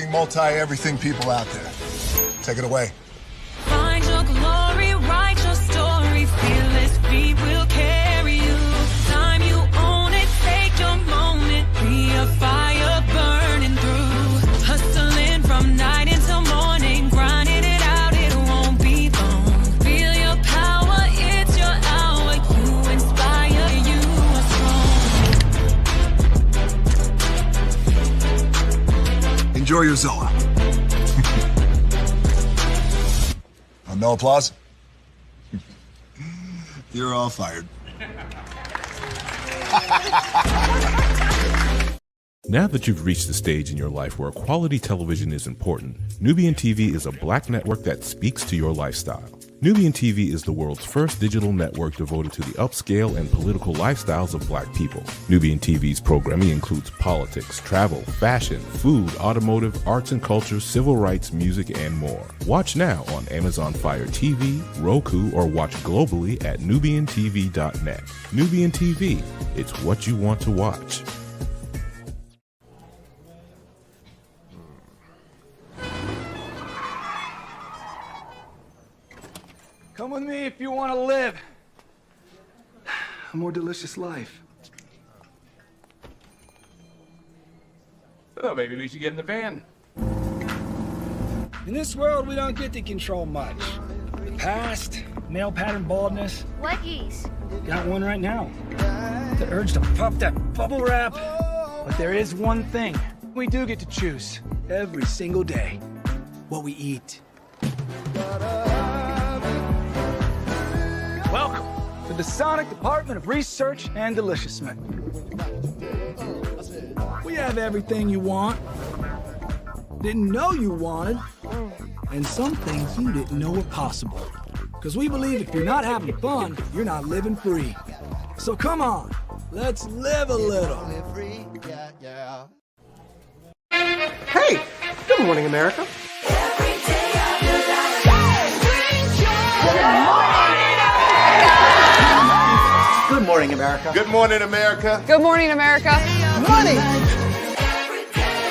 hardworking, multi-everything people out there. Take it away. Find your glory, write your story, fearless feet will carry you. Time you own it, take your moment, be a fire burning through. Hustling from night until morning, grinding it out, it won't be long. Feel your power, it's your hour, you inspire, you are strong. Enjoy your Zoa. No applause? You're all fired. Now that you've reached the stage in your life where quality television is important, Nubian TV is a black network that speaks to your lifestyle. Nubian TV is the world's first digital network devoted to the upscale and political lifestyles of black people. Nubian TV's programming includes politics, travel, fashion, food, automotive, arts and culture, civil rights, music, and more. Watch now on Amazon Fire TV, Roku, or watch globally at nubiantv.net. Nubian TV, it's what you want to watch. Come with me if you want to live a more delicious life. Oh, maybe we should get in the van. In this world, we don't get to control much. The past, male pattern baldness. Leggies. Got one right now. The urge to puff that bubble wrap. But there is one thing we do get to choose every single day: what we eat. Welcome to the Sonic Department of Research and Deliciousment. We have everything you want, didn't know you wanted, and some things you didn't know were possible. Because we believe if you're not having fun, you're not living free. So come on, let's live a little. Hey, good morning, America. Good morning, America. Good morning, America. Good morning, America. Money!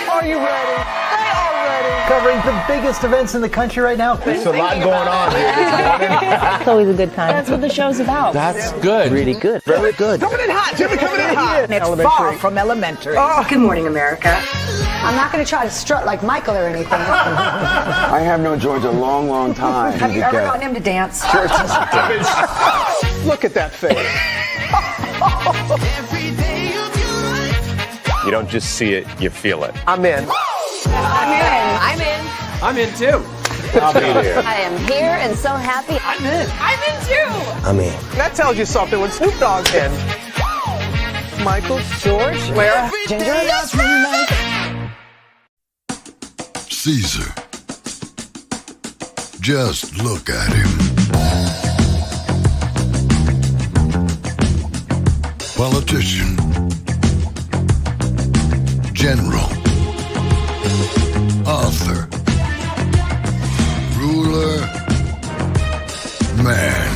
Are you ready? They are ready. Covering the biggest events in the country right now. There's a lot going on here. It's always a good time. That's what the show's about. That's good. Really good. Very good. Coming in hot, Jimmy, coming in hot. It's far from elementary. Oh. Good morning, America. I'm not going to try to strut like Michael or anything. I have known George a long, long time. Have you ever gotten him to dance? Look at that face. You don't just see it, you feel it. I'm in. I'm in. I'm in. I'm in too. I'll be there. I am here and so happy. I'm in. I'm in too. I'm in. That tells you something when Snoop Dogg's in. Michael, George, Lara, Ginger. Caesar. Just look at him. Politician. General. Author. Ruler. Man.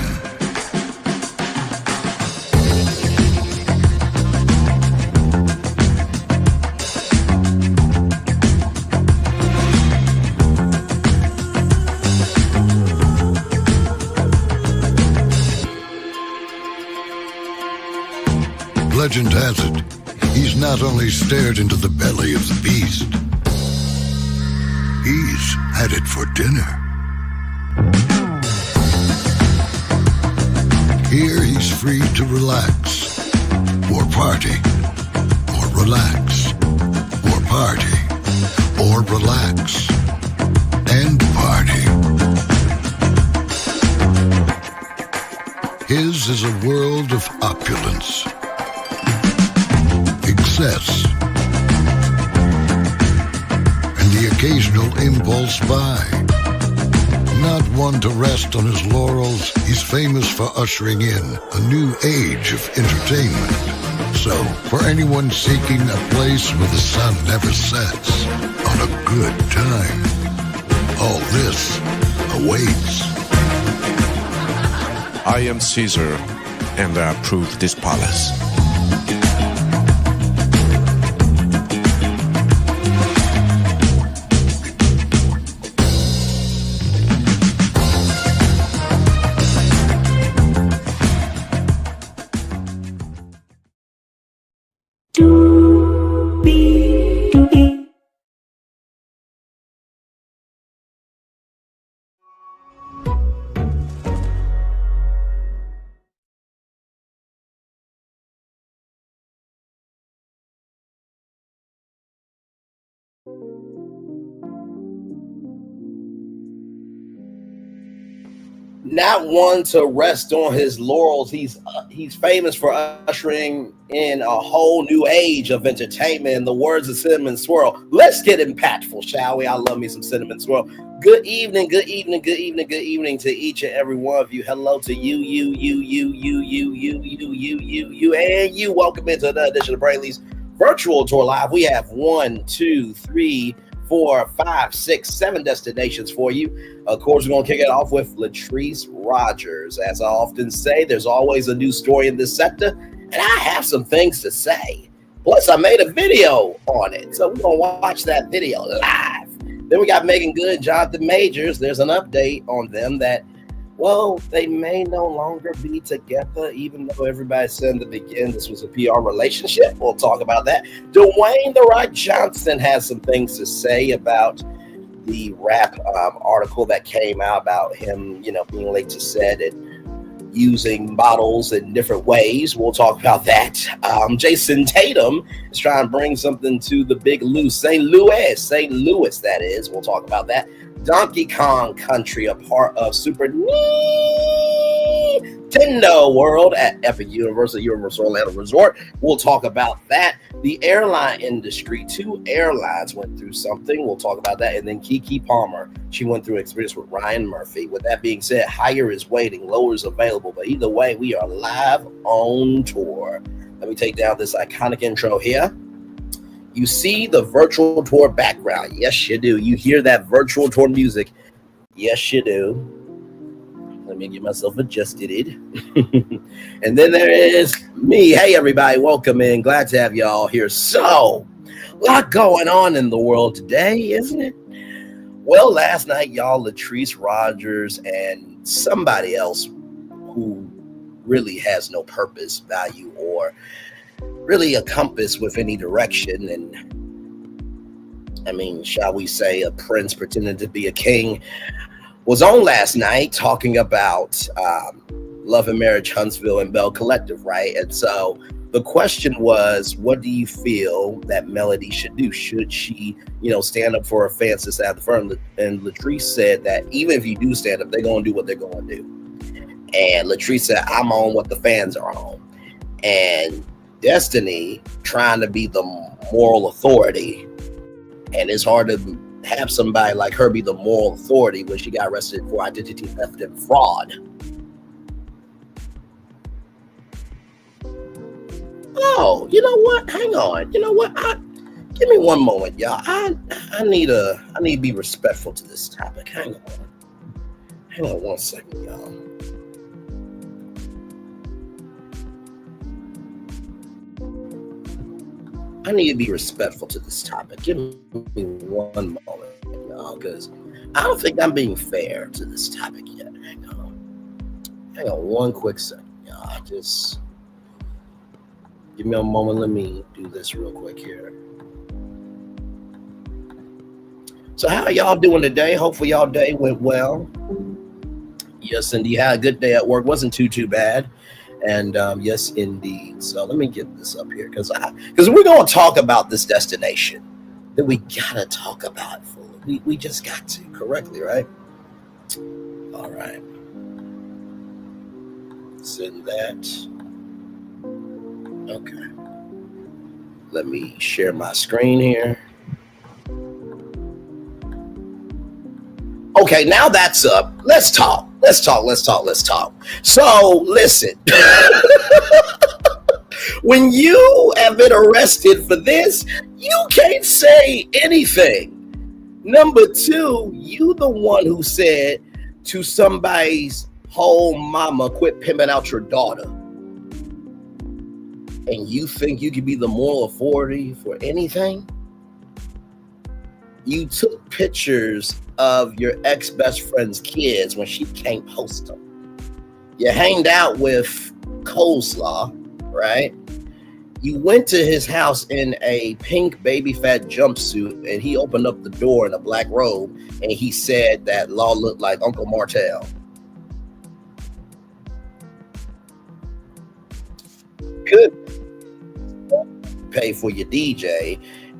Legend has it, he's not only stared into the belly of the beast, he's had it for dinner. Here he's free to relax, or party, or relax, or party, or relax, and party. His is a world of opulence, excess, and the occasional impulse buy. Not one to rest on his laurels, he's famous for ushering in a new age of entertainment. So, for anyone seeking a place where the sun never sets on a good time, all this awaits. I am Caesar, and I approve this palace. not one to rest on his laurels. He's famous for ushering in a whole new age of entertainment. In the words of Cinnamon Swirl, let's get impactful, shall we? I love me some Cinnamon Swirl. Good evening, good evening, good evening, good evening to each and every one of you. Hello to you, and you. Welcome into another edition of Brainley's Virtual Tour Live. We have 1, 2, 3, 4, 5, 6, 7 destinations for you. Of course, we're going to kick it off with Latrice Rogers. As I often say, there's always a new story in this sector, and I have some things to say. Plus, I made a video on it, so we're going to watch that video live. Then we got Meagan Good and Jonathan Majors. There's an update on them that, well, they may no longer be together, even though everybody said in the beginning this was a PR relationship. We'll talk about that. Dwayne "The Rock" Johnson has some things to say about the rap article that came out about him, being late to set and using models in different ways. We'll talk about that. Jason Tatum is trying to bring something to the big St. Louis, that is. We'll talk about that. Donkey Kong Country, a part of Super Nintendo World at Epic Universal Orlando Resort. We'll talk about that. The airline industry, 2 airlines went through something. We'll talk about that. And then Keke Palmer, she went through experience with Ryan Murphy. With that being said, higher is waiting, lower is available. But either way, we are live on tour. Let me take down this iconic intro here. You see the virtual tour background. Yes, you do. You hear that virtual tour music. Yes, you do. Let me get myself adjusted. And then there is me. Hey, everybody. Welcome in. Glad to have y'all here. So, a lot going on in the world today, isn't it? Well, last night, y'all, Latrice Rogers and somebody else who really has no purpose, value, or really a compass with any direction, and shall we say a prince pretending to be a king, was on last night talking about Love and Marriage Huntsville and Bell Collective, right? And so the question was, what do you feel that Melody should do? Should she, stand up for her fans to stand at the front? And Latrice said that even if you do stand up, they're going to do what they're going to do. And Latrice said, I'm on what the fans are on. And Destiny trying to be the moral authority, and it's hard to have somebody like her be the moral authority when she got arrested for identity theft and fraud. Oh, you know what? Hang on. You know what? Give me one moment, y'all. I need to be respectful to this topic. Hang on 1 second, y'all. I need to be respectful to this topic. Give me one moment, y'all, because I don't think I'm being fair to this topic yet. Hang on 1 quick second, y'all. Just give me a moment. Let me do this real quick here. So how are y'all doing today? Hopefully y'all day went well. Yes, indeed. Had a good day at work. Wasn't too bad. And yes, indeed. So let me get this up here because we're going to talk about this destination. Then we got to talk about it fully. We just got to correctly, right? All right. Send that. Okay. Let me share my screen here. Okay, now that's up. Let's talk. So, listen. When you have been arrested for this, you can't say anything. Number 2, you the one who said to somebody's whole mama, quit pimping out your daughter. And you think you could be the moral authority for anything? You took pictures of your ex-best friend's kids when she can't post them. You hanged out with Coleslaw, right? You went to his house in a pink baby fat jumpsuit, and he opened up the door in a black robe, and he said that Law looked like Uncle Martell. Good. Pay for your DJ,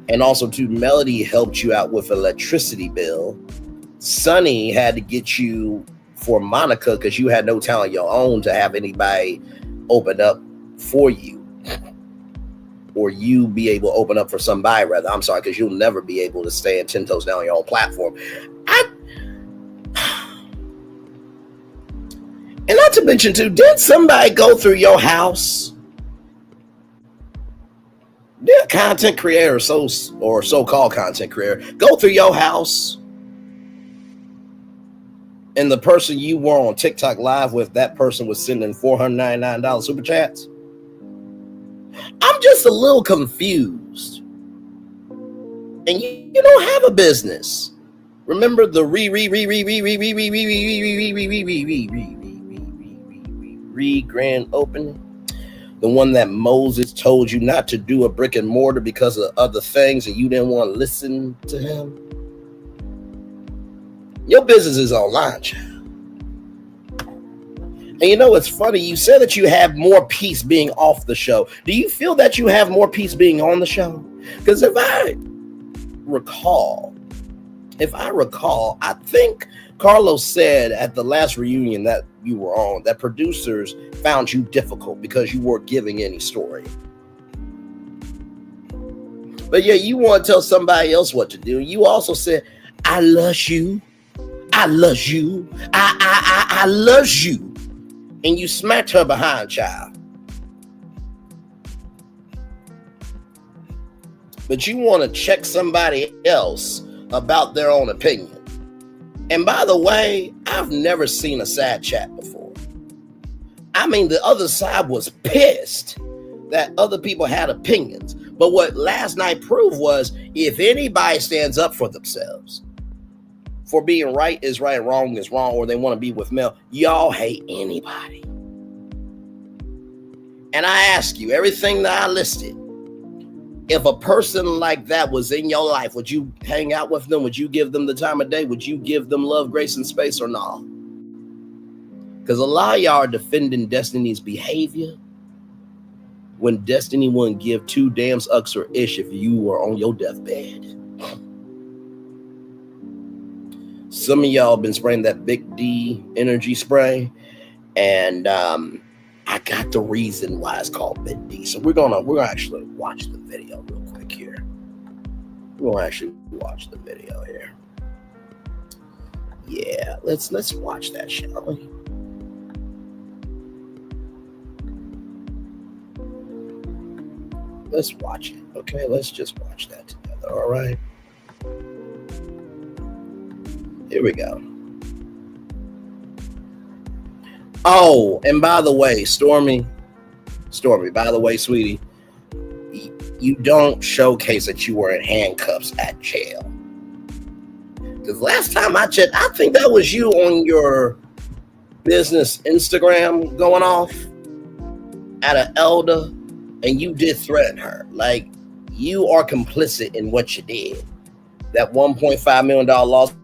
and also too, Melody helped you out with electricity bill. Sonny had to get you for Monica because you had no talent of your own to have anybody open up for you, or you be able to open up for somebody, rather. I'm sorry, because you'll never be able to stand 10 toes down on your own platform. And not to mention, too, did somebody go through your house? Did a content creator or so-called content creator go through your house, and the person you were on TikTok live with, that person was sending $499 super chats? I'm just a little confused. And you don't have a business. Remember the grand opening? The one that Moses told you not to do a brick and mortar because of other things and you didn't want to listen to him? Your business is online, child. And you know, it's funny. You said that you have more peace being off the show. Do you feel that you have more peace being on the show? Because if I recall, I think Carlos said at the last reunion that you were on that producers found you difficult because you weren't giving any story. But yeah, you want to tell somebody else what to do. You also said, I love you. I love you. I love you. And you smacked her behind, child. But you want to check somebody else about their own opinion. And by the way, I've never seen a sad chat before. I mean, the other side was pissed that other people had opinions. But what last night proved was, if anybody stands up for themselves, for being right is right, wrong is wrong, or they want to be with Mel, y'all hate anybody. And I ask you, everything that I listed, if a person like that was in your life, would you hang out with them? Would you give them the time of day? Would you give them love, grace, and space, or not? Because a lot of y'all are defending Destiny's behavior when Destiny wouldn't give two damn ucks or ish if you were on your deathbed. Some of y'all been spraying that Big D energy spray, and I got the reason why it's called Big D. So we're gonna actually watch the video real quick here. We'll actually watch the video here. Yeah, let's watch that, shall we? Let's watch it. Okay, let's just watch that together. All right. Here we go. Oh, and by the way, Stormy, by the way, sweetie, you don't showcase that you were in handcuffs at jail. Because last time I checked, I think that was you on your business Instagram going off at an elder, and you did threaten her. Like, you are complicit in what you did. That $1.5 million lawsuit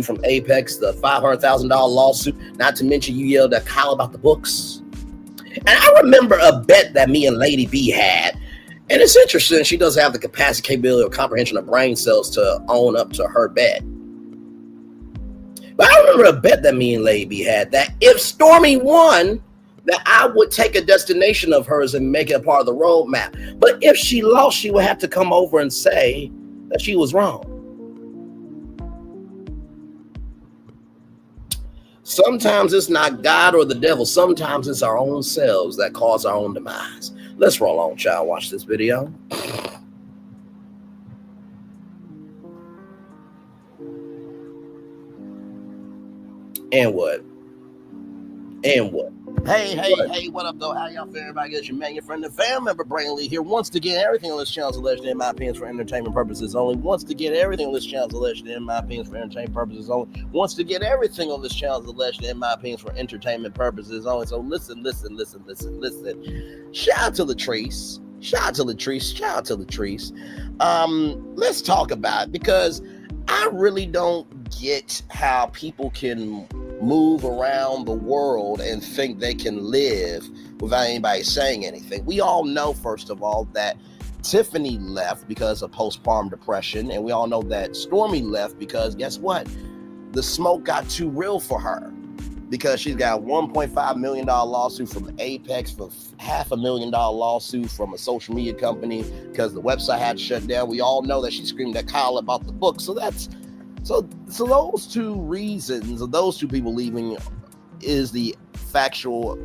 from Apex, the $500,000 lawsuit, not to mention you yelled at Kyle about the books. And I remember a bet that me and Lady B had, and it's interesting, she doesn't have the capacity, capability, or comprehension of brain cells to own up to her bet. But I remember a bet that me and Lady B had, that if Stormy won, that I would take a destination of hers and make it a part of the roadmap. But if she lost, she would have to come over and say that she was wrong. Sometimes it's not God or the devil. Sometimes it's our own selves that cause our own demise. Let's roll on, child. Watch this video. And what? And what? Hey, what up, though? How y'all feeling? Everybody get your man, your friend, and family member, Brainly here. Once again, everything on this channel is alleged in my opinions for entertainment purposes only. Once again, everything on this channel is alleged in my opinions for entertainment purposes only. Once again, everything on this channel is alleged in my opinions for entertainment purposes only. So listen. Shout out to Latrice. Let's talk about it, because I really don't get how people can move around the world and think they can live without anybody saying anything. We all know, first of all, that Tiffany left because of postpartum depression, and we all know that Stormy left because guess what? The smoke got too real for her. because she's got a $1.5 million lawsuit from Apex, for $500,000 lawsuit from a social media company because the website had to shut down. We all know that she screamed at Kyle about the book. So those two reasons, or those two people leaving, is the actual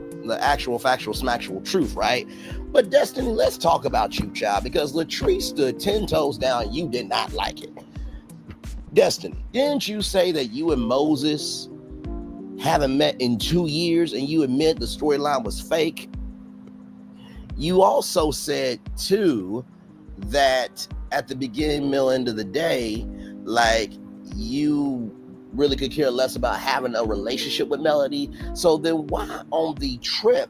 smactual truth, right? But Destiny, let's talk about you, child, because Latrice stood 10 toes down. You did not like it. Destiny, didn't you say that you and Moses haven't met in 2 years and you admit the storyline was fake? You also said too that at the beginning, middle, end of the day, like, you really could care less about having a relationship with Melody. So then why on the trip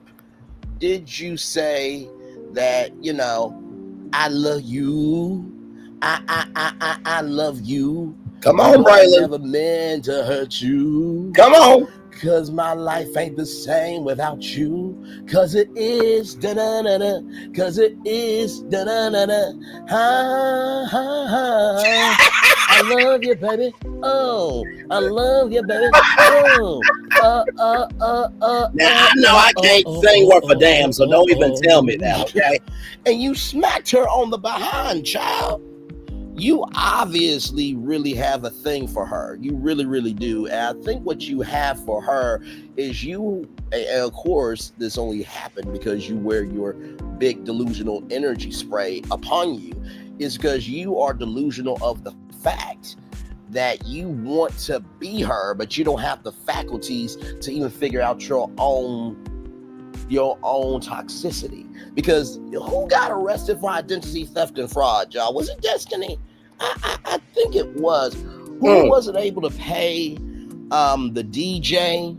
did you say that, you know, I love you, I love you? Come on, Braylon. I never meant to hurt you. Come on. Cause my life ain't the same without you. Cause it is da-da-da-da. Cause it is da-da-da-da. Ha, ha, ha. I love you, baby. Oh, I love you, baby. Oh, Now, I know I can't sing worth a damn, so don't even tell me that, okay? And you smacked her on the behind, child. You obviously really have a thing for her. You really, really do. And I think what you have for her is you, and of course, this only happened because you wear your big delusional energy spray upon you, is because you are delusional of the fact that you want to be her, but you don't have the faculties to even figure out your own toxicity. Because who got arrested for identity theft and fraud, y'all? Was it Destiny? I think it was. Who wasn't able to pay the DJ?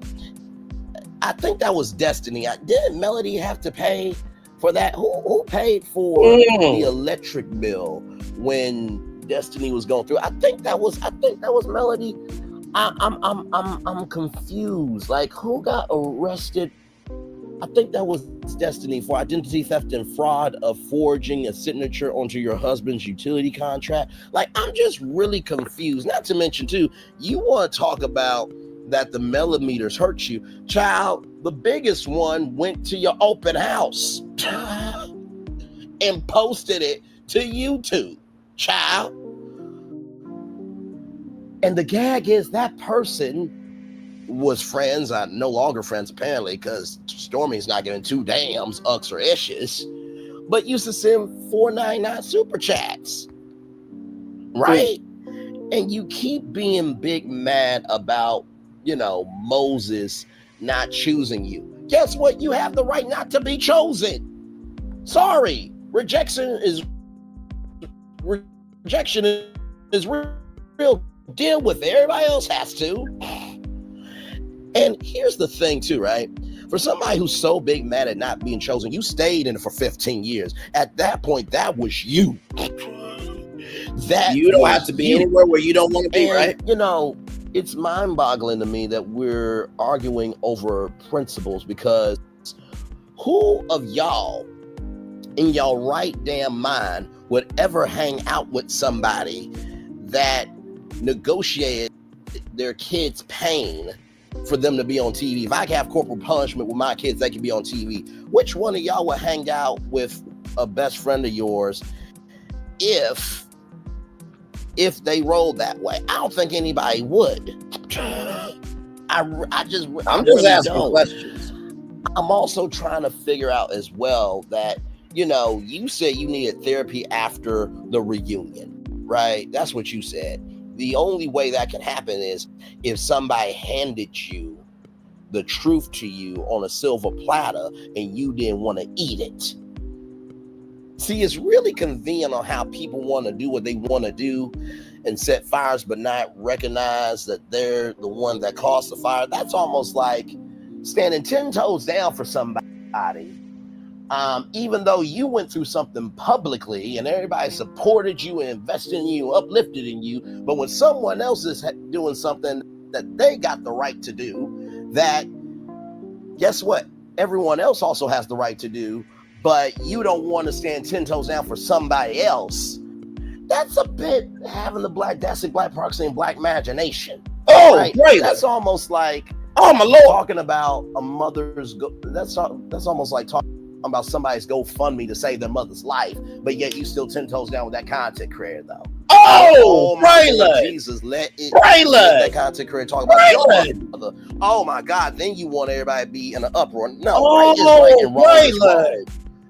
I think that was Destiny. Didn't Melody have to pay for that? Who paid for the electric bill when Destiny was going through? I think that was Melody. I'm confused. Like, who got arrested? I think that was Destiny for identity theft and fraud of forging a signature onto your husband's utility contract. Like, I'm just really confused. Not to mention, too, you want to talk about that the millimeters hurt you. Child, the biggest one went to your open house and posted it to YouTube, child. And the gag is that person was friends, no longer friends apparently, because Stormy's not getting two dams, ucks or ishes, but used to send $4.99 super chats, right? And you keep being big mad about, you know, Moses not choosing you. Guess what? You have the right not to be chosen. Sorry, rejection is real. Deal with it. Everybody else has to. And here's the thing too, right? For somebody who's so big mad at not being chosen, you stayed in it for 15 years. At that point, that was you. That you don't have to be anywhere where you don't want to be, right? You know, it's mind-boggling to me that we're arguing over principles, because who of y'all in y'all right damn mind would ever hang out with somebody that negotiated their kids' pain for them to be on TV? If I could have corporal punishment with my kids, they could be on TV. Which one of y'all would hang out with a best friend of yours if they rolled that way? I don't think anybody would. I'm just really asking questions. I'm also trying to figure out as well that, you know, you said you needed therapy after the reunion, right? That's what you said. The only way that can happen is if somebody handed you the truth to you on a silver platter and you didn't want to eat it. See, it's really convenient on how people want to do what they want to do and set fires, but not recognize that they're the one that caused the fire. That's almost like standing 10 toes down for somebody. Even though you went through something publicly and everybody supported you and invested in you, uplifted in you, but when someone else is doing something that they got the right to do, that, guess what? Everyone else also has the right to do, but you don't want to stand 10 toes down for somebody else. That's a bit having the black proxy and black imagination. Oh, right. That's almost like, Oh my Lord! Talking about a mother's that's almost like talking about somebody's GoFundMe to save their mother's life, but yet you still 10 toes down with that content creator though. Oh my Lord, Jesus, let that content creator talk about your mother. Oh my God, then you want everybody to be in an uproar. No, right is right and wrong is wrong.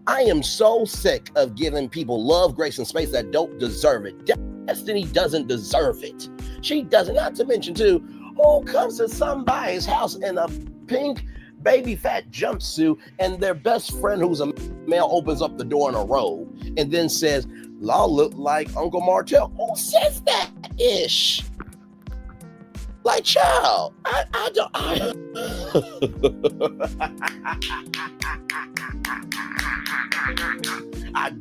I am so sick of giving people love, grace, and space that don't deserve it. Destiny doesn't deserve it. She doesn't. Not to mention too, who comes to somebody's house in a pink baby fat jumpsuit and their best friend who's a male opens up the door in a robe and then says, "Y'all look like Uncle Martell." Who says that ish? Like, child, I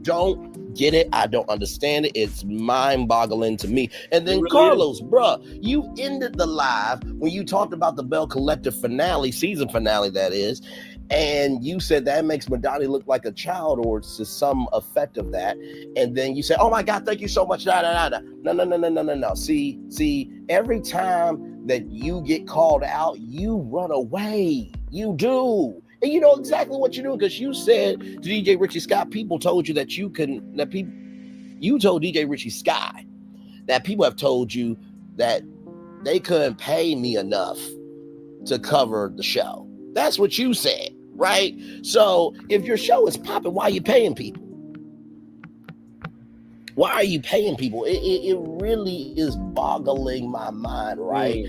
don't get it. I don't understand it. It's mind-boggling to me. And then really, Carlos, bruh, you ended the live when you talked about the Bell Collective finale, season finale that is, and you said that makes Madani look like a child or to some effect of that. And then you said, "Oh my God, thank you so much." No. See, every time that you get called out, you run away. You do. And you know exactly what you're doing because you said to DJ Richie Scott, people told you that you told DJ Richie Scott that people have told you that they couldn't pay me enough to cover the show. That's what you said, right? So if your show is popping, why are you paying people? Why are you paying people? It really is boggling my mind, right?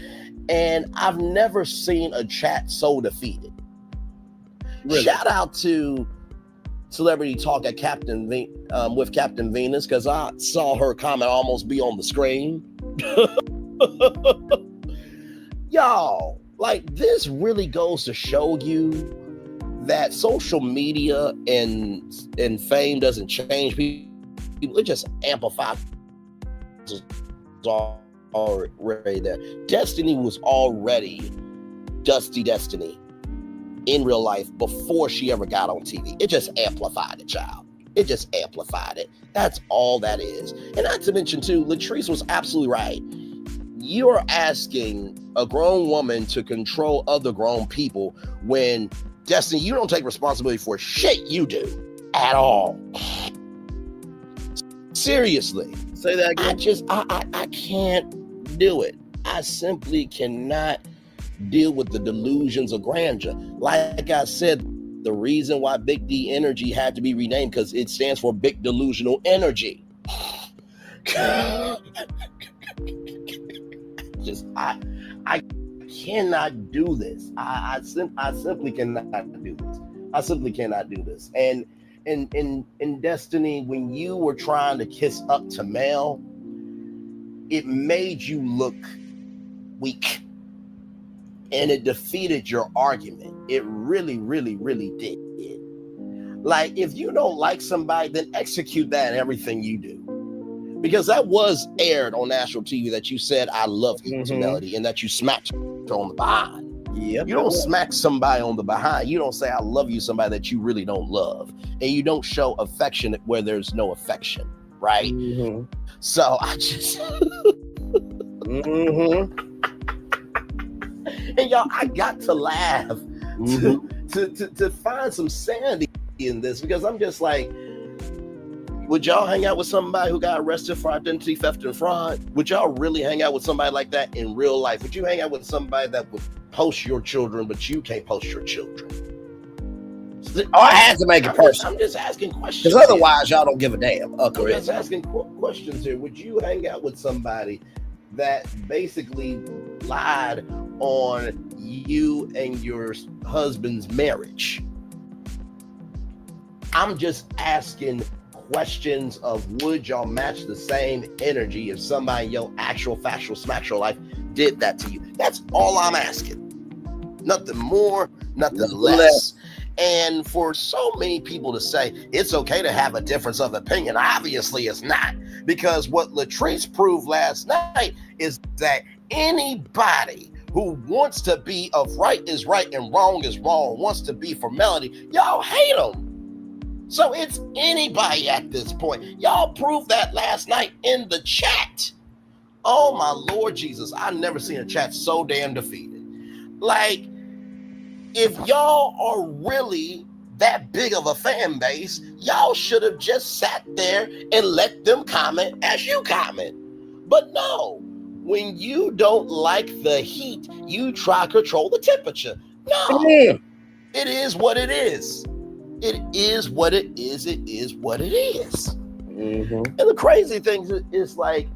And I've never seen a chat so defeated. Really? Shout out to Celebrity Talk at with Captain Venus, because I saw her comment almost be on the screen. Y'all, like, this really goes to show you that social media and fame doesn't change people. It just amplifies already there. Destiny was already Dusty Destiny in real life before she ever got on TV. It just amplified it, child. It just amplified it. That's all that is. And not to mention too, Latrice was absolutely right. You're asking a grown woman to control other grown people when, Destiny, you don't take responsibility for shit you do at all. Seriously. Say that again. I can't do it. I simply cannot deal with the delusions of grandeur. Like I said, the reason why Big D Energy had to be renamed because it stands for Big Delusional Energy. I cannot do this. I simply cannot do this. I simply cannot do this. And in Destiny, when you were trying to kiss up to Mel, it made you look weak. And it defeated your argument. It really, really, really did. Like, if you don't like somebody, then execute that in everything you do. Because that was aired on national TV that you said, "I love you," to Melody, and that you smacked her on the behind. Yep. You don't smack somebody on the behind. You don't say, "I love you," somebody that you really don't love. And you don't show affection where there's no affection, right? So I just... And y'all, I got to laugh to find some sanity in this, because I'm just like, would y'all hang out with somebody who got arrested for identity theft and fraud? Would y'all really hang out with somebody like that in real life? Would you hang out with somebody that would post your children, but you can't post your children? Oh, I had to make it personal. I'm just asking questions. Because otherwise, y'all don't give a damn. I'm just asking questions here. Would you hang out with somebody that basically lied on you and your husband's marriage? I'm just asking questions of, would y'all match the same energy if somebody in your actual factual smacktual life did that to you? That's all I'm asking. Nothing more, nothing less. And for so many people to say it's okay to have a difference of opinion, obviously it's not. Because what Latrice proved last night is that anybody who wants to be of right is right and wrong is wrong, wants to be for Melody, y'all hate them. So it's anybody at this point. Y'all proved that last night in the chat. Oh my Lord Jesus, I've never seen a chat so damn defeated. Like, if y'all are really that big of a fan base, y'all should have just sat there and let them comment as you comment. But no, when you don't like the heat, you try to control the temperature. No, it is what it is. It is what it is. It is what it is. And the crazy thing is, like,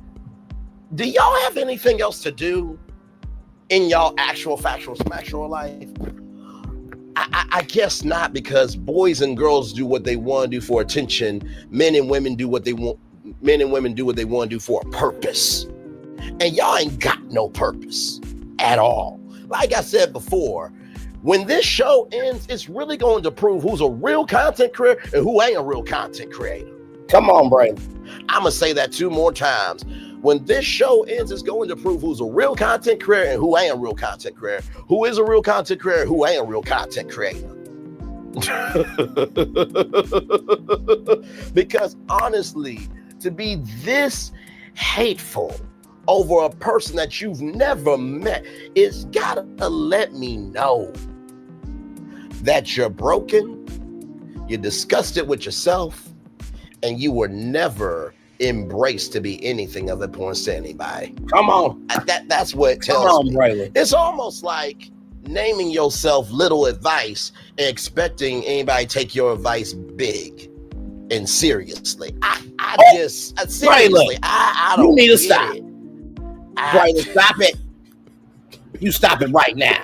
do y'all have anything else to do in y'all actual factual life? I guess not, because boys and girls do what they want to do for attention. Men and women do what they want. Men and women do what they want to do for a purpose. And y'all ain't got no purpose at all. Like I said before, when this show ends, it's really going to prove who's a real content creator and who ain't a real content creator. Come on, Braylon. I'm going to say that 2 more times. When this show ends, it's going to prove who's a real content creator and who ain't a real content creator. Who is a real content creator and who ain't a real content creator. Because honestly, to be this hateful over a person that you've never met, it's gotta let me know that you're broken, you're disgusted with yourself, and you were never embraced to be anything of importance to anybody. Come on. That's what it tells me. Braylon. It's almost like naming yourself Little Advice and expecting anybody to take your advice big and seriously. Seriously, I don't. You need to stop. Braylon, stop it. You stop it right now.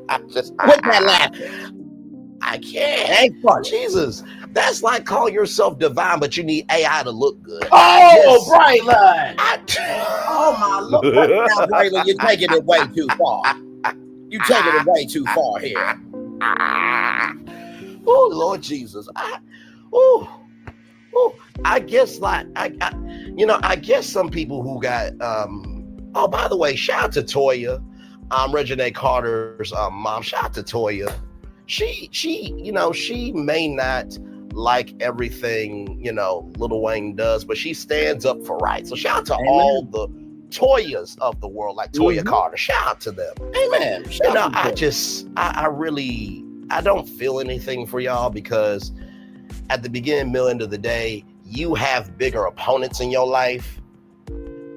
Quit that laughing. I can't. Ain't funny. Jesus. That's like calling yourself divine, but you need AI to look good. Oh, Braylon. Oh, my Lord. Now, Braylon, you're taking it way too far. You're taking it way too far here. Oh, Lord Jesus. I guess I guess some people who got, oh, by the way, shout out to Toya. Regina Carter's mom. Shout out to Toya. She may not like everything, Lil Wayne does, but she stands up for right. So shout out to all the Toyas of the world, like Toya Carter. Shout out to them. Amen. I don't feel anything for y'all, because at the beginning, middle, end of the day, you have bigger opponents in your life,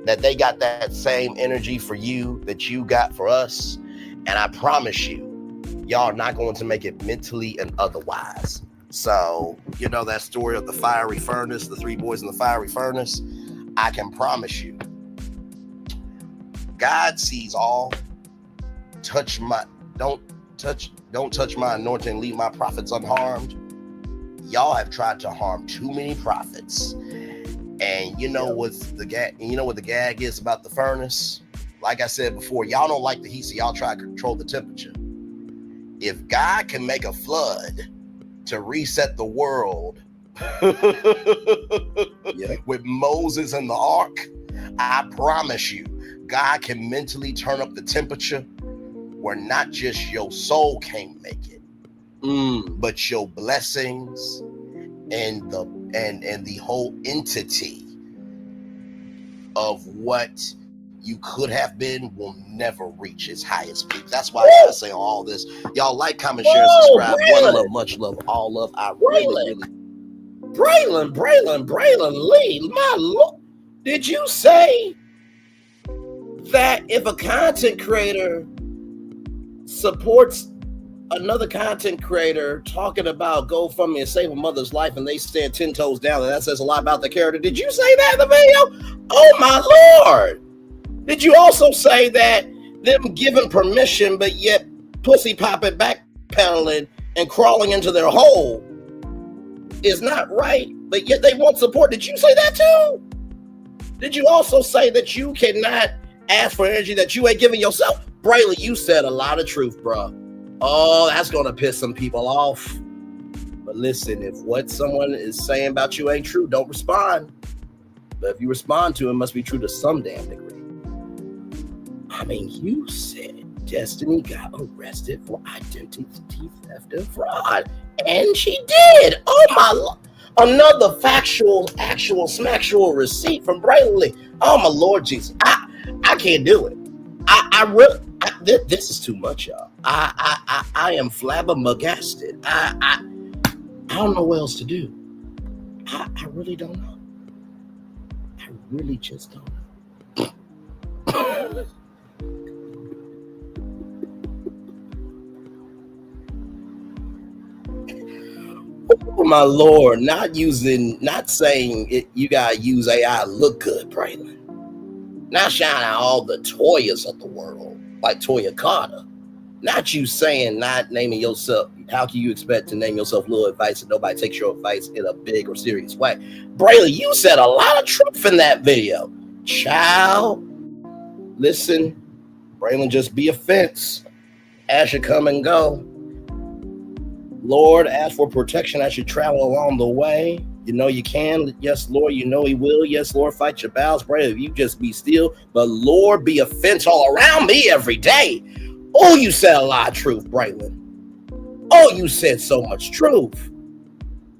that they got that same energy for you that you got for us. And I promise you, y'all are not going to make it mentally and otherwise. So, that story of the fiery furnace, the 3 boys in the fiery furnace, I can promise you, God sees all. Don't touch my anointing and leave my prophets unharmed. Y'all have tried to harm too many prophets. And you know what the gag is about the furnace? Like I said before, y'all don't like the heat, so y'all try to control the temperature. If God can make a flood to reset the world with Moses and the ark, I promise you, God can mentally turn up the temperature where not just your soul can't make it, but your blessings and the whole entity of what you could have been will never reach its highest peak. That's why I gotta say all this. Y'all like, comment, share, subscribe. One love, much love, all love. I really Braylon Lee, my Lord. Did you say that if a content creator supports another content creator talking about GoFundMe and save a mother's life, and they stand 10 toes down, and that says a lot about the character? Did you say that in the video? Oh my Lord. Did you also say that them giving permission, but yet pussy popping, backpedaling, and crawling into their hole is not right, but yet they want support? Did you say that too? Did you also say that you cannot ask for energy that you ain't giving yourself? Braylon, you said a lot of truth, bro. Oh, that's going to piss some people off. But listen, if what someone is saying about you ain't true, don't respond. But if you respond to it, must be true to some damn degree. I mean, you said Destiny got arrested for identity theft and fraud. And she did. Oh, my Lord. Another actual smacktual receipt from Braylon Lee. Oh, my Lord Jesus. I can't do it. I This is too much, y'all. I am flabbergasted. I don't know what else to do. I really don't know. I really just don't know. Oh my Lord! Not saying it. You gotta use AI to look good, Braylon. Not shining out all the Toyas of the world, like Toya Carter. Not you saying, not naming yourself. How can you expect to name yourself Little Advice and nobody takes your advice in a big or serious way? Braylon, you said a lot of truth in that video. Child, listen, Braylon, just be a fence as you come and go. Lord, ask for protection as you travel along the way. You know you can. Yes, Lord, you know he will. Yes, Lord, fight your battles. Pray if you just be still. But Lord, be a fence all around me every day. Oh, you said a lot of truth, Braylon. Oh, you said so much truth.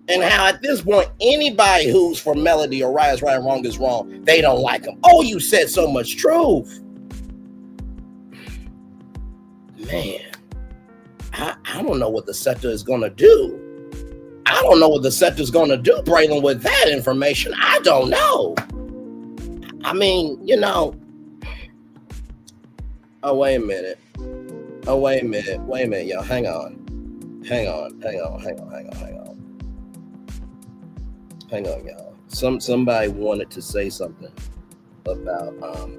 And how at this point, anybody who's for melody or right is right and wrong is wrong, they don't like him. Oh, you said so much truth. Man, I don't know what the sector is going to do. I don't know what the sector's going to do, Braylon, with that information. I don't know. I mean, you know. Oh, wait a minute. Wait a minute, y'all. Hang on, y'all. Somebody wanted to say something about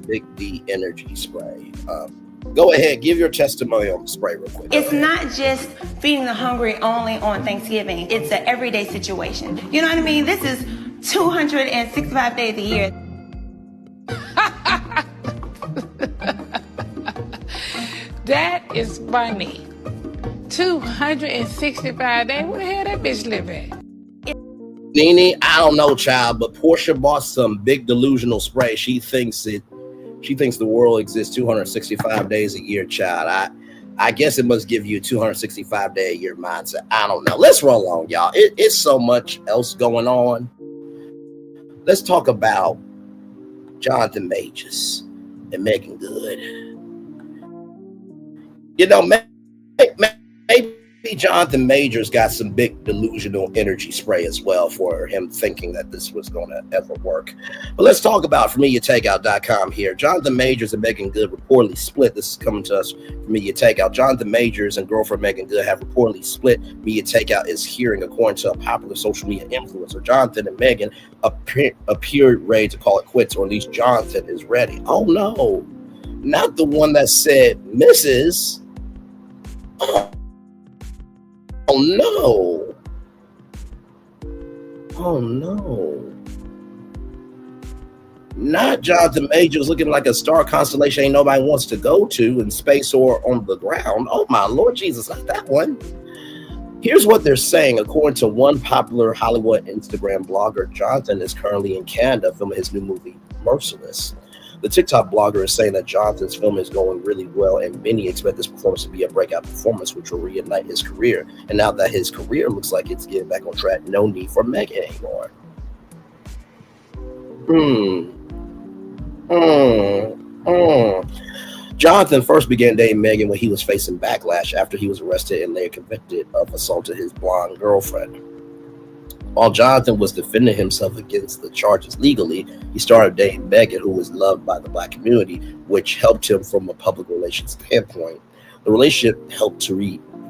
Big D energy spray. Go ahead, give your testimony on the spray real quick. It's not just feeding the hungry only on Thanksgiving. It's an everyday situation. You know what I mean? This is 265 days a year. That is funny. 265 days? Where the hell that bitch live at? Nene, I don't know, child, but Portia bought some big delusional spray. She thinks the world exists 265 days a year, child. I guess it must give you a 265 day a year mindset. I don't know. Let's roll on, y'all. It's so much else going on. Let's talk about Jonathan Majors and Meagan Good. You know, maybe Jonathan Majors got some big delusional energy spray as well for him thinking that this was going to ever work. But let's talk about from MediaTakeout.com here. Jonathan Majors and Meagan Good reportedly split. This is coming to us from Media Takeout. Jonathan Majors and girlfriend Meagan Good have reportedly split. Media Takeout is hearing, according to a popular social media influencer, Jonathan and Meagan appeared ready to call it quits, or at least Jonathan is ready. Oh no, not the one that said Mrs. Oh no. Oh no. Not Jonathan Majors looking like a star constellation ain't nobody wants to go to in space or on the ground. Oh my Lord Jesus, not that one. Here's what they're saying. According to one popular Hollywood Instagram blogger, Jonathan is currently in Canada filming his new movie, Merciless. The TikTok blogger is saying that Jonathan's film is going really well, and many expect this performance to be a breakout performance, which will reignite his career. And now that his career looks like it's getting back on track, no need for Meagan anymore. Jonathan first began dating Meagan when he was facing backlash after he was arrested and later convicted of assaulting his blonde girlfriend. While Jonathan was defending himself against the charges legally, he started dating Meagan, who was loved by the Black community, which helped him from a public relations standpoint. The relationship helped to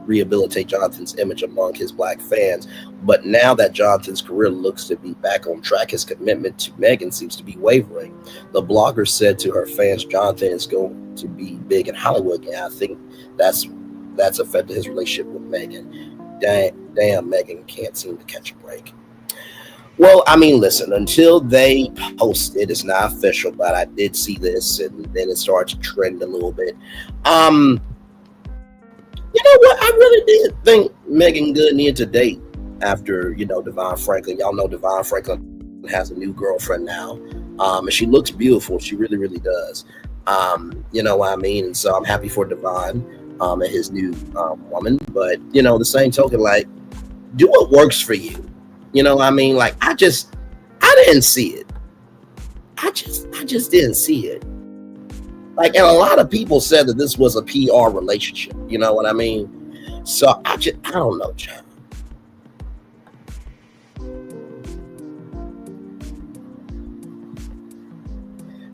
rehabilitate Jonathan's image among his Black fans, but now that Jonathan's career looks to be back on track, his commitment to Meagan seems to be wavering. The blogger said to her fans, Jonathan is going to be big in Hollywood, and I think that's affected his relationship with Meagan. Damn, Meagan can't seem to catch a break. Well, I mean, listen, until they post it, it's not official, but I did see this, and then it started to trend a little bit. You know what? I really did think Meagan Good needed to date after, Devon Franklin. Y'all know Devon Franklin has a new girlfriend now, and she looks beautiful. She really, really does. You know what I mean? And so I'm happy for Devon and his new woman. But, the same token, like, do what works for you. You know what I mean? Like, I didn't see it. I just didn't see it. Like, and a lot of people said that this was a PR relationship. You know what I mean? So I don't know, John.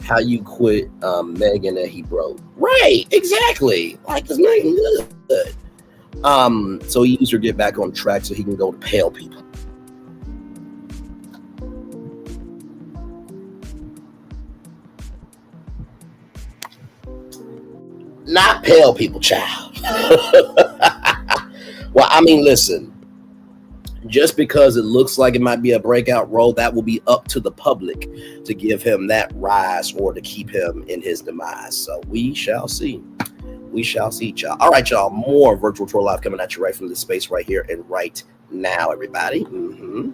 How you quit Meagan that he broke. Right, exactly. Like, it's Meagan good. So he used her to get back on track so he can go to pale people. Not pale people, child. Well, I mean, listen. Just because it looks like it might be a breakout role, that will be up to the public to give him that rise or to keep him in his demise. So we shall see. We shall see, y'all. All right, y'all. More Virtual Tour Live coming at you right from this space right here and right now, everybody. From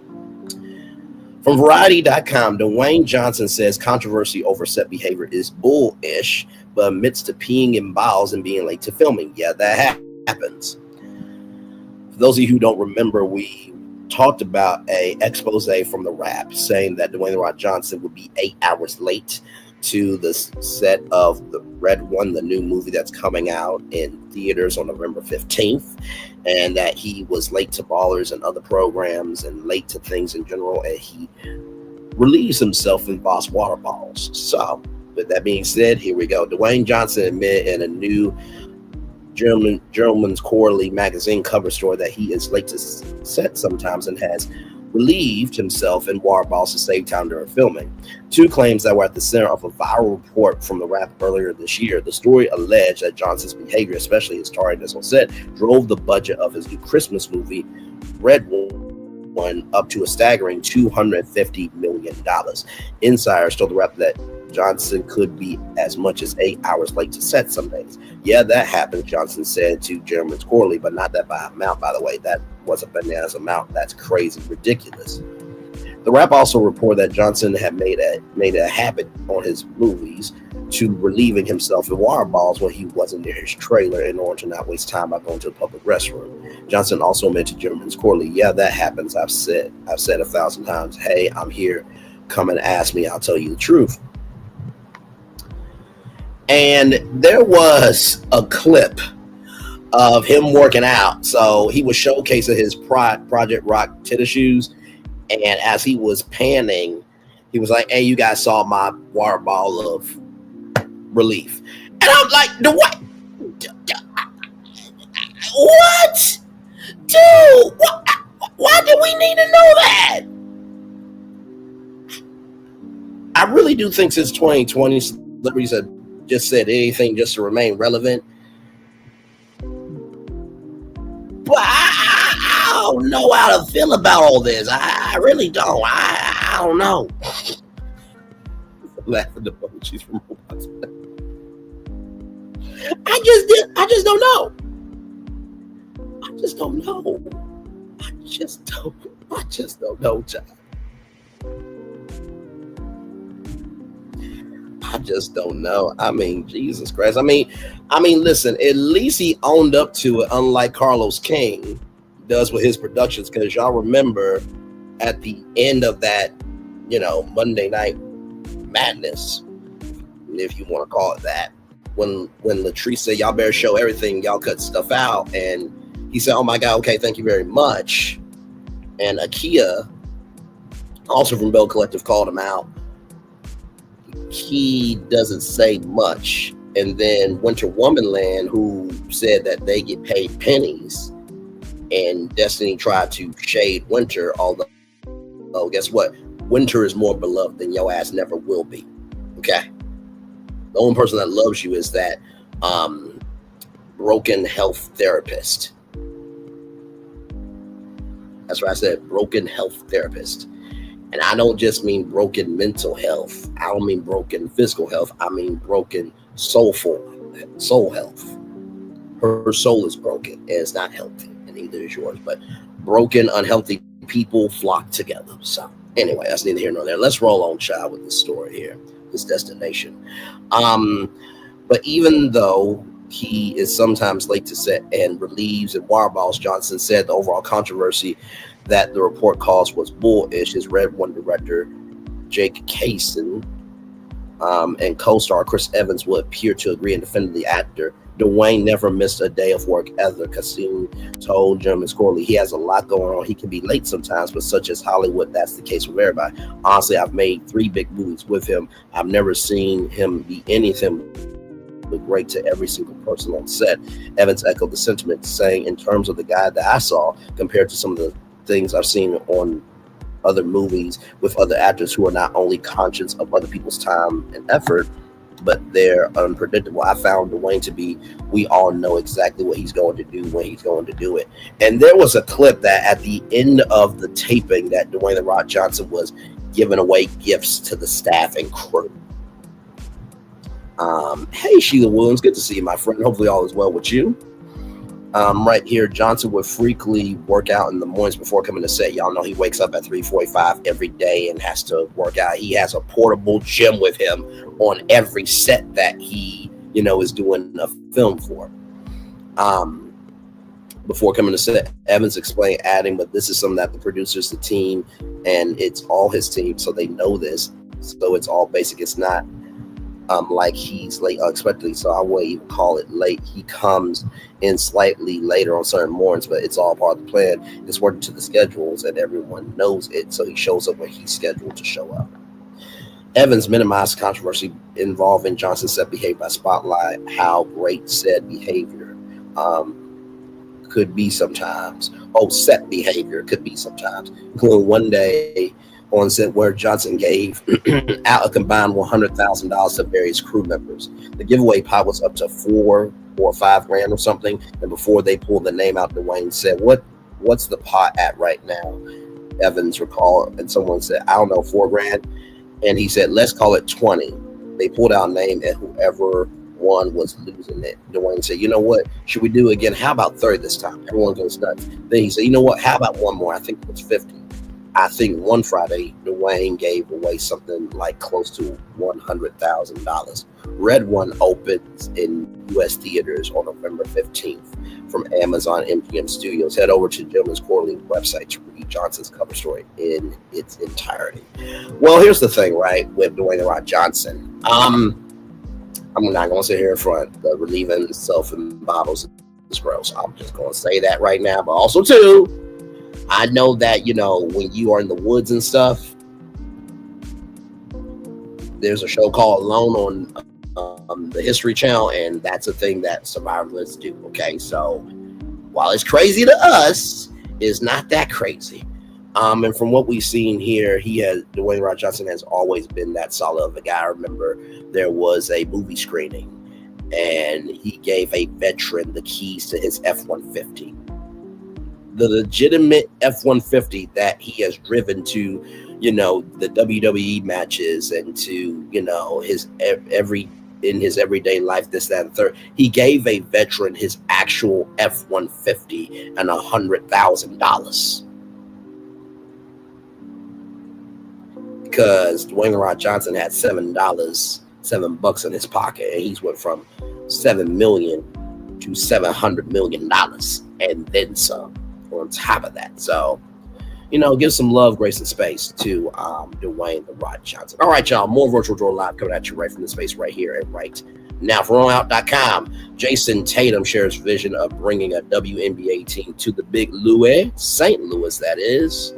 Variety.com, Dwayne Johnson says controversy over set behavior is bullish, but admits to peeing in bowels and being late to filming. Yeah, that happens. For those of you who don't remember, we talked about a expose from The Wrap saying that Dwayne "The Rock" Johnson would be 8 hours late to the set of the Red One, the new movie that's coming out in theaters on November 15th, and that he was late to Ballers and other programs and late to things in general, and he relieves himself in Boss water balls. So with that being said, here we go. Dwayne Johnson admitted in a new Gentleman's Quarterly magazine cover story that he is late to set sometimes and has relieved himself in water balls to save time during filming. Two claims that were at the center of a viral report from The Wrap earlier this year. The story alleged that Johnson's behavior, especially his tardiness on set, drove the budget of his new Christmas movie, Red One, up to a staggering $250 million. Insiders told The Wrap that Johnson could be as much as 8 hours late to set some days. Yeah, that happened, Johnson said to Gentleman's Quarterly, but not that by amount, by the way. That was a bananas amount. That's crazy, ridiculous. The Wrap also reported that Johnson had made a habit on his movies to relieving himself in water balls when he wasn't near his trailer in order to not waste time by going to the public restroom. Johnson also mentioned Gentleman's Quarterly. Yeah, that happens. I've said 1,000 times, hey, I'm here. Come and ask me. I'll tell you the truth. And there was a clip of him working out. So he was showcasing his Project Rock tennis shoes. And as he was panning, he was like, hey, you guys saw my water ball of relief. And I'm like, what? What? Dude, why do we need to know that? I really do think since 2020, celebrities have just said anything just to remain relevant. But I don't know how to feel about all this. I really don't. I don't know. Laughing emojis from robots. I just don't know. I just don't know. I just don't know, child. I just don't know. I mean, Jesus Christ. I mean, listen, at least he owned up to it, unlike Carlos King does with his productions. Because y'all remember at the end of that, Monday Night Madness, if you want to call it that, when Latrice said, y'all better show everything, y'all cut stuff out. And he said, oh my God, okay, thank you very much. And Akia, also from Bell Collective, called him out. He doesn't say much. And then Winter Womanland, who said that they get paid pennies, and Destiny tried to shade Winter, although guess what? Winter is more beloved than your ass never will be. Okay? The only person that loves you is that broken health therapist. That's what I said, broken health therapist. And I don't just mean broken mental health. I don't mean broken physical health. I mean broken soul health. Her soul is broken and it's not healthy, and neither is yours. But broken, unhealthy people flock together. So anyway, that's neither here nor there. Let's roll on, child, with this story here, this destination. But even though he is sometimes late to set and relieves in water balls, Johnson said the overall controversy that the report caused was bullish. His Red One director, Jake Kaysen, and co-star Chris Evans will appear to agree and defend the actor. Dwayne never missed a day of work ever. Kassim told Jim and Corley he has a lot going on. He can be late sometimes, but such as Hollywood, that's the case with everybody. Honestly, I've made 3 big movies with him. I've never seen him be anything but great to every single person on set. Evans echoed the sentiment, saying, in terms of the guy that I saw, compared to some of the things I've seen on other movies with other actors who are not only conscious of other people's time and effort, but they're unpredictable. I found Dwayne to be, we all know exactly what he's going to do when he's going to do it. And there was a clip that at the end of the taping that Dwayne "The Rock" Johnson was giving away gifts to the staff and crew. Hey, Sheila Williams, good to see you, my friend. Hopefully all is well with you. Right here, Johnson would frequently work out in the mornings before coming to set. Y'all know he wakes up at 3:45 every day and has to work out. He has a portable gym with him on every set that he, is doing a film for. Before coming to set, Evans explained, adding, but this is something that the producers, the team, and it's all his team, so they know this. So it's all basic. It's not like he's late unexpectedly, so I wouldn't even call it late. He comes in slightly later on certain mornings, but it's all part of the plan. It's working to the schedules, and everyone knows it, so he shows up when he's scheduled to show up. Evans minimized controversy involving Johnson's set behavior by spotlight how great said behavior could be sometimes. Set behavior could be sometimes, including one day on set where Johnson gave out a combined $100,000 to various crew members. The giveaway pot was up to $4,000 or $5,000 or something. And before they pulled the name out, Dwayne said, what's the pot at right now? Evans recalled, and someone said, I don't know, $4,000. And he said, let's call it 20. They pulled out a name, and whoever won was losing it. Dwayne said, you know what? Should we do it again? How about 30 this time? Everyone goes nuts. Then he said, you know what? How about one more? I think it was 50. I think one Friday, Dwayne gave away something like close to $100,000. Red One opens in U.S. theaters on November 15th from Amazon MGM Studios. Head over to Gentleman's Quarterly website to read Johnson's cover story in its entirety. Well, here's the thing, right, with Dwayne "The Rock" Johnson. I'm not going to sit here in front. The relieving himself in bottles is gross. I'm just going to say that right now. But also, too, I know that, when you are in the woods and stuff, there's a show called Alone on the History Channel, and that's a thing that survivalists do, okay? So while it's crazy to us, it's not that crazy. And from what we've seen here, Dwayne "The Rock" Johnson has always been that solid of a guy. I remember there was a movie screening, and he gave a veteran the keys to his F-150. The legitimate F-150 that he has driven to, the WWE matches and to, his everyday life, this, that, and third. He gave a veteran his actual F-150 and $100,000. Because Dwayne "The Rock" Johnson had $7 in his pocket, and he's went from $7 million to $700 million and then some on top of that. So, give some love, grace, and space to Dwayne "The Rock" Johnson. All right, y'all, more Virtual Draw Live coming at you right from the space right here and right now. From rollout.com, Jason Tatum shares vision of bringing a WNBA team to the Big Louis, St. Louis, that is,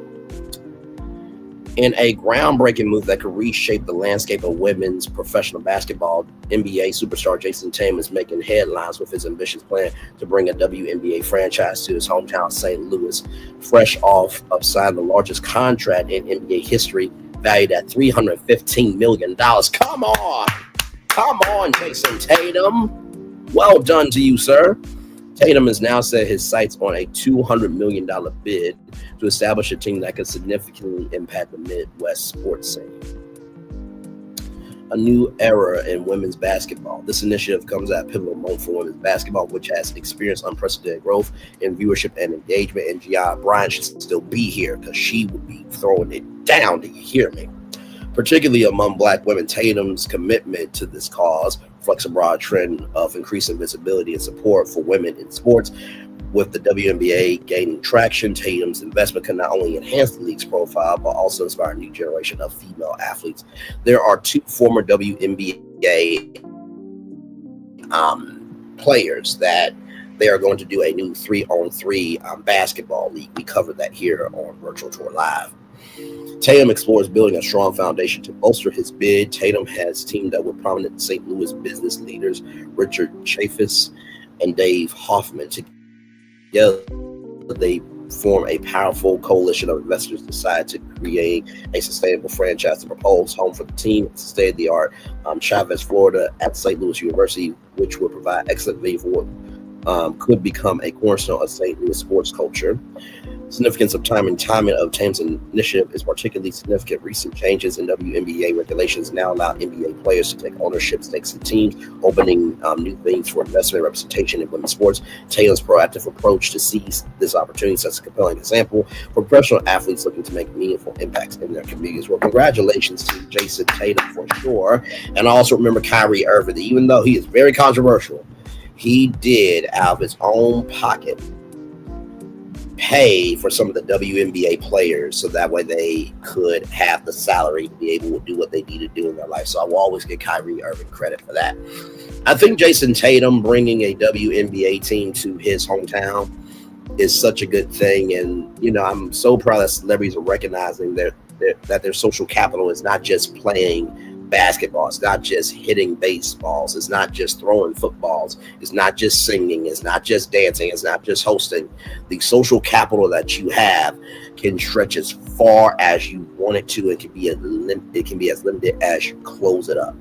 in a groundbreaking move that could reshape the landscape of women's professional basketball. NBA superstar Jason Tatum is making headlines with his ambitious plan to bring a WNBA franchise to his hometown, St. Louis, fresh off of signing the largest contract in NBA history, valued at $315 million. Come on, Jason Tatum. Well done to you, sir. Tatum has now set his sights on a $200 million bid to establish a team that could significantly impact the Midwest sports scene. A new era in women's basketball. This initiative comes at a pivotal moment for women's basketball, which has experienced unprecedented growth in viewership and engagement. And Gia Bryant should still be here because she would be throwing it down. Do you hear me? Particularly among Black women, Tatum's commitment to this cause reflects a broad trend of increasing visibility and support for women in sports. With the WNBA gaining traction, Tatum's investment can not only enhance the league's profile, but also inspire a new generation of female athletes. There are 2 former WNBA players that they are going to do a new 3-on-3 basketball league. We covered that here on Virtual Tour Live. Tatum explores building a strong foundation to bolster his bid. Tatum has teamed up with prominent St. Louis business leaders Richard Chaffetz and Dave Hoffman. Together, they form a powerful coalition of investors decide to create a sustainable franchise to propose home for the team. It's state-of-the-art Chavez, Florida, at St. Louis University, which will provide excellent venue for what could become a cornerstone of St. Louis sports culture. Significance of timing of Tatum's initiative is particularly significant. Recent changes in WNBA regulations now allow NBA players to take ownership stakes in teams, opening new venues for investment and representation in women's sports. Tatum's proactive approach to seize this opportunity sets a compelling example for professional athletes looking to make meaningful impacts in their communities. Well, congratulations to Jason Tatum for sure. And I also remember Kyrie Irving, even though he is very controversial, he did out of his own pocket pay for some of the WNBA players so that way they could have the salary to be able to do what they need to do in their life. So I will always give Kyrie Irving credit for that. I think Jason Tatum bringing a WNBA team to his hometown is such a good thing. And, you know, I'm so proud that celebrities are recognizing that their social capital is not just playing basketball. It's not just hitting baseballs. It's not just throwing footballs. It's not just singing. It's not just dancing. It's not just hosting. The social capital that you have can stretch as far as you want it to. It can be as limited as you close it up.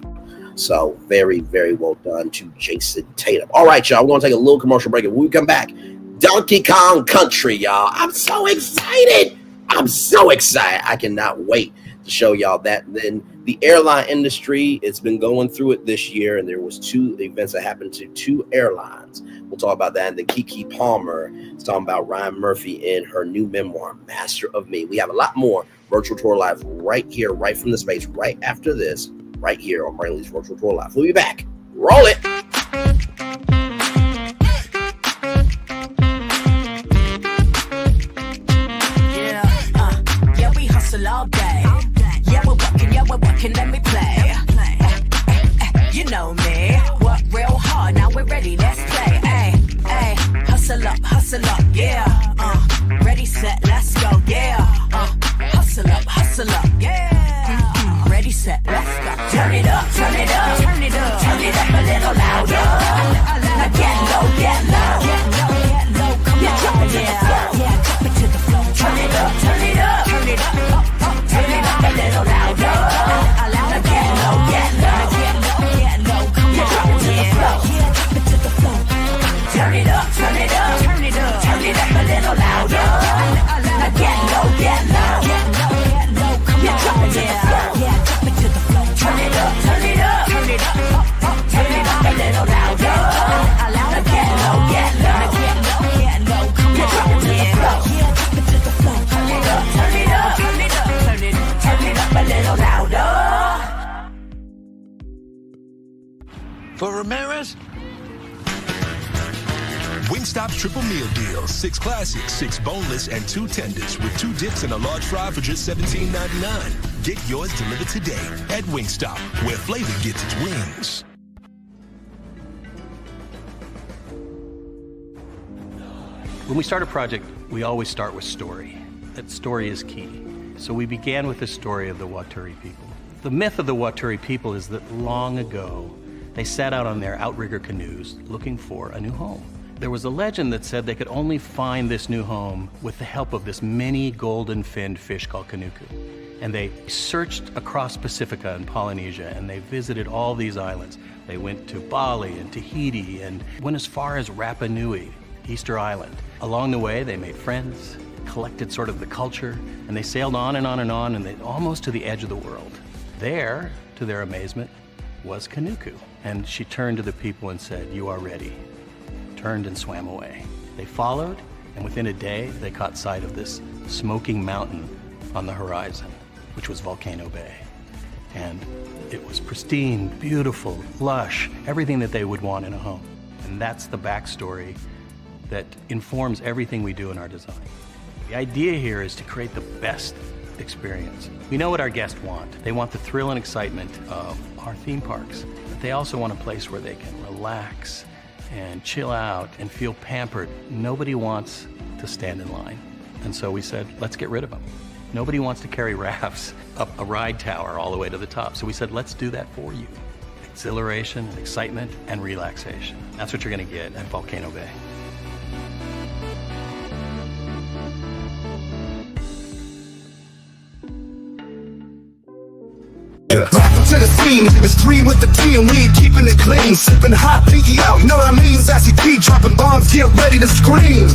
So very, very well done to Jason Tatum. All right, y'all. We're going to take a little commercial break. And when we come back, Donkey Kong Country, y'all. I'm so excited. I cannot wait to show y'all that. And then the airline industry, it's been going through it this year, and there was 2 events that happened to 2 airlines. We'll talk about that. And then Keke Palmer is talking about Ryan Murphy in her new memoir, Master of Me. We have a lot more Virtual Tour Live right here, right from the space, right after this, right here on Brainley's Virtual Tour Live. We'll be back. Roll it. Yeah, we hustle all day. Yeah, we're working, let me play. You know me, work real hard, now we're ready, let's play. Ay, hustle up, yeah. Ready, set, let's go, yeah. Hustle up, yeah. Ready, set, let's go. Turn it up, turn it up, turn it up, turn it up a little louder. Now get low, get low, come on, drop it to the floor, yeah, drop it to the floor. Turn it up, turn it up, turn it up. Turn it up a little louder. Now get low, come on, drop it to the floor. Yeah, drop it to the floor. Turn it up, turn it up, turn it up, turn it up a little louder. Now get low, come on, drop it to the floor. Yeah, drop it to the floor. Turn it up, turn it up, turn it up, turn it up a little louder. Now get low, come on, drop it to the floor. Yeah, drop it to the floor. Turn it up, turn it up, turn it up. Turn it up a little louder. For Ramirez? Wingstop's triple meal deal. 6 classics, 6 boneless, and 2 tenders with 2 dips and a large fry for just $17.99. Get yours delivered today at Wingstop, where flavor gets its wings. When we start a project, we always start with story. That story is key. So we began with the story of the Waturi people. The myth of the Waturi people is that long ago, they set out on their outrigger canoes looking for a new home. There was a legend that said they could only find this new home with the help of this mini golden-finned fish called kanuku. And they searched across Pacifica and Polynesia, and they visited all these islands. They went to Bali and Tahiti and went as far as Rapa Nui, Easter Island. Along the way, they made friends, collected sort of the culture, and they sailed on and on and on, and they almost to the edge of the world. There, to their amazement, was Kanuku. And she turned to the people and said, "You are ready." Turned and swam away. They followed, and within a day, they caught sight of this smoking mountain on the horizon, which was Volcano Bay. And it was pristine, beautiful, lush, everything that they would want in a home. And that's the backstory that informs everything we do in our design. The idea here is to create the best experience. We know what our guests want. They want the thrill and excitement of our theme parks. But they also want a place where they can relax and chill out and feel pampered. Nobody wants to stand in line. And so we said, let's get rid of them. Nobody wants to carry rafts up a ride tower all the way to the top. So we said, let's do that for you. Exhilaration and excitement and relaxation. That's what you're going to get at Volcano Bay. Welcome to the scene, it's 3 with the team, we ain't keeping it clean. Sipping hot, pinky out, you know what I mean? Sassy P dropping bombs, get ready to scream.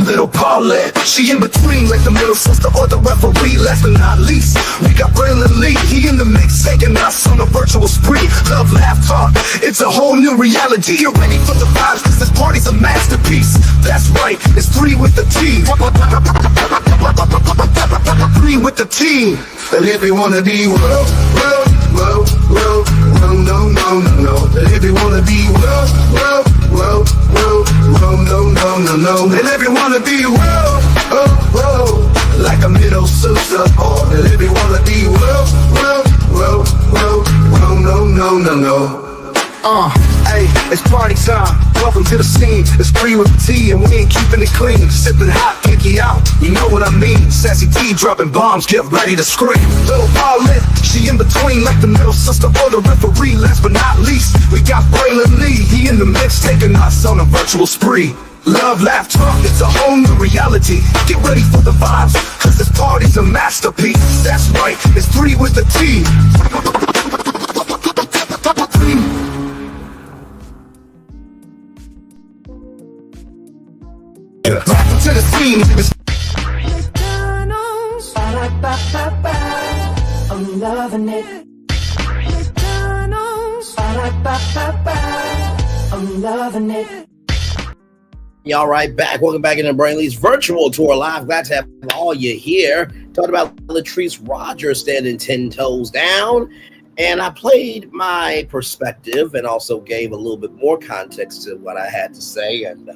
Little Paulette, she in between like the middle sister or the referee. Last but not least, we got Braylon Lee, he in the mix, taking us on a virtual spree. Love, laugh, talk, it's a whole new reality. You're ready for the vibes, cause this party's a masterpiece. That's right, it's 3 with the team. 3 with the team. And if you wanna be no, and if you wanna be no, and if you wanna be like a middle sister, and if you wanna be no. Hey, it's party time. Welcome to the scene. It's 3 with the T, and we ain't keeping it clean. Sipping hot, pinky out. You know what I mean? Sassy T dropping bombs, get ready to scream. Little Paulette, she in between like the middle sister or the referee. Last but not least, we got Braylon Lee. He in the mix, taking us on a virtual spree. Love, laugh, talk, it's a whole new reality. Get ready for the vibes, cause this party's a masterpiece. That's right, it's 3 with the T. Welcome to the scene. McDonald's, I'm loving it. McDonald's, I'm loving it. Y'all right back. Welcome back into Brainley's virtual tour live. Glad to have all you here. Talking about Latrice Rogers standing 10 toes down. And I played my perspective and also gave a little bit more context to what I had to say. And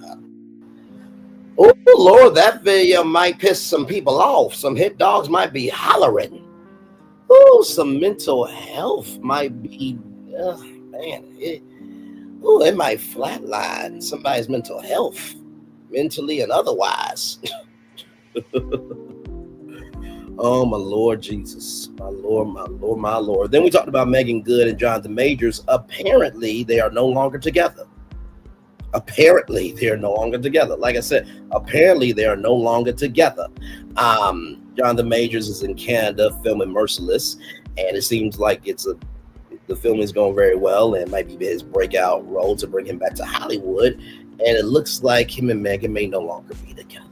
oh, Lord, that video might piss some people off. Some hit dogs might be hollering. Oh, some mental health might be, it might flatline somebody's mental health, mentally and otherwise. Oh, my Lord Jesus. My Lord, my Lord, my Lord. Then we talked about Meagan Good and Jonathan Majors. Apparently, they are no longer together. Apparently, they're no longer together. Like I said, apparently they are no longer together. Jonathan Majors is in Canada filming Merciless, and it seems like the film is going very well, and it might be his breakout role to bring him back to Hollywood. And it looks like him and Meagan may no longer be together.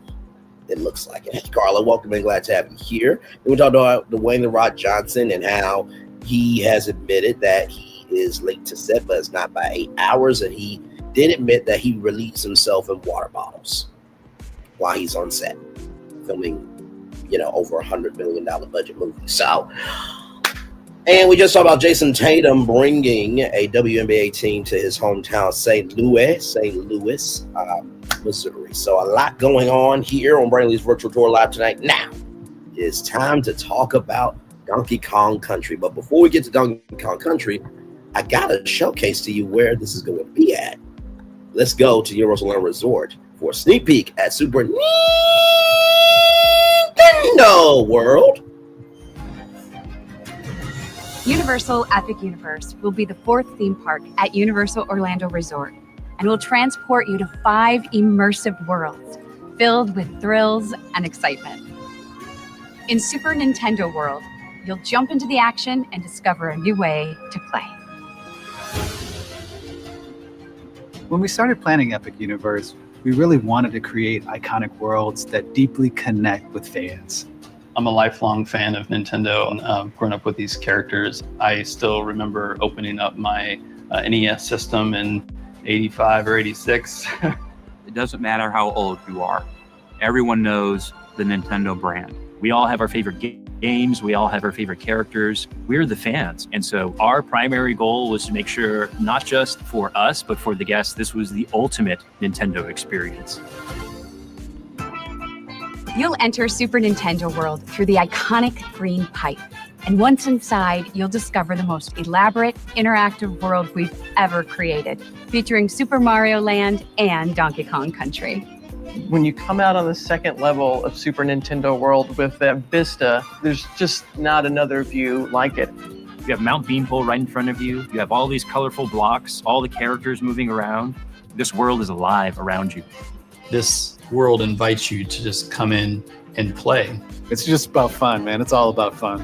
It looks like it. Hey, Carla, welcome and glad to have you here. Then we talked about Dwayne "The Rock" Johnson and how he has admitted that he is late to set, but it's not by 8 hours, and he did admit that he relieves himself in water bottles while he's on set filming, over $100 million budget movie. So, and we just talked about Jason Tatum bringing a WNBA team to his hometown, St. Louis, Missouri. So a lot going on here on Brainley's Virtual Tour Live tonight. Now, it's time to talk about Donkey Kong Country. But before we get to Donkey Kong Country, I got to showcase to you where this is going to be at. Let's go to Universal Orlando Resort for a sneak peek at Super Nintendo World. Universal Epic Universe will be the 4th theme park at Universal Orlando Resort and will transport you to 5 immersive worlds filled with thrills and excitement. In Super Nintendo World, you'll jump into the action and discover a new way to play. When we started planning Epic Universe, we really wanted to create iconic worlds that deeply connect with fans. I'm a lifelong fan of Nintendo and grown up with these characters. I still remember opening up my NES system in 85 or 86. It doesn't matter how old you are. Everyone knows the Nintendo brand. We all have our favorite game. games. We all have our favorite characters. We're the fans. And so our primary goal was to make sure, not just for us, but for the guests, this was the ultimate Nintendo experience. You'll enter Super Nintendo World through the iconic green pipe. And once inside, you'll discover the most elaborate, interactive world we've ever created, featuring Super Mario Land and Donkey Kong Country. When you come out on the second level of Super Nintendo World with that vista, there's just not another view like it. You have Mount Beanpole right in front of you. You have all these colorful blocks, all the characters moving around. This world is alive around you. This world invites you to just come in and play. It's just about fun, man. It's all about fun.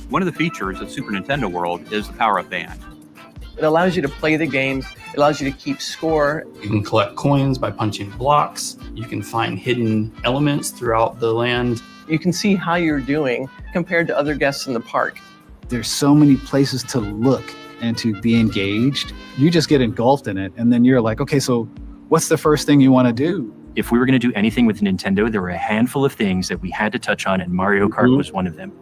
One of the features of Super Nintendo World is the power-up band. It allows you to play the games. It allows you to keep score. You can collect coins by punching blocks. You can find hidden elements throughout the land. You can see how you're doing compared to other guests in the park. There's so many places to look and to be engaged. You just get engulfed in it, and then you're like, okay, so what's the first thing you want to do? If we were going to do anything with Nintendo, there were a handful of things that we had to touch on, and Mario Kart was one of them.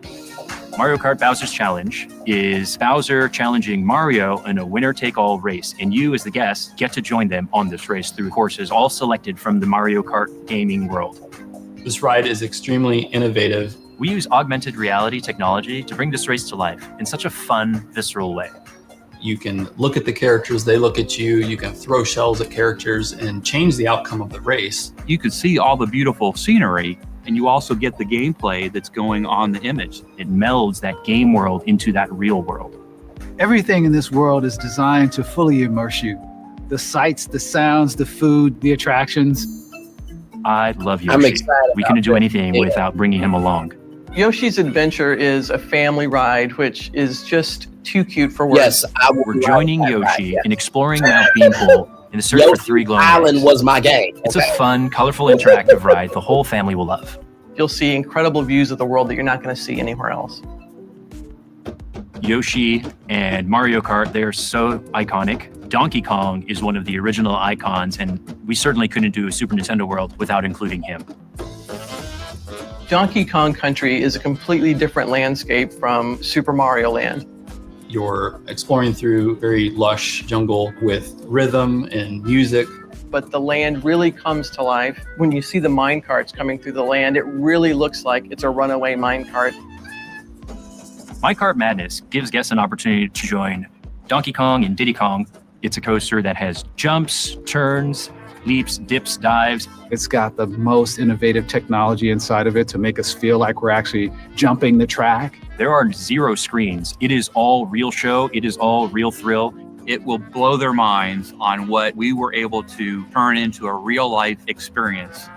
Mario Kart Bowser's Challenge is Bowser challenging Mario in a winner-take-all race, and you, as the guest, get to join them on this race through courses all selected from the Mario Kart gaming world. This ride is extremely innovative. We use augmented reality technology to bring this race to life in such a fun, visceral way. You can look at the characters, they look at you, you can throw shells at characters and change the outcome of the race. You could see all the beautiful scenery, and you also get the gameplay that's going on the image. It melds that game world into that real world. Everything in this world is designed to fully immerse you. The sights, the sounds, the food, the attractions. I love Yoshi. I'm excited. We couldn't do anything without bringing him along. Yoshi's Adventure is a family ride, which is just too cute for words. Yes, we're joining Yoshi in exploring Mount Beanpole in the search for 3 glowing Island eggs. was my game. It's a fun, colorful, interactive ride the whole family will love. You'll see incredible views of the world that you're not going to see anywhere else. Yoshi and Mario Kart, they're so iconic. Donkey Kong is one of the original icons, and we certainly couldn't do a Super Nintendo World without including him. Donkey Kong Country is a completely different landscape from Super Mario Land. You're exploring through very lush jungle with rhythm and music. But the land really comes to life. When you see the mine carts coming through the land, it really looks like it's a runaway mine cart. Minecart Madness gives guests an opportunity to join Donkey Kong and Diddy Kong. It's a coaster that has jumps, turns, leaps, dips, dives. It's got the most innovative technology inside of it to make us feel like we're actually jumping the track. There are 0 screens. It is all real show. It is all real thrill. It will blow their minds on what we were able to turn into a real life experience.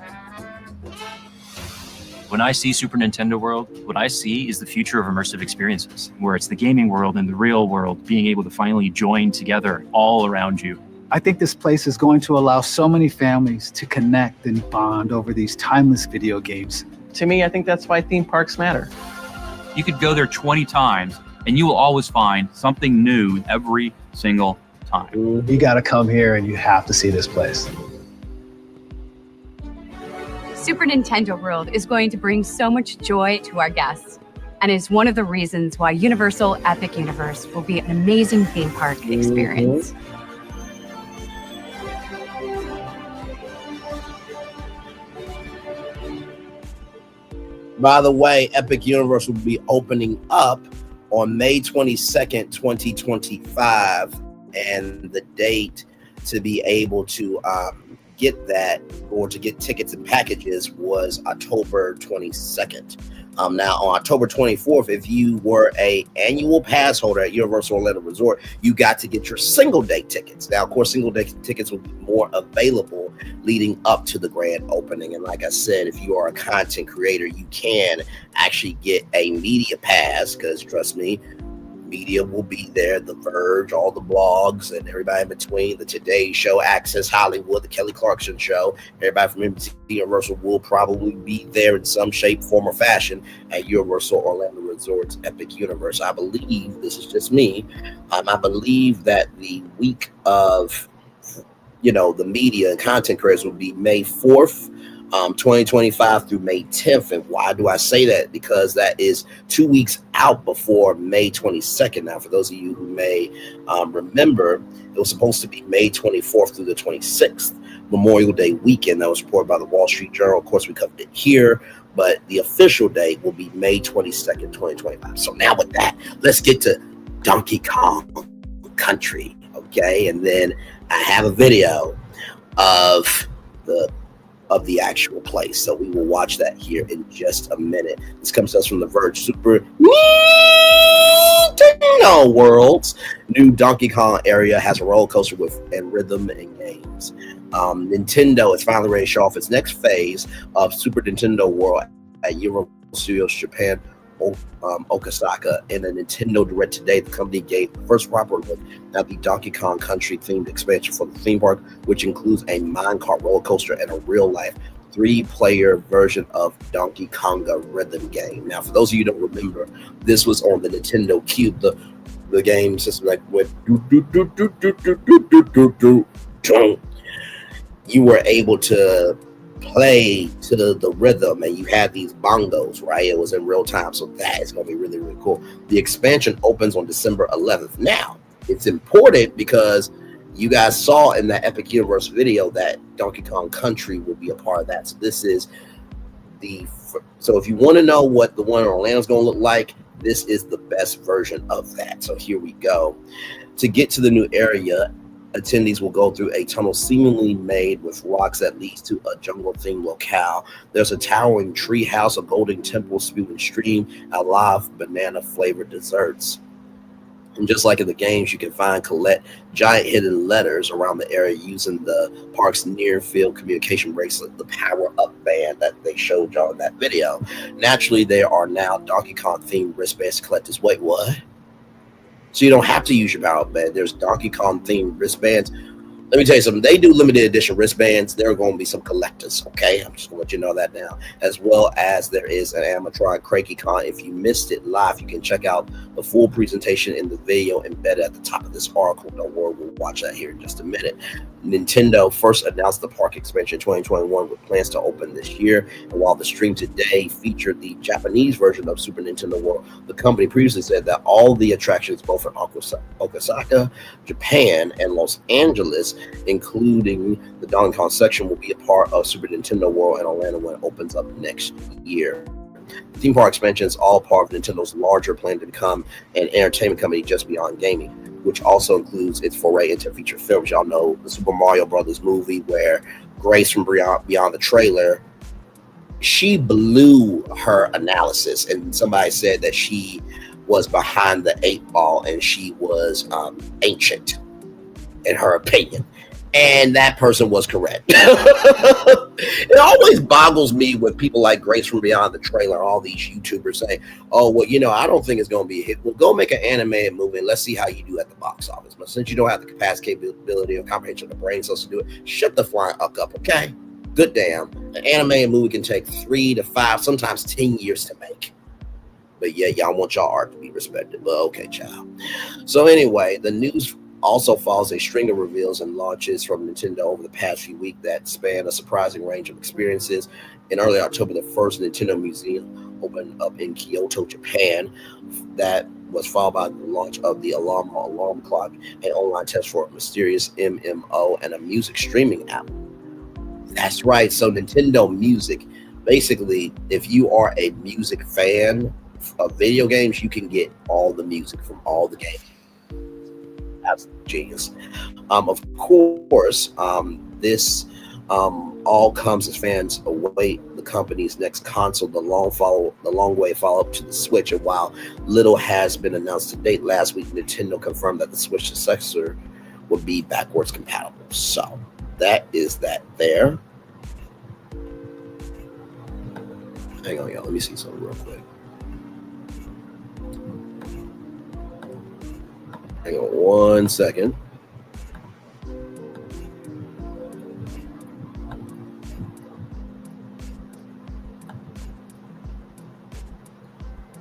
When I see Super Nintendo World, what I see is the future of immersive experiences, where it's the gaming world and the real world being able to finally join together all around you. I think this place is going to allow so many families to connect and bond over these timeless video games. To me, I think that's why theme parks matter. You could go there 20 times and you will always find something new every single time. You got to come here and you have to see this place. Super Nintendo World is going to bring so much joy to our guests and is one of the reasons why Universal Epic Universe will be an amazing theme park experience. By the way, Epic Universe will be opening up on May 22nd, 2025. And the date to be able to get that or to get tickets and packages was October 22nd. Now on October 24th, if you were a annual pass holder at Universal Orlando Resort, you got to get your single day tickets. Now, of course, single day tickets will be more available leading up to the grand opening. And like I said, if you are a content creator, you can actually get a media pass because trust me, media will be there. The Verge, all the blogs, and everybody in between. The Today Show, Access Hollywood, the Kelly Clarkson Show. Everybody from NBC Universal will probably be there in some shape, form, or fashion at Universal Orlando Resort's Epic Universe. I believe, this is just me, I believe that the week of, the media and content creators will be May 4th 2025 through May 10th. And why do I say that? Because that is 2 weeks out before May 22nd. Now, for those of you who may remember, it was supposed to be May 24th through the 26th, Memorial Day weekend. That was reported by the Wall Street Journal. Of course, we covered it here, but the official date will be May 22nd, 2025. So now with that, let's get to Donkey Kong Country, okay? And then I have a video of the actual place. So we will watch that here in just a minute. This comes to us from the Verge. Super Nintendo World's new Donkey Kong area has a roller coaster and rhythm and games. Nintendo is finally ready to show off its next phase of Super Nintendo World at Universal Studios Japan, Osaka. In a Nintendo Direct today, the company gave the first proper look at the Donkey Kong Country themed expansion for the theme park, which includes a minecart roller coaster and a real-life 3-player version of Donkey Konga rhythm game. Now, for those of you who don't remember, this was on the Nintendo Cube, the game system like with you were able to play to the rhythm, and you had these bongos, right? It was in real time, so that is going to be really, really cool. The expansion opens on December 11th. Now, it's important because you guys saw in that Epic Universe video that Donkey Kong Country will be a part of that. So this is so if you want to know what the one in Orlando is going to look like, this is the best version of that. So here we go. To get to the new area, attendees will go through a tunnel seemingly made with rocks that leads to a jungle-themed locale. There's a towering tree house, a golden temple, spewing stream, and live banana-flavored desserts. And just like in the games, you can collect giant hidden letters around the area using the park's near-field communication bracelet, the power-up band that they showed y'all in that video. Naturally, there are now Donkey Kong-themed wristbands to collect this. Wait, what? So you don't have to use your power band. There's Donkey Kong themed wristbands. Let me tell you something. They do limited edition wristbands. There are going to be some collectors, okay? I'm just going to let you know that now. As well as there is an animatronic Keke Palmer. If you missed it live, you can check out the full presentation in the video embedded at the top of this article. Don't worry, we'll watch that here in just a minute. Nintendo first announced the park expansion in 2021 with plans to open this year. And while the stream today featured the Japanese version of Super Nintendo World, the company previously said that all the attractions, both in Osaka, Japan, and Los Angeles, including the Donkey Kong section, will be a part of Super Nintendo World in Orlando when it opens up next year. The theme park expansion is all part of Nintendo's larger plan to become an entertainment company just beyond gaming, which also includes its foray into feature films. Y'all know the Super Mario Brothers movie where Grace from Beyond the Trailer, she blew her analysis, and somebody said that she was behind the 8 ball and she was ancient in her opinion. And that person was correct. It always boggles me when people like Grace from Beyond the Trailer, all these YouTubers say, oh, well, I don't think it's going to be a hit. Well, go make an animated movie and let's see how you do at the box office. But since you don't have the capacity, capability, or comprehension of the brain cells to do it, shut the flying up, okay? Good damn. An animated movie can take 3 to 5, sometimes 10 years to make. But yeah, y'all want y'all art to be respected. But okay, child. So anyway, the news also follows a string of reveals and launches from Nintendo over the past few weeks that span a surprising range of experiences. In early October, the first Nintendo Museum opened up in Kyoto, Japan. That was followed by the launch of the alarm clock, an online test for a mysterious MMO, and a music streaming app. That's right. So Nintendo Music, basically, if you are a music fan of video games, you can get all the music from all the games. That's genius. Of course, this all comes as fans await the company's next console, the long way follow-up to the Switch. And while little has been announced to date, last week Nintendo confirmed that the Switch successor would be backwards compatible. So that is that there. Hang on, y'all. Let me see something real quick. Hang on 1 second.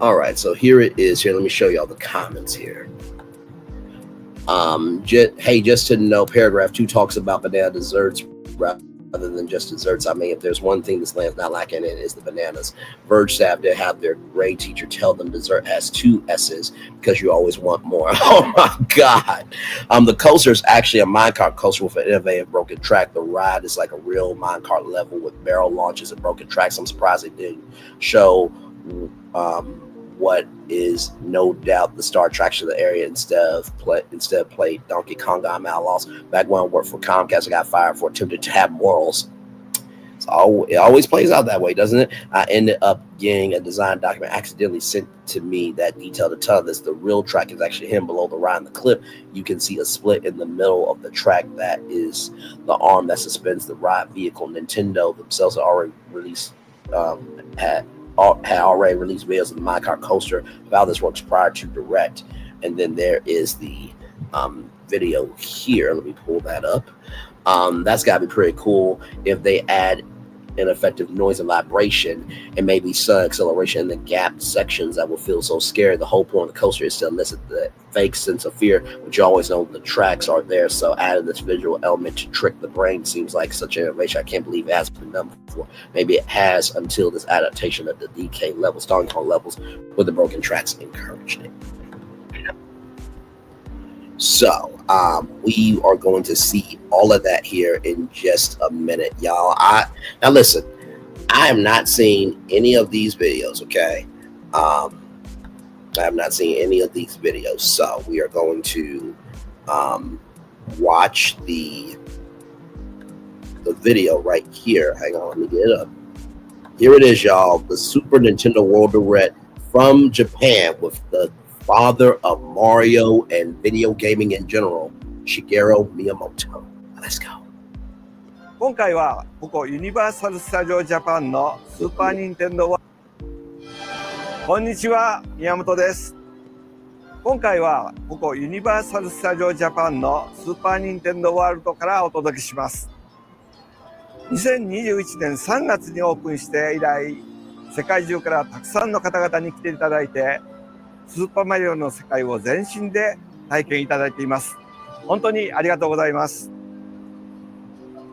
All right, so here it is. Here, let me show y'all the comments here. Just to know, paragraph 2 talks about banana desserts, other than just desserts. I mean, if there's one thing this land's not lacking in, is the bananas. Verge staff did have their grade teacher tell them dessert has 2 S's because you always want more. Oh my God. The coaster is actually a minecart coaster with an innovative broken track. The ride is like a real minecart level with barrel launches and broken tracks. I'm surprised they didn't show what is no doubt the star attraction of the area instead played Donkey Kong. I'm out lost. Back when I worked for Comcast, I got fired for attempting to have morals. It always plays out that way, doesn't it? I ended up getting a design document accidentally sent to me that detailed a ton of this. The real track is actually hidden below the ride in the clip. You can see a split in the middle of the track. That is the arm that suspends the ride vehicle. Nintendo themselves already released had already released videos of the minecart coaster of how this works prior to Direct. And then there is the video here. Let me pull that up. That's got to be pretty cool if they add an effective noise and vibration and maybe sun acceleration in the gap sections that will feel so scary. The whole point of the coaster is to elicit the fake sense of fear, which you always know the tracks are there. So adding this visual element to trick the brain seems like such an innovation. I can't believe it hasn't been done before. Maybe it has until this adaptation of the DK levels, Donkey Kong levels with the broken tracks encouraged it. So we are going to see all of that here in just a minute, y'all. Now listen, I am not seeing any of these videos, okay? I have not seen any of these videos, so we are going to watch the video right here. Hang on, let me get it up. Here it is, y'all. The Super Nintendo World Direct from Japan with the father of Mario and video gaming in general, Shigeru Miyamoto. Let's go. 今回はここユニバーサル・スタジオ・ジャパンのスーパー・ニンテンドーワールド。こんにちは、宮本です。今回はここユニバーサル・スタジオ・ジャパンのスーパー・ニンテンドーワールドからお届けします。2021年3月にオープンして以来、世界中からたくさんの方々に来ていただいて、スーパーマリオの世界を全身で体験いただいています。本当にありがとうございます。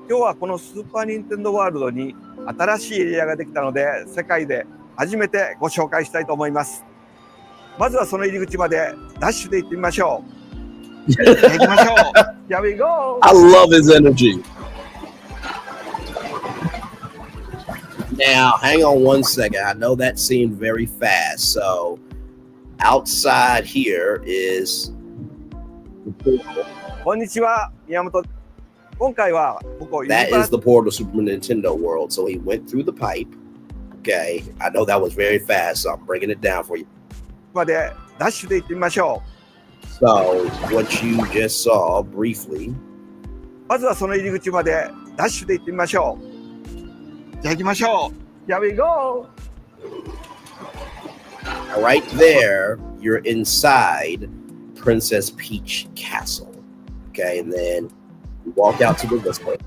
今日はこのスーパーニンテンドーワールドに新しいエリアができたので、世界で初めてご紹介したいと思います。まずはその入り口までダッシュで行ってみましょう。行きましょう。Here we go. I love his energy. Now, hang on one second. I know that seemed very fast, so outside here is the portal. こんにちは、宮本。今回はここ That is the portal to Super Nintendo World. So he went through the pipe. Okay, I know that was very fast, so I'm breaking it down for you. までダッシュで行ってみましょう。So what you just saw briefly. まずはその入り口までダッシュで行ってみましょう。じゃあ行きましょう。Here we go. Right there, you're inside Princess Peach Castle. Okay, and then you walk out to the this way,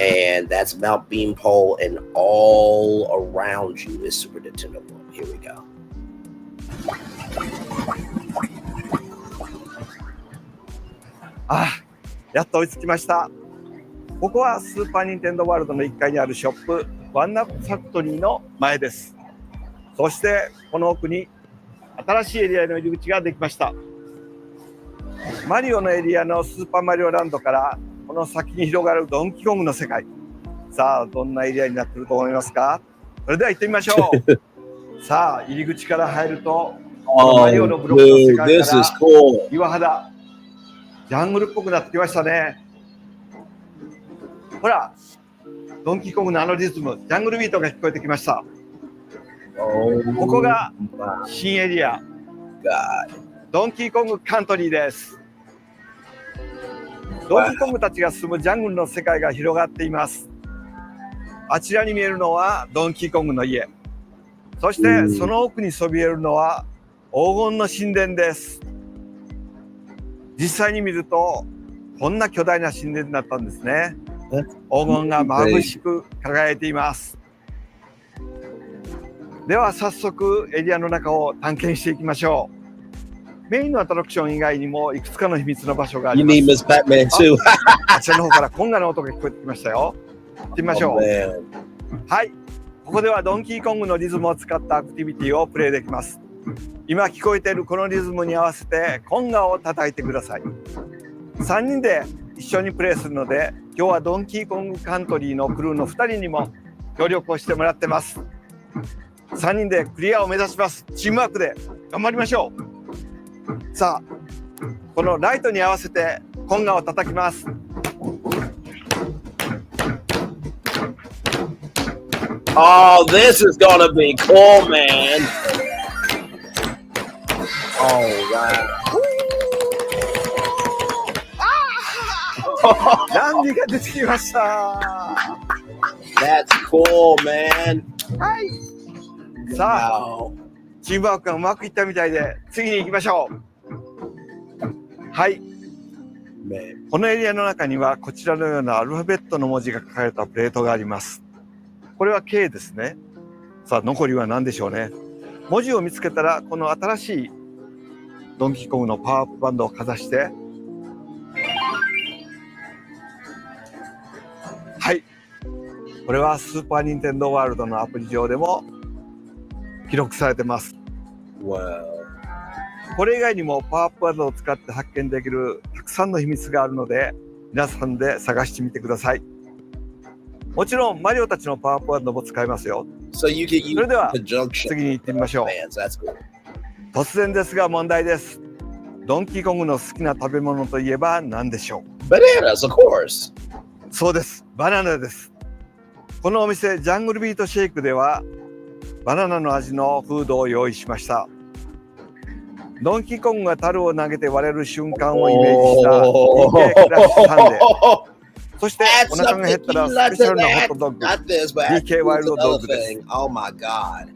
and that's Mount Beanpole, and all around you is Super Nintendo World. Here we go. やっと追いつきました。ここはスーパーニンテンドーワールドの1階にあるショップワンナップファクトリーの前です。そしてこの奥に新しいエリアの入り口ができました。マリオのエリアのスーパーマリオランドからこの先に広がるドンキーコングの世界。さあどんなエリアになっていると思いますか？それでは行ってみましょう。さあ入り口から入るとマリオのブロックの世界から岩肌ジャングルっぽくなってきましたね。ほらドンキーコングのあのリズムジャングルビートが聞こえてきました。ここが新エリアドンキーコングカントリーです。ドンキーコングたちが住むジャングルの世界が広がっています。あちらに見えるのはドンキーコングの家、そしてその奥にそびえるのは黄金の神殿です。実際に見るとこんな巨大な神殿だったんですね。黄金が眩しく輝いています。では早速エリアの中を探検していきましょう。メインのアトラクション以外にもいくつかの秘密の場所があります。あちらの方からコンガの音が聞こえてきましたよ。行ってみましょう。はい。ここではドンキーコングのリズムを使ったアクティビティをプレイできます。今聞こえているこのリズムに合わせてコンガを叩いてください。3人で一緒にプレイするので、今日はドンキーコングカントリーのクルーの2人にも協力をしてもらってます。3人でクリアを目指します。チームワークで頑張りましょう。さあ、このライトに合わせてコンガを叩きます。Oh, this is gonna be cool, man. Oh, wow. ランディが出てきました。That's cool, man. はい。さあ、チームワークがうまくいったみたいで、次に行きましょう。はい。このエリアの中にはこちらのようなアルファベットの文字が書かれたプレートがあります。これは K ですね。さあ、残りは何でしょうね。文字を見つけたら、この新しいドンキーコングのパワーアップバンドをかざして、はい。これはスーパーニンテンドーワールドのアプリ上でも記録されてます。これ以外にもパワーアップバンドを使って発見できるたくさんの秘密があるので、皆さんで探してみてください。もちろんマリオたちのパワーアップバンドも使えますよ。それでは次に行ってみましょう。突然ですが問題です。ドンキーコングの好きな食べ物といえば何でしょう？ Bananas, of course. そうです。バナナです。このお店ジャングルビートシェイクではバナナの味のフードを用意しました。ドンキーコングが樽を投げて割れる瞬間をイメージした DK クラッシュサンデー。そしてお腹が減ったらスペシャルなホットドッグ DK ワイルドドッグです。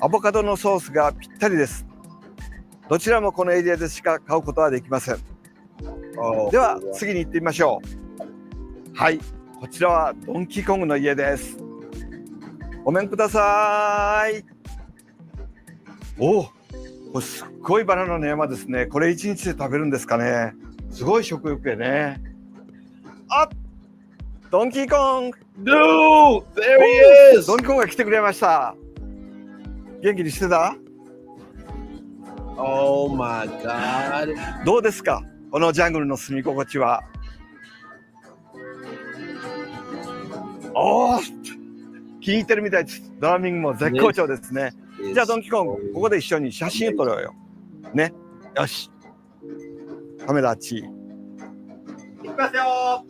アボカドのソースがぴったりです。どちらもこのエリアでしか買うことはできません。では次に行ってみましょう。はい、こちらはドンキーコングの家です。ごめんください。おお、これすっごいバナナの山ですね。これ1日で食べるんですかね。すごい食欲やね。あっ、ドンキーコング Dude, there he is. ドンキーコングが来てくれました。元気にしてた？ Oh my god. どうですか、このジャングルの住み心地は。おお、気に入ってるみたいです。ドラミングも絶好調ですね。じゃあドンキーコング、ここで一緒に写真撮ろうよ。ね。よし。カメラあっち。いきますよ。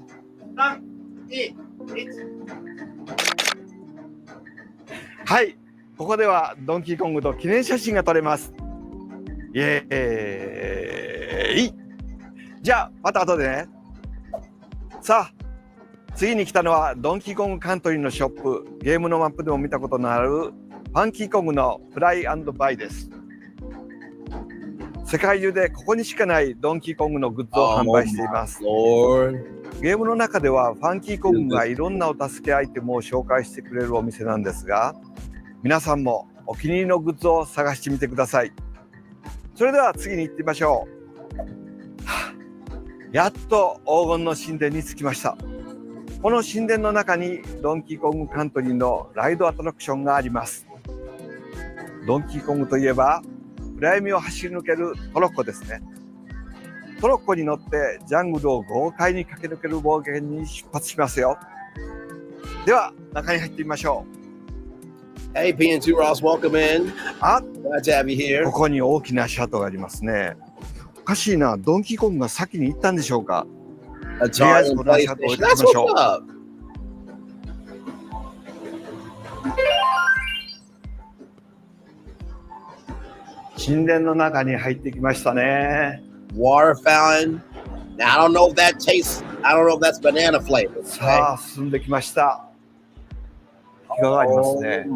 3、2、1。はい。ここではドンキーコングと記念写真が撮れます。イエーイ。じゃあまた後でね。さあ、次に来たのはドンキーコングカントリーのショップ。ゲームのマップでも見たことのあるファンキーコングのフライ&バイです。世界中でここにしかないドンキーコングのグッズを販売しています。ゲームの中ではファンキーコングがいろんなお助けアイテムを紹介してくれるお店なんですが、皆さんもお気に入りのグッズを探してみてください。それでは次に行ってみましょう。やっと黄金の神殿に着きました。この神殿の中にドンキーコングカントリーのライドアトラクションがあります。ドンキーコングといえば暗闇を走り抜けるトロッコですね。トロッコに乗ってジャングルを豪快に駆け抜ける冒険に出発しますよ。では中に入ってみましょう。Hey, PN2 Ross, welcome in. あ、glad to have you here. ここに大きなシャトがありますね。おかしいな、ドンキーコングが先に行ったんでしょうか。とりあえずこのシャトを置いてきましょう。神殿の中に入ってきましたね。Water fountain. Now I don't know if that tastes. I don't know if that's banana flavor. さあ進んできました。日がありますね。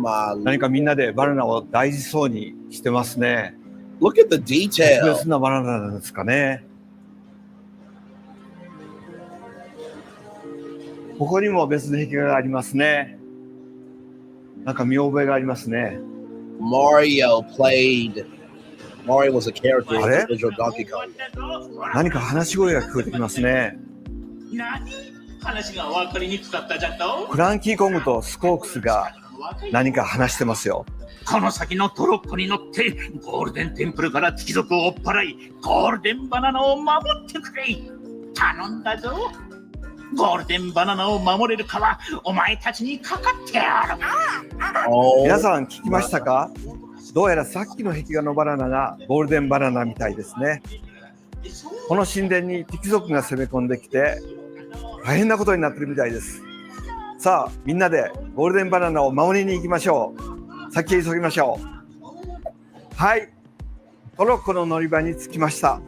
何かみんなでバナナを大事そうにしてますね。Look at the detail. 特別なバナナなんですかね。ここにも別の壁画がありますね。なんか見覚えがありますね。Mario was a character in the original Donkey Kong. 何か話し声が聞こえてきますね。フランキーコングとスコークスが何か話してますよ。この先のトロッコに乗ってゴールデンテンプルから貴族を追っ払いゴールデンバナナを守ってくれ。頼んだぞ。ゴールデンバナナを守れるかはお前たちにかかってある。皆さん聞きましたか？どうやらさっきの壁画のバナナがゴールデンバナナみたいですね。この神殿に敵族が攻め込んできて大変なことになってるみたいです。さあみんなでゴールデンバナナを守りに行きましょう。先へ急ぎましょう。はい、トロッコの乗り場に着きました。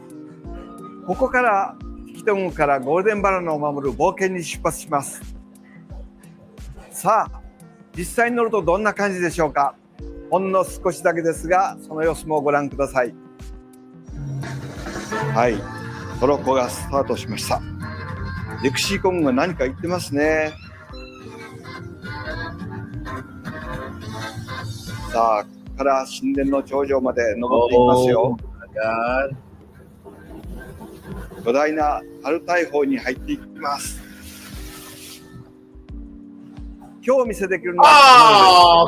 ここから敵国からゴールデンバナナを守る冒険に出発します。さあ実際に乗るとどんな感じでしょうか。ほんの少しだけですがその様子もご覧ください。はい、トロッコがスタートしました。レクシーコングが何か言ってますね。さあここから神殿の頂上まで登っていきますよ。巨大な春大砲に入っていきます。今日お見せできるのは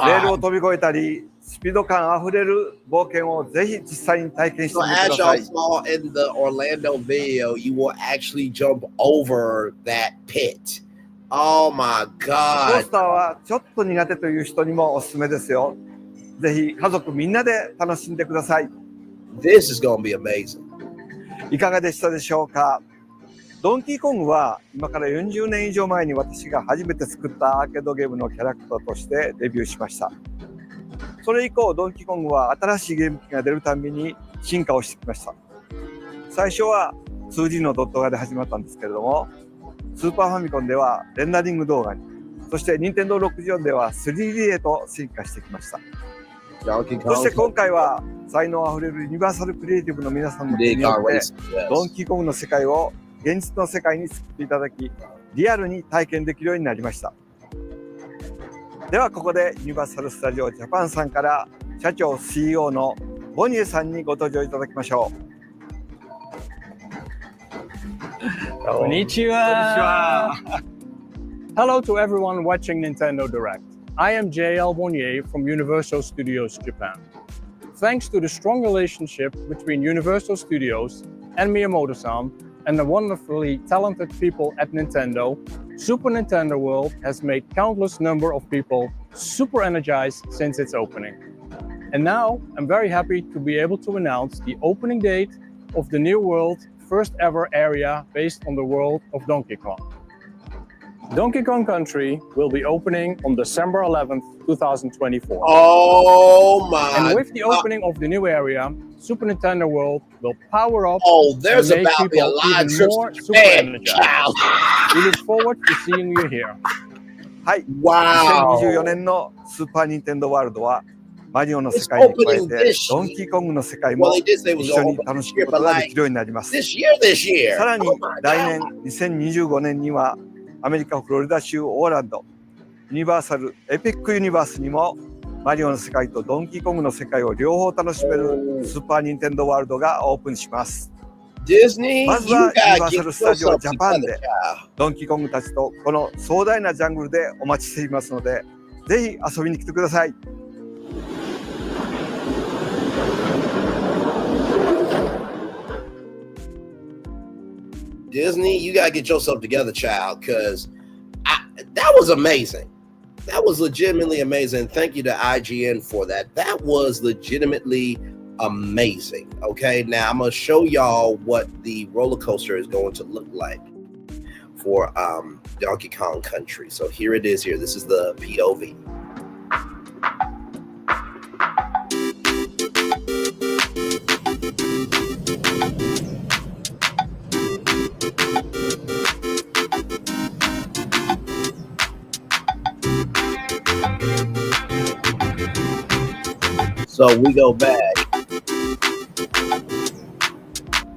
レールを飛び越えたりスピード感あふれる冒険をぜひ実際に体験してみてください。 So as y'all saw in the Orlando video, you will actually jump over that pit. Oh my コー god. スターはちょっと苦手という人にもおすすめですよ。ぜひ家族みんなで楽しんでください。 This is gonna be amazing. いかがでしたでしょうか。ドンキーコングは今から40年以上前に私が初めて作ったアーケードゲームのキャラクターとしてデビューしました。それ以降ドンキーコングは新しいゲーム機が出るたびに進化をしてきました。最初は 2D のドット画で始まったんですけれども、スーパーファミコンではレンダリング動画に、そして任天堂64では 3D へと進化してきました。そして今回は才能あふれるユニバーサルクリエイティブの皆さんの手によってドンキーコングの世界を現実の世界に作っていただき、リアルに体験できるようになりました。ではここでユニバーサル・スタジオ・ジャパンさんから社長 CEO のボニエさんにご登場いただきましょう。Konnichiwa. Hello to everyone watching Nintendo Direct. I am JL Bonnier from Universal Studios Japan. Thanks to the strong relationship between Universal Studios and Miyamoto-san and the wonderfully talented people at Nintendo, Super Nintendo World has made countless number of people super energized since its opening. And now I'm very happy to be able to announce the opening date of the new world first ever area based on the world of Donkey Kong. Donkey Kong Country will be opening on December 11th, 2024. Oh my And with the god. opening of the new area, Super Nintendo World will power up There's and make about to be a people lot of even trips more to super Japan, energized. We look forward to seeing you here. はい、Wow. 2024年のスーパーニンテンドーワールドはマリオの世界に加えてドンキーコングの世界も一緒に楽しむことができるようになります。 This year. さらに Oh my 来 god. 年2025年にはアメリカ・フロリダ州オーランドユニバーサル・エピック・ユニバースにもマリオの世界とドンキーコングの世界を両方楽しめるスーパーニンテンドーワールドがオープンします。 Disney, まず you はユニ gotta バーサ get ル・スタジオ・ yourself ジャパン together, で child. ドンキーコングたちとこの壮大なジャングルでお待ちしていますので、ぜひ遊びに来てください。Disney, you gotta get yourself together, child, because that was amazing. That was legitimately amazing. Thank you to IGN for that. That was legitimately amazing. Okay, now I'm gonna show y'all what the roller coaster is going to look like for Donkey Kong Country. So here it is. Here, this is the POV. So we go back.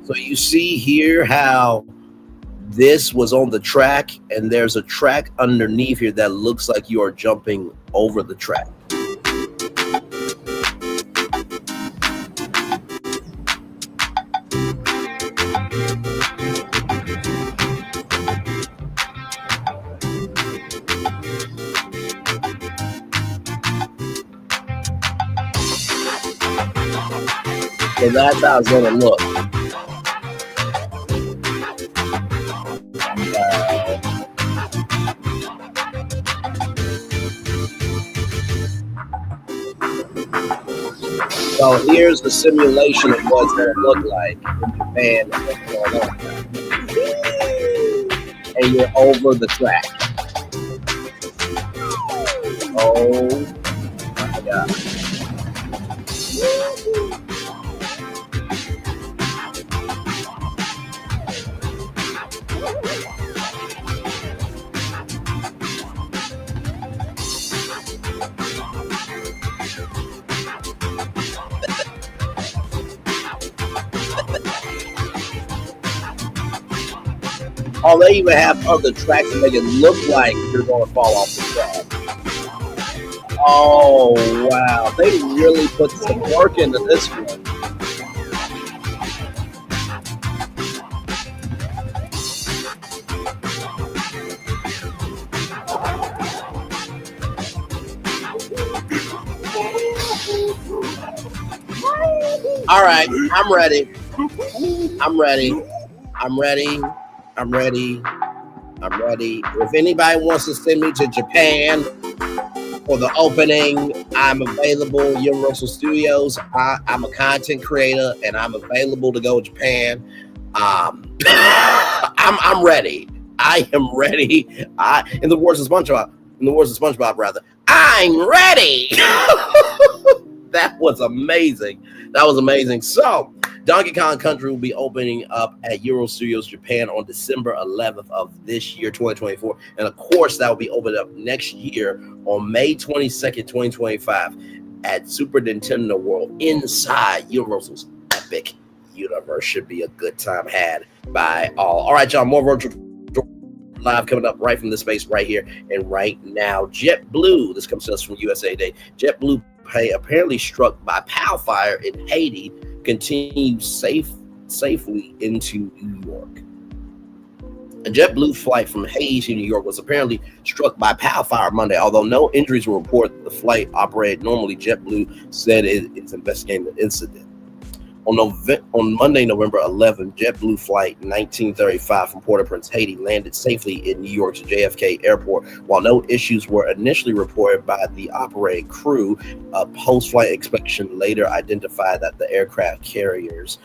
So you see here how this was on the track, and there's a track underneath here that looks like you are jumping over the track. So that's how it's going to look. So here's the simulation of what it's going to look like in Japan and what's going on. And you're over the track. Oh my God. Oh, they even have other tracks to make it look like you're going to fall off the track. Oh, wow. They really put some work into this one. All right, I'm ready. I'm ready. I'm ready. I'm ready. I'm ready. If anybody wants to send me to Japan for the opening, I'm available. Universal Studios. I'm a content creator, and I'm available to go to Japan. I'm ready. I am ready. In the words of SpongeBob, rather, I'm ready. That was amazing. That was amazing. So, Donkey Kong Country will be opening up at Euro Studios Japan on December 11th of this year, 2024. And of course, that will be opened up next year on May 22nd, 2025 at Super Nintendo World inside Universal's epic universe. Should be a good time had by all. All right, y'all, more virtual live coming up right from this space right here and right now. JetBlue, this comes to us from USA Today. JetBlue apparently struck by POW fire in Haiti continues safely into New York. A JetBlue flight from Haiti to New York was apparently struck by POW fire Monday. Although no injuries were reported, the flight operated normally. JetBlue said it's investigating the incident. On Monday, November 11th, JetBlue flight 1935 from Port-au-Prince, Haiti, landed safely in New York's JFK Airport. While no issues were initially reported by the operating crew, a post-flight inspection later identified that the aircraft carrier's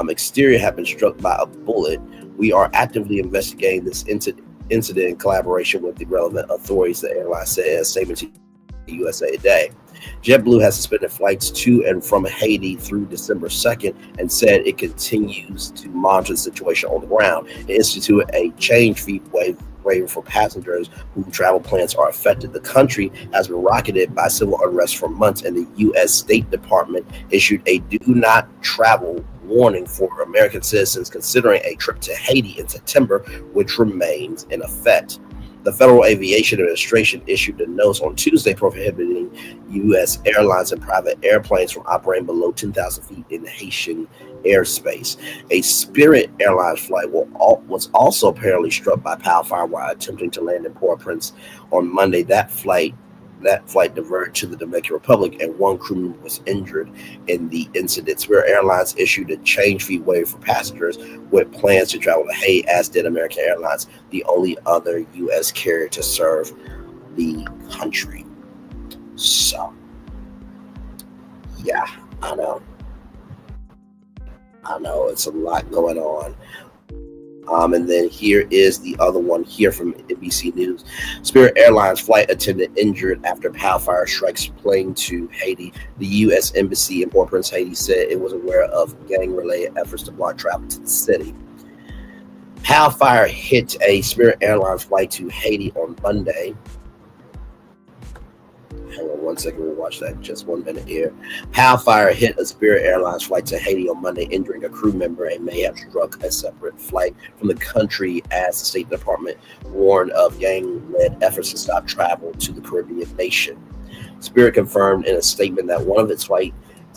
exterior had been struck by a bullet. We are actively investigating this incident in collaboration with the relevant authorities, the airline said in a statement to USA Today. JetBlue has suspended flights to and from Haiti through December 2nd and said it continues to monitor the situation on the ground. It instituted a change fee waiver for passengers whose travel plans are affected. The country has been rocketed by civil unrest for months, and the U.S. State Department issued a do not travel warning for American citizens considering a trip to Haiti in September, which remains in effect. The Federal Aviation Administration issued a notice on Tuesday prohibiting U.S. airlines and private airplanes from operating below 10,000 feet in Haitian airspace. A Spirit Airlines flight was also apparently struck by POW fire while attempting to land in Port-au-Prince on Monday. That flight diverted to the Dominican Republic, and one crew member was injured in the incident. Spirit Airlines issued a change fee waiver for passengers with plans to travel to Haiti, as did American Airlines, the only other U.S. carrier to serve the country. So, yeah, I know it's a lot going on. And then here is the other one here from NBC News. Spirit Airlines flight attendant injured after POW fire strikes plane to Haiti. The U.S. Embassy in Port-au-Prince, Haiti said it was aware of gang-related efforts to block travel to the city. POW fire hit a Spirit Airlines flight to Haiti on Monday. Hang on one second, we'll watch that just 1 minute here. POW fire hit a Spirit Airlines flight to Haiti on Monday, injuring a crew member and may have struck a separate flight from the country as the State Department warned of gang-led efforts to stop travel to the Caribbean nation. Spirit confirmed in a statement that one of its flights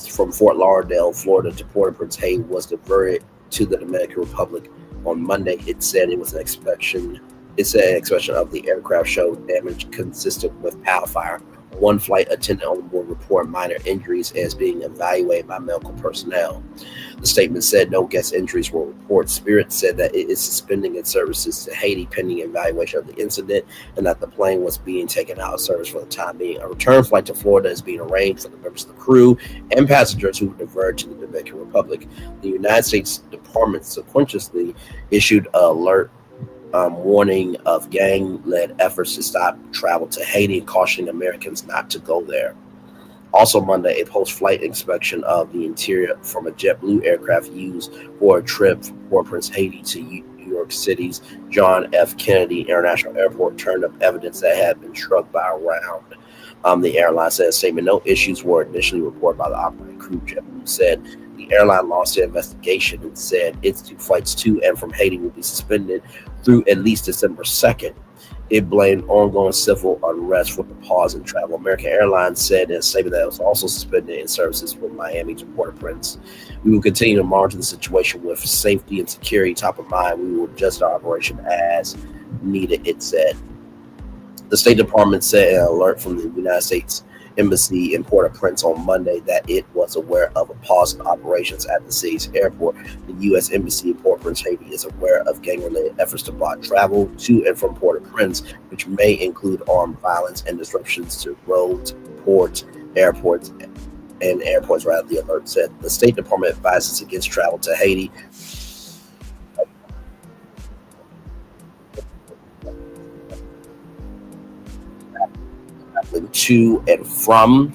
from Fort Lauderdale, Florida to Port-au-Prince, Haiti was diverted to the Dominican Republic on Monday. It said it was an inspection of the aircraft showed damage consistent with POW fire One flight attendant on board reported minor injuries as being evaluated by medical personnel. The statement said no guest injuries were reported. Spirit said that it is suspending its services to Haiti pending evaluation of the incident and that the plane was being taken out of service for the time being. A return flight to Florida is being arranged for the members of the crew and passengers who diverge to the Dominican Republic. The United States Department subsequently issued an alert warning of gang-led efforts to stop travel to Haiti and cautioning Americans not to go there. Also Monday, a post-flight inspection of the interior from a JetBlue aircraft used for a trip from Port-au-Prince, Haiti to New York City's John F. Kennedy International Airport turned up evidence that had been struck by a round. The airline said statement, no issues were initially reported by the operating crew. JetBlue said the airline launched an investigation and said its 2 flights to and from Haiti will be suspended through at least December 2nd. It blamed ongoing civil unrest for the pause in travel. American Airlines said in a statement that it was also suspended in services from Miami to Port-au-Prince. We will continue to monitor the situation with safety and security top of mind. We will adjust our operation as needed, it said. The State Department said in an alert from the United States Embassy in Port-au-Prince on Monday that it was aware of a pause in operations at the city's airport. The U.S. Embassy in Port-au-Prince, Haiti is aware of gang-related efforts to block travel to and from Port-au-Prince, which may include armed violence and disruptions to roads, ports, airports, the alert said. The State Department advises against travel to Haiti to and from,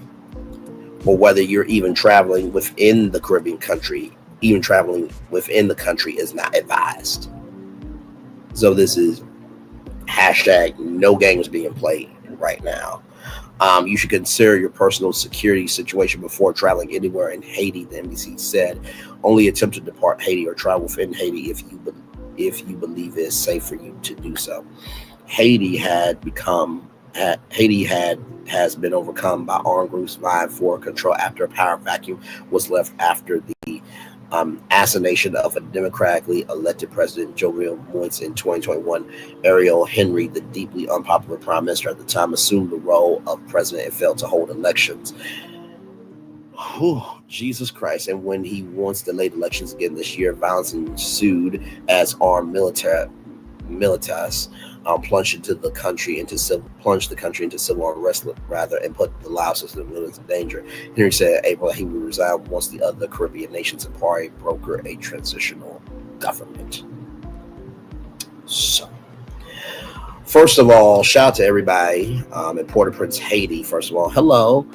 or whether you're even traveling within the Caribbean country, even traveling within the country is not advised. So this is hashtag no games being played right now. You should consider your personal security situation before traveling anywhere in Haiti, the NBC said. Only attempt to depart Haiti or travel within Haiti if you believe it is safe for you to do so. Haiti has been overcome by armed groups vying for control after a power vacuum was left after the assassination of a democratically elected president, Jovenel Moise, in 2021. Ariel Henry, the deeply unpopular prime minister at the time, assumed the role of president and failed to hold elections. Jesus Christ. And when he once delayed elections again this year, violence ensued as armed militaries plunged the country into civil unrest and put the lives of civilians in danger. Henry said in April he would resign once the other Caribbean nations and party broker a transitional government. So, first of all, shout out to everybody in Port-au-Prince, Haiti. First of all, hello,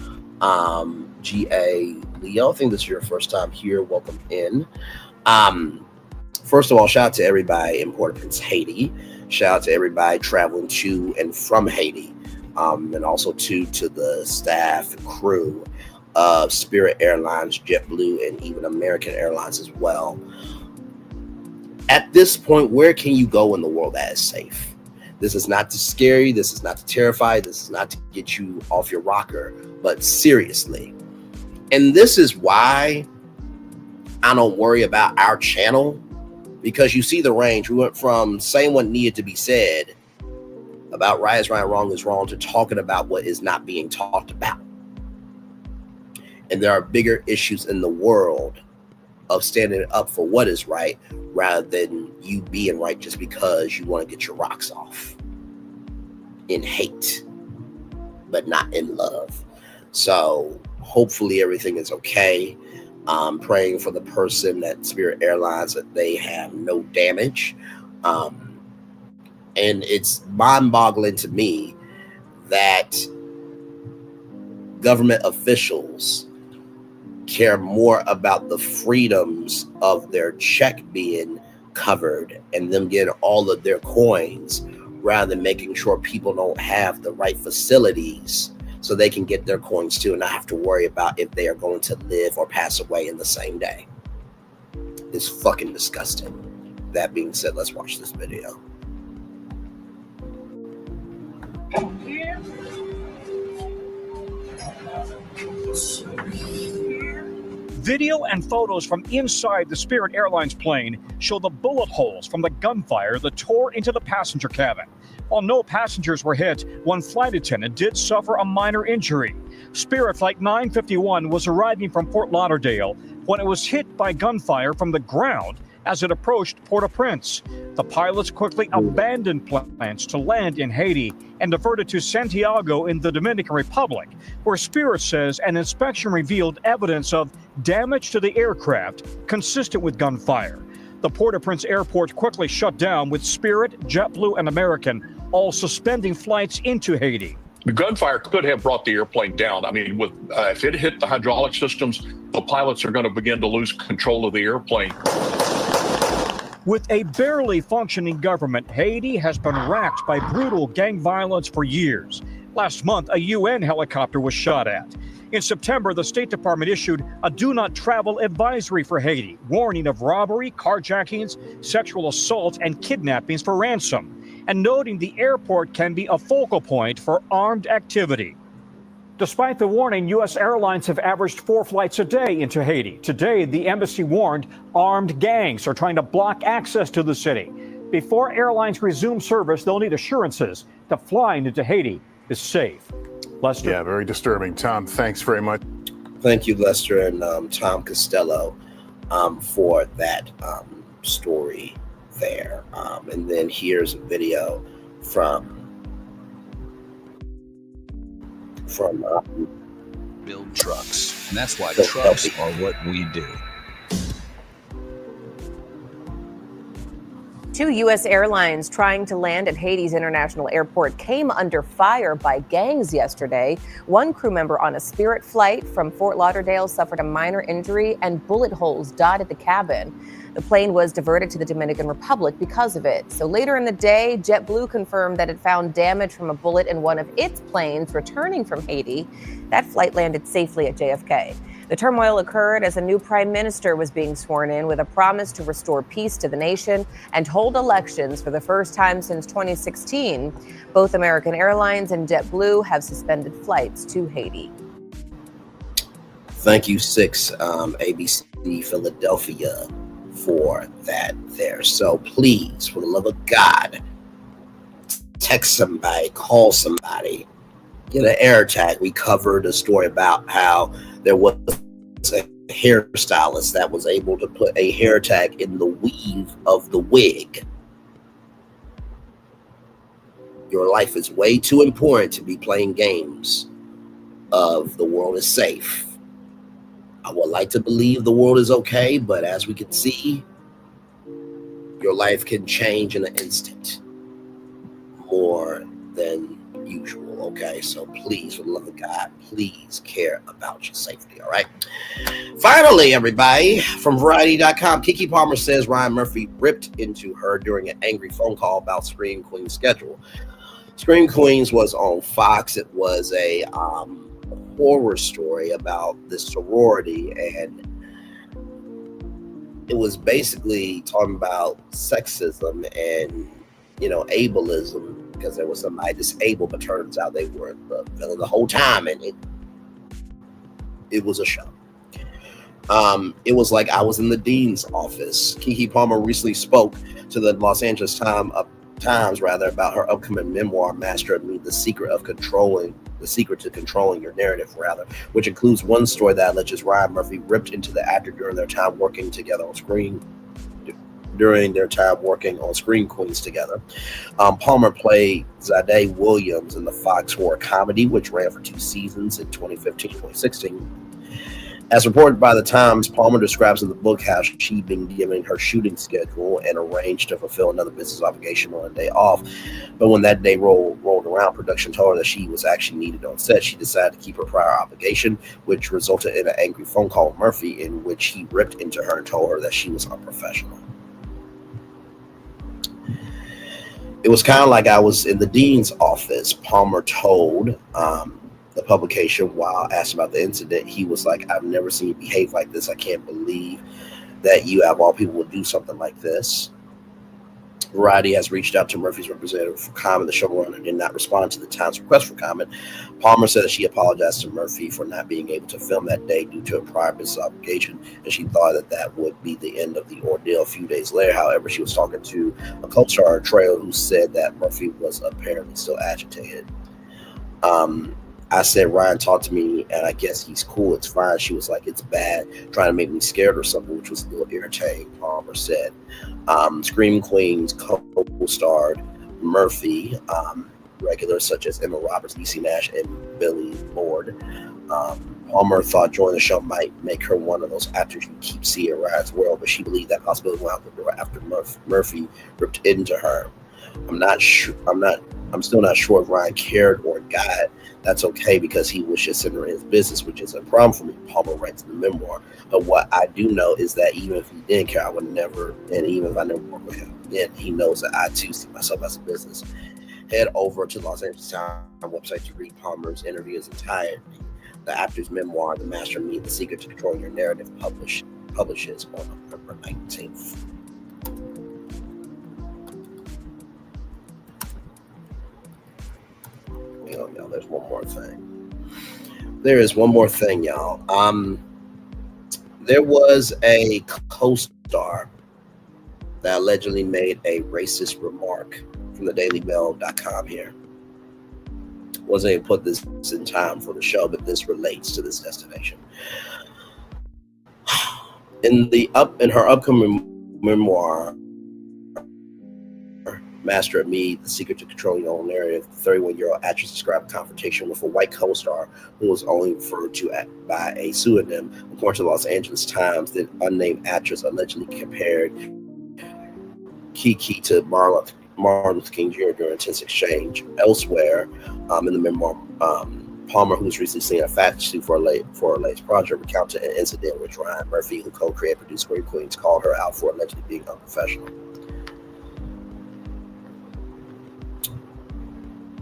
G.A. Leo. I think this is your first time here. Welcome in. First of all, shout out to everybody in Port-au-Prince, Haiti. Shout out to everybody traveling to and from Haiti, and also to the staff and crew of Spirit Airlines, JetBlue, and even American Airlines as well. At this point, where can you go in the world that is safe? This is not to scare you. This is not to terrify you. This is not to get you off your rocker, but seriously. And this is why I don't worry about our channel. Because you see the range. We went from saying what needed to be said about right is right, wrong is wrong, to talking about what is not being talked about. And there are bigger issues in the world of standing up for what is right rather than you being right just because you want to get your rocks off in hate, but not in love. So hopefully everything is okay. Praying for the person at Spirit Airlines that they have no damage. And it's mind-boggling to me that government officials care more about the freedoms of their check being covered and them getting all of their coins rather than making sure people don't have the right facilities so they can get their coins too and not have to worry about if they are going to live or pass away in the same day. It's fucking disgusting. That being said, let's watch this video. Video and photos from inside the Spirit Airlines plane show the bullet holes from the gunfire that tore into the passenger cabin. While no passengers were hit, one flight attendant did suffer a minor injury. Spirit Flight 951 was arriving from Fort Lauderdale when it was hit by gunfire from the ground as it approached Port-au-Prince. The pilots quickly abandoned plans to land in Haiti and diverted to Santiago in the Dominican Republic, where Spirit says an inspection revealed evidence of damage to the aircraft consistent with gunfire. The Port-au-Prince airport quickly shut down, with Spirit, JetBlue, and American all suspending flights into Haiti. The gunfire could have brought the airplane down. I mean, if it hit the hydraulic systems, the pilots are going to begin to lose control of the airplane. With a barely functioning government, Haiti has been racked by brutal gang violence for years. Last month, a UN helicopter was shot at. In September, the State Department issued a do not travel advisory for Haiti, warning of robbery, carjackings, sexual assault, and kidnappings for ransom, and noting the airport can be a focal point for armed activity. Despite the warning, U.S. airlines have averaged 4 flights a day into Haiti. Today, the embassy warned armed gangs are trying to block access to the city. Before airlines resume service, they'll need assurances that flying into Haiti is safe. Lester? Yeah, very disturbing. Tom, thanks very much. Thank you, Lester and Tom Costello, for that story there. And then here's a video from build trucks, and that's why trucks are what we do. 2 U.S. airlines trying to land at Haiti's international airport came under fire by gangs yesterday. One crew member on a Spirit flight from Fort Lauderdale suffered a minor injury, and bullet holes dotted the cabin. The plane was diverted to the Dominican Republic because of it. So later in the day, JetBlue confirmed that it found damage from a bullet in one of its planes returning from Haiti. That flight landed safely at JFK. The turmoil occurred as a new prime minister was being sworn in with a promise to restore peace to the nation and hold elections for the first time since 2016. Both American Airlines and JetBlue have suspended flights to Haiti. Thank you, 6 ABC Philadelphia, for that there. So please, for the love of God, text somebody, call somebody, get an air tag. We covered a story about how there was a hairstylist that was able to put a hair tag in the weave of the wig. Your life is way too important to be playing games of the world is safe. I would like to believe the world is okay, but as we can see, your life can change in an instant more than usual, okay? So please, for the love of God, please care about your safety, all right? Finally, everybody, from Variety.com, Keke Palmer says Ryan Murphy ripped into her during an angry phone call about Scream Queen's schedule. Scream Queens was on Fox. It was a horror story about this sorority, and it was basically talking about sexism and, you know, ableism, because there was somebody disabled, but turns out they were the villain the whole time, and it was a show. It was like I was in the dean's office. Keke Palmer recently spoke to the Los Angeles Times about her upcoming memoir, Master of Me, The Secret to Controlling Your Narrative, which includes one story that alleges Ryan Murphy ripped into the actor during their time working together on screen. During their time working on Scream Queens together. Palmer played Zade Williams in the Fox horror comedy, which ran for 2 seasons in 2015-2016. As reported by the Times, Palmer describes in the book how she'd been given her shooting schedule and arranged to fulfill another business obligation on a day off. But when that day rolled around, production told her that she was actually needed on set. She decided to keep her prior obligation, which resulted in an angry phone call with Murphy, in which he ripped into her and told her that she was unprofessional. It was kind of like I was in the dean's office. Palmer told the publication, while asked about the incident, he was like, I've never seen you behave like this. I can't believe that you, out of all people, would do something like this. Variety has reached out to Murphy's representative for comment. The showrunner did not respond to the Times' request for comment. Palmer said that she apologized to Murphy for not being able to film that day due to a prior business obligation, and she thought that that would be the end of the ordeal. A few days later, however, she was talking to a co-star, Trail, who said that Murphy was apparently still agitated. I said, Ryan talked to me, and I guess he's cool. It's fine. She was like, it's bad, trying to make me scared or something, which was a little irritating, Palmer said. Scream Queens co-starred Murphy, regulars such as Emma Roberts, DC Nash, and Billy Lord. Palmer thought joining the show might make her one of those actors you keep seeing in Ryan's world, but she believed that possibility went out the door after Murphy ripped into her. I'm still not sure if Ryan cared or got. That's okay because he was just centering his business, which is a problem for me, Palmer writes in the memoir. But what I do know is that even if he didn't care, I would never, and even if I never worked with him again, he knows that I too see myself as a business. Head over to Los Angeles Times website to read Palmer's interviews entirely. The actor's memoir, The Master Me, The Secret to Controlling Your Narrative, publishes on November 19th. Y'all, there's one more thing. There is one more thing, y'all. There was a co-star that allegedly made a racist remark from the DailyMail.com here. Wasn't able to put this in time for the show, but this relates to this destination. In her upcoming memoir, Master of Me, The Secret to Controlling Your Own Narrative, the 31-year-old actress described a confrontation with a white co-star who was only referred to by a pseudonym. According to the Los Angeles Times, the unnamed actress allegedly compared Keke to Martin Luther King Jr. during a tense exchange. Elsewhere, in the memoir, Palmer, who was recently seen in a fashion suit for a latest project, recounted an incident which Ryan Murphy, who co-created and produced Scream Queens, called her out for allegedly being unprofessional.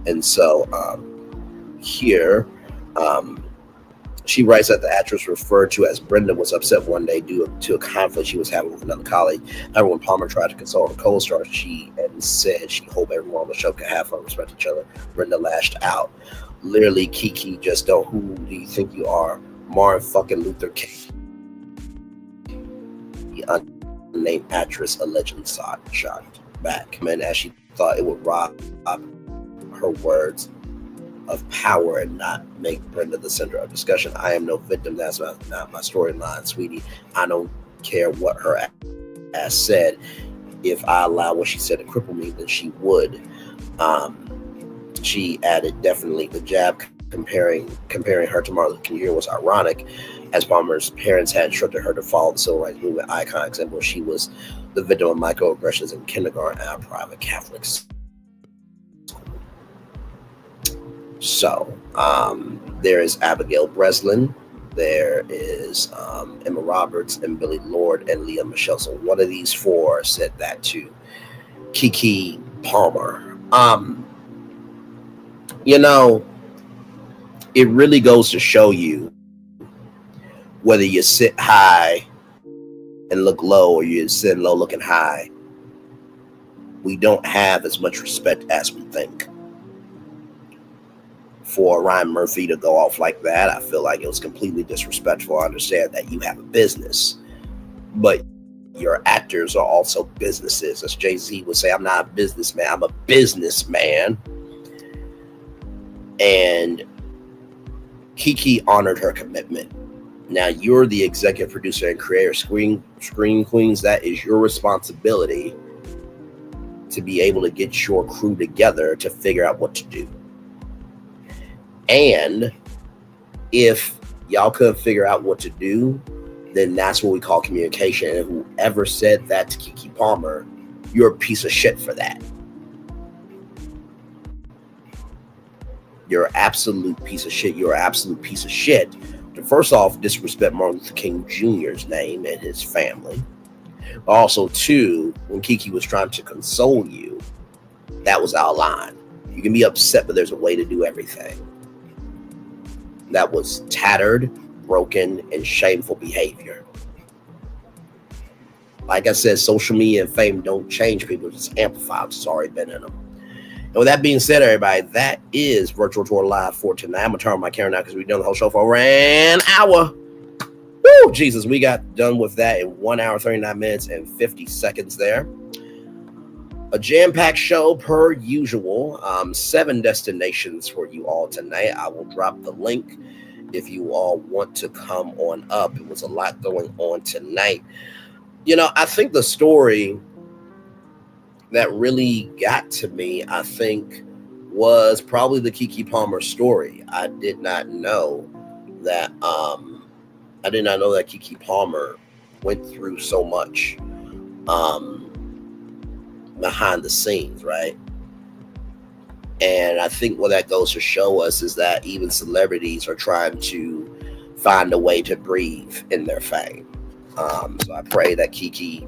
And so here, she writes that the actress referred to as Brenda was upset one day due to a conflict she was having with another colleague. However, when Palmer tried to console her co-star, she said she hoped everyone on the show could have fun and respect each other. Brenda lashed out. Literally, Keke, just don't. Who do you think you are? Martin fucking Luther King. The unnamed actress allegedly shot back. And as she thought it would rob her words of power and not make Brenda the center of discussion. I am no victim. That's not my storyline, sweetie. I don't care what her ass said. If I allow what she said to cripple me, then she would. She added, definitely the jab comparing her to Martin Luther King Jr. was ironic, as Palmer's parents had instructed her to follow the civil rights movement icon example. She was the victim of microaggressions in kindergarten at a private Catholic school. So there is Abigail Breslin, there is Emma Roberts, and Billy Lord, and Leah Michelle. So one of these four said that to Keke Palmer. You know, it really goes to show you whether you sit high and look low or you sit low looking high, we don't have as much respect as we think. For Ryan Murphy to go off like that, I feel like it was completely disrespectful. I understand that you have a business, but your actors are also businesses. As Jay-Z would say, I'm not a businessman, I'm a businessman. And Keke honored her commitment. Now, you're the executive producer and creator of Scream Queens. That is your responsibility to be able to get your crew together to figure out what to do. And if y'all couldn't figure out what to do, then that's what we call communication. And whoever said that to Keke Palmer, you're a piece of shit for that. You're an absolute piece of shit. You're an absolute piece of shit to, first off, disrespect Martin Luther King Jr.'s name and his family. But also, two, when Keke was trying to console you, that was out of line. You can be upset, but there's a way to do everything. That was tattered, broken, and shameful behavior. Like I said, social media and fame don't change people, just amplify what's already been in them. And with that being said, everybody, that is Virtual Tour Live for tonight. I'm going to turn on my camera now because we've done the whole show for over an hour. Woo, Jesus, we got done with that in 1 hour, 39 minutes, and 50 seconds there. A jam-packed show per usual. 7 destinations for you all tonight. I will drop the link if you all want to come on up. It was a lot going on tonight. You know, I think the story that really got to me, I think, was probably the Keke Palmer story. I did not know that Keke Palmer went through so much behind the scenes, right? And I think what that goes to show us is that even celebrities are trying to find a way to breathe in their fame. So I pray that Keke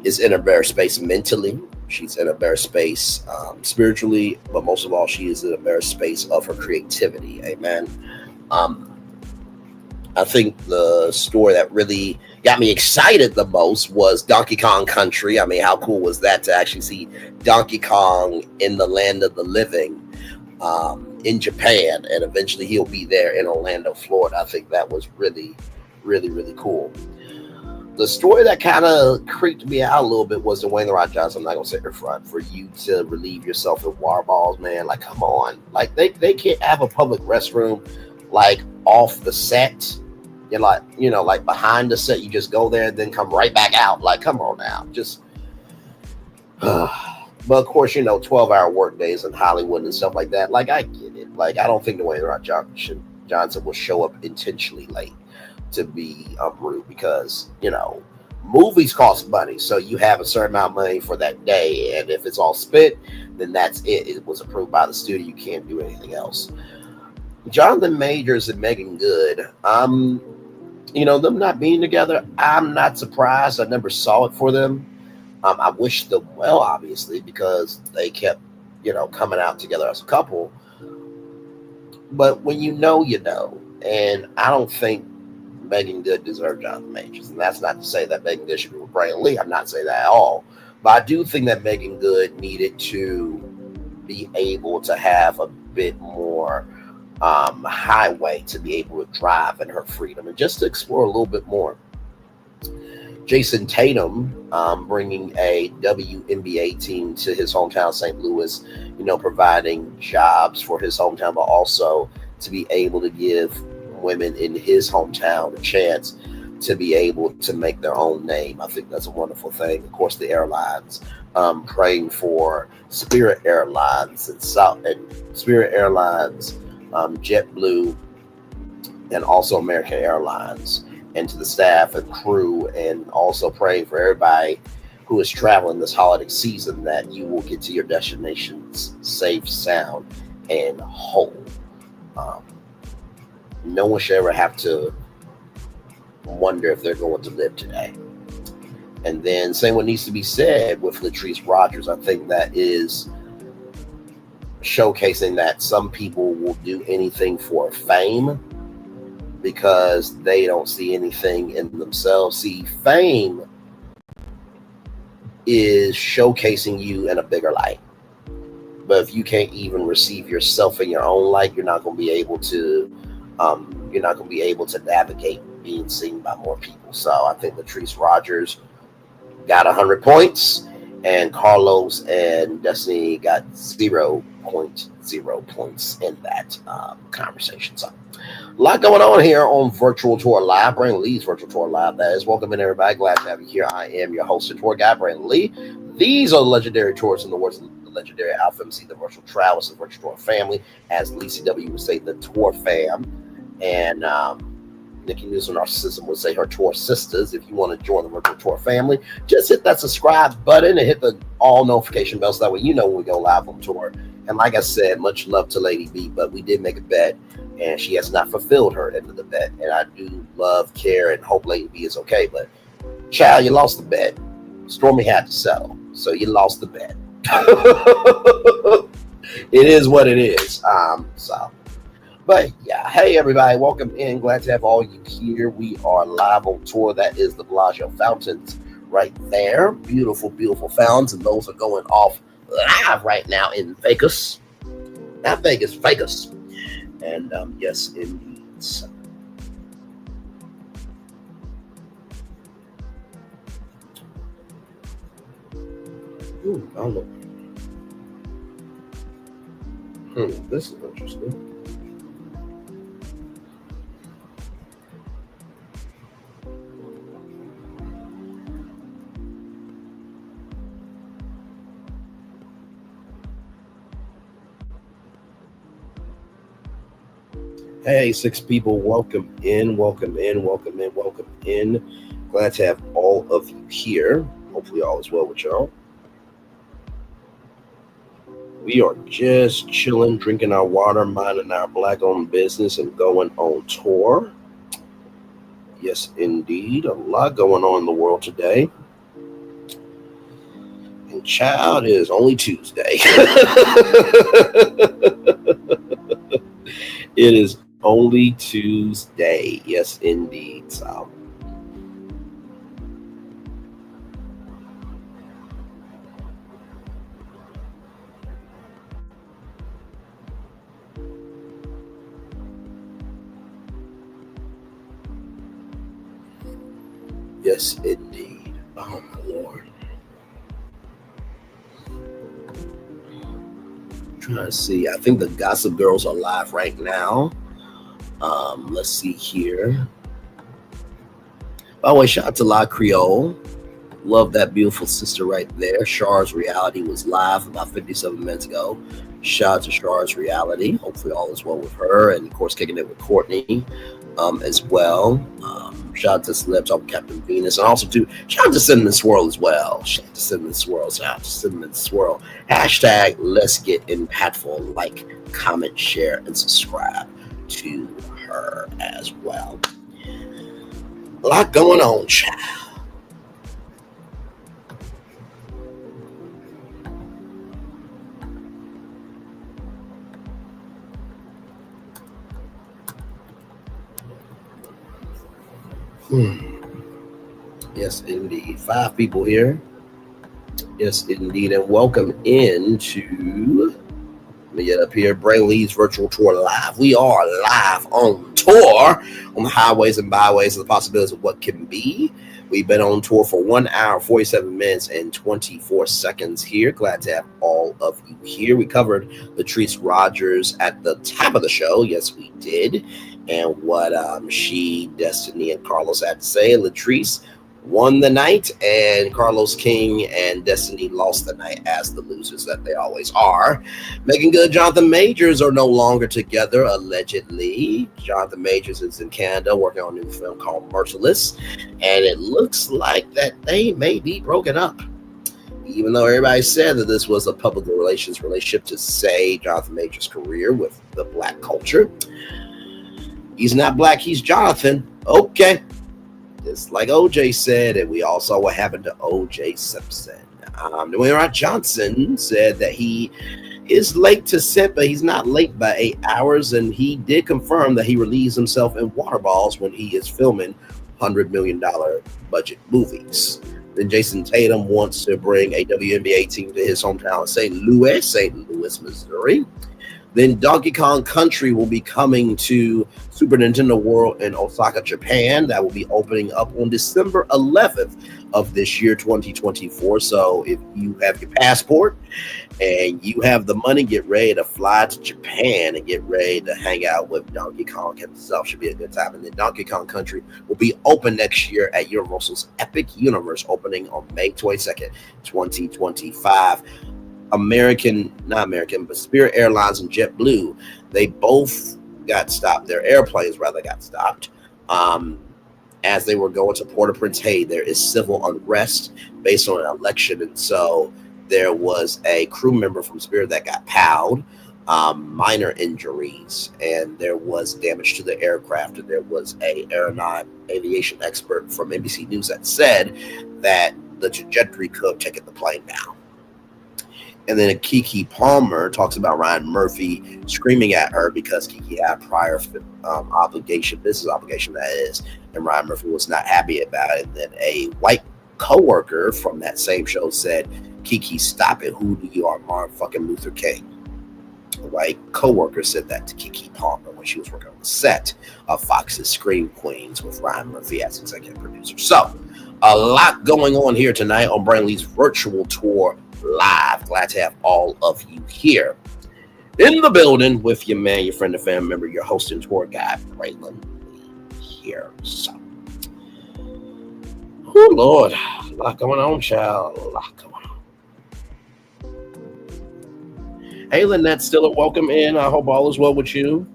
is in a better space mentally. She's in a better space spiritually, but most of all, she is in a better space of her creativity. Amen. I think the story that really got me excited the most was Donkey Kong Country. I mean, how cool was that to actually see Donkey Kong in the land of the living in Japan, and eventually he'll be there in Orlando, Florida. I think that was really, really, really cool. The story that kind of creeped me out a little bit was Dwayne The Rock Johnson. I'm not going to say in front. For you to relieve yourself in water balls, man, like, come on. Like, they can't have a public restroom, like, off the set. You're like, you know, like behind the set, you just go there and then come right back out. Like, come on now. Just, but of course, you know, 12-hour work days in Hollywood and stuff like that. Like, I get it. Like, I don't think Dwayne The Rock Johnson will show up intentionally late to be rude, because, you know, movies cost money. So you have a certain amount of money for that day. And if it's all spent, then that's it. It was approved by the studio. You can't do anything else. Jonathan Majors and Meagan Good, you know, them not being together, I'm not surprised. I never saw it for them. I wish them well, obviously, because they kept, you know, coming out together as a couple. But when you know, you know. And I don't think Meagan Good deserved Jonathan Majors. And that's not to say that Meagan Good should be with Brandon Lee. I'm not saying that at all. But I do think that Meagan Good needed to be able to have a bit more highway to be able to drive in her freedom and just to explore a little bit more. Jason Tatum bringing a WNBA team to his hometown, St. Louis, you know, providing jobs for his hometown, but also to be able to give women in his hometown a chance to be able to make their own name. I think that's a wonderful thing. Of course, the airlines, praying for Spirit Airlines and Spirit Airlines, JetBlue, and also American Airlines, and to the staff and crew, and also praying for everybody who is traveling this holiday season that you will get to your destinations safe, sound, and whole. No one should ever have to wonder if they're going to live today. And then saying what needs to be said with Latrice Rogers. I think that is showcasing that some people will do anything for fame because they don't see anything in themselves. See, fame is showcasing you in a bigger light. But if you can't even receive yourself in your own light, you're not going to be able to navigate being seen by more people. So I think Latrice Rogers got 100 points, and Carlos and Destiny got 0.0 points in that conversation. So a lot going on here on Virtual Tour Live, Brandon Lee's Virtual Tour Live. That is, welcome in everybody. Glad to have you here. I am your host and tour guide, Brandon Lee. These are the legendary tours in the words of the legendary Alpha MC, the Virtual Travels, the Virtual Tour family, as Lee CW would say, the Tour fam. And Nikki News and Narcissism would say her tour sisters. If you want to join the Virtual Tour family, just hit that subscribe button and hit the all notification bell so that way you know when we go live on tour. And like I said, much love to Lady B, but we did make a bet and she has not fulfilled her end of the bet. And I do love, care, and hope Lady B is okay. But child, you lost the bet. Stormy had to settle, so you lost the bet. It is what it is. But yeah, hey everybody, welcome in. Glad to have all you here. We are live on tour. That is the Bellagio Fountains right there. Beautiful, beautiful fountains, and those are going off live right now in Vegas. Not Vegas, Vegas. And yes, indeed. Ooh, I look. This is interesting. Hey, 6 people, welcome in, welcome in, welcome in, welcome in. Glad to have all of you here. Hopefully all is well with y'all. We are just chilling, drinking our water, minding our Black-owned business, and going on tour. Yes, indeed. A lot going on in the world today. And child, it is only Tuesday. It is only Tuesday. Yes, indeed. So. Yes, indeed. Oh, my Lord. Trying to see. I think the Gossip Girls are live right now. Let's see here. By the way, shout out to La Creole. Love that beautiful sister right there. Char's Reality was live about 57 minutes ago. Shout out to Char's Reality. Hopefully all is well with her. And of course, kicking it with Courtney as well. Shout out to Celeb Talk with Captain Venus. And also to shout out to Cinnamon Swirl as well. Shout out to Cinnamon Swirl. Shout out to Cinnamon Swirl. Hashtag let's get impactful. Like, comment, share, and subscribe to her as well. A lot going on, child. Yes, indeed. 5 people here. Yes, indeed. And welcome into, let me get up here, Brainlee's Virtual Tour Live. We are live on tour on the highways and byways of the possibilities of what can be. We've been on tour for 1 hour, 47 minutes, and 24 seconds here. Glad to have all of you here. We covered Latrice Rogers at the top of the show. Yes, we did. And what she, Destiny, and Carlos had to say. Latrice won the night, and Carlos King and Destiny lost the night as the losers that they always are. Meagan Good, Jonathan Majors are no longer together, allegedly. Jonathan Majors is in Canada working on a new film called Merciless, and it looks like that they may be broken up. Even though everybody said that this was a public relations relationship to save Jonathan Majors' career with the Black culture. He's not Black, he's Jonathan. Okay. Just like OJ said, and we all saw what happened to OJ Simpson. Dwayne Johnson said that he is late to set, but he's not late by 8 hours, and he did confirm that he relieves himself in water balls when he is filming $100 million budget movies. Then Jason Tatum wants to bring a WNBA team to his hometown of St. Louis, Missouri. Then Donkey Kong Country will be coming to Super Nintendo World in Osaka, Japan. That will be opening up on December 11th of this year, 2024. So if you have your passport and you have the money, get ready to fly to Japan and get ready to hang out with Donkey Kong himself. Should be a good time. And then Donkey Kong Country will be open next year at Universal's Epic Universe, opening on May 22nd, 2025. But Spirit Airlines and JetBlue, they both got stopped. Their airplanes rather got stopped as they were going to Port-au-Prince. Hey, there is civil unrest based on an election, and so there was a crew member from Spirit that got POW'd, minor injuries, and there was damage to the aircraft. And there was a aviation expert from NBC News that said that the trajectory could have taken the plane down. And then Keke Palmer talks about Ryan Murphy screaming at her because Keke had a prior business obligation, that is, and Ryan Murphy was not happy about it. And then a white coworker from that same show said, "Keke, stop it. Who do you are, Martin fucking Luther King?" A white coworker said that to Keke Palmer when she was working on the set of Fox's Scream Queens with Ryan Murphy as executive producer. So, a lot going on here tonight on Brainley's virtual tour live. Glad to have all of you here in the building with your man, your friend, and family member, your host and tour guide, Braylon here. So, oh Lord, a lot going on, child. A lot going on. Hey, Lynette, still a welcome in. I hope all is well with you.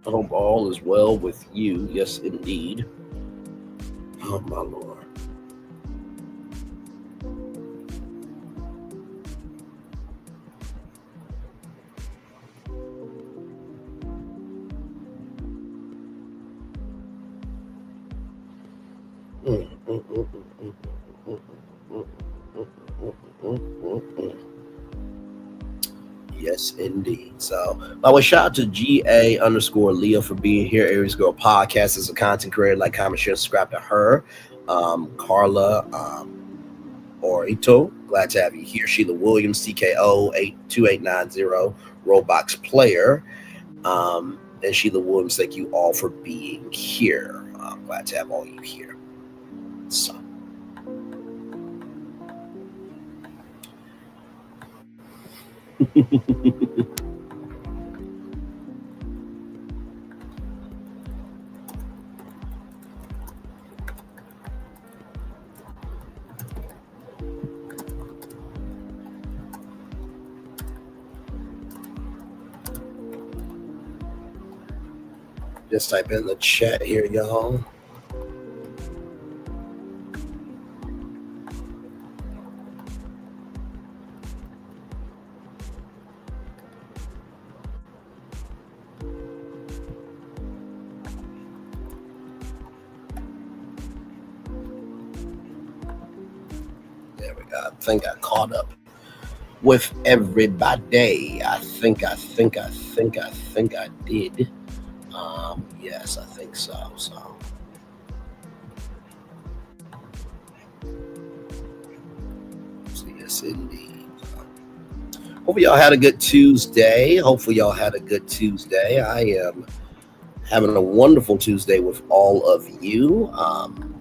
I hope all is well with you. Yes, indeed. Oh, my Lord. Yes, indeed. So, by the way, shout out to GA_Leah for being here. Aries Girl Podcast is a content creator. Like, comment, share, subscribe to her. Carla Orito, glad to have you here. Sheila Williams, TKO 82890, Roblox Player. And Sheila Williams, thank you all for being here. I'm glad to have all you here. So. Just type in the chat here, y'all. There we go. I think I caught up with everybody. I think I did. Yes, I think so. So, yes, indeed. Hopefully y'all had a good Tuesday. I am having a wonderful Tuesday with all of you.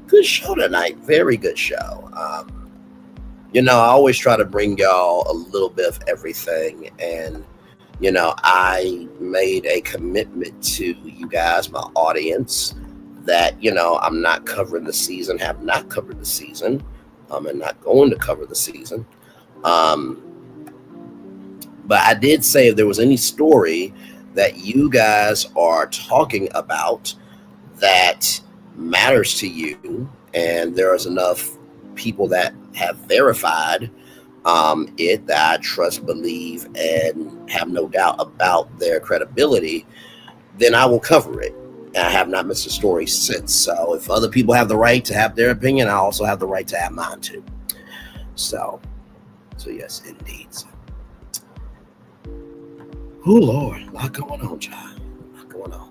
Good show tonight. Very good show. I always try to bring y'all a little bit of everything, and I made a commitment to you guys, my audience, that, I'm not covering the season, have not covered the season, and not going to cover the season. But I did say if there was any story that you guys are talking about that matters to you, and there is enough people that have verified it, that I trust, believe, and have no doubt about their credibility, then I will cover it. And I have not missed a story since. So if other people have the right to have their opinion, I also have the right to have mine too. So yes, indeed. Oh Lord, a lot going on, child. A lot going on.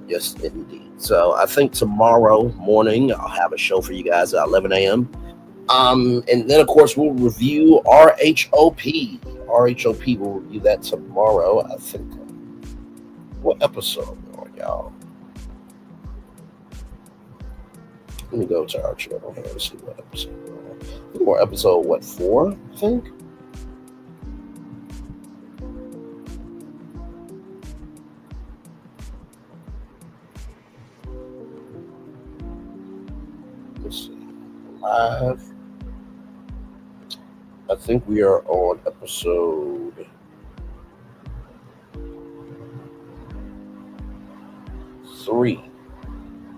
Yes, indeed. So I think tomorrow morning I'll have a show for you guys at 11 a.m. And then, of course, we'll review RHOP. RHOP, we'll review that tomorrow. I think. What episode are y'all? Let me go to our channel here and see what episode we're on. I think we're episode, 4, I think? Let's see. Live. I think we are on episode 3.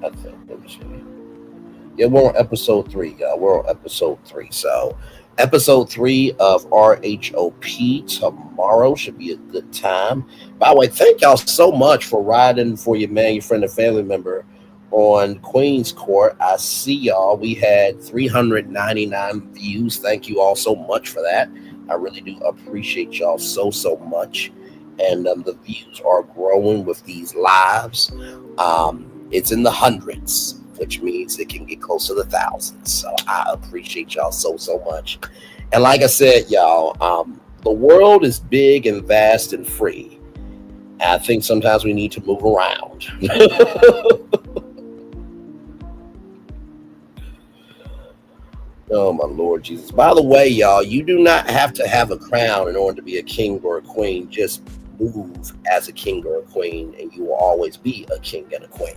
I think. Let me see. Yeah, we're on episode 3, y'all. We're on episode 3. So Episode 3 of RHOP tomorrow should be a good time. By the way, thank y'all so much for riding for your man, your friend, and family member on Queen's Court. I see y'all. We had 399 views. Thank you all so much for that. I really do appreciate y'all so much. And the views are growing with these lives. It's in the hundreds, which means it can get close to the thousands. So I appreciate y'all so much. And like I said, y'all, the world is big and vast and free. And I think sometimes we need to move around. Oh, my Lord Jesus. By the way, y'all, you do not have to have a crown in order to be a king or a queen. Just move as a king or a queen, and you will always be a king and a queen.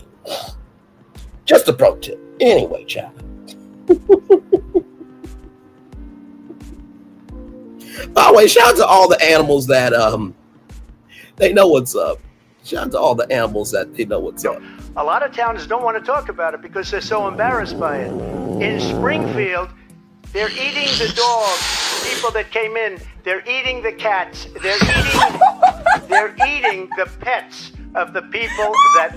Just a pro tip. Anyway, child. By the way, shout out to all the animals that they know what's up. Shout out to all the animals that they know what's up. A lot of towns don't want to talk about it because they're so embarrassed by it. In Springfield, they're eating the dogs. People that came in, they're eating the cats. They're eating the pets of the people that.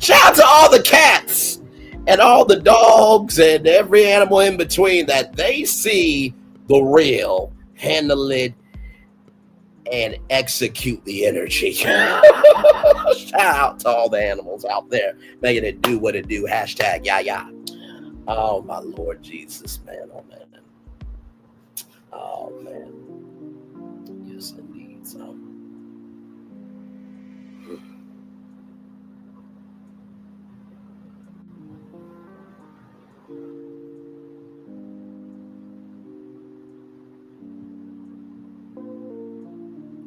Shout out to all the cats and all the dogs and every animal in between that they see the real, handle it, and execute the energy. Shout out to all the animals out there making it do what it do. Hashtag yeah. Oh my Lord Jesus, man. Oh man. Oh man. Yes, indeed. So.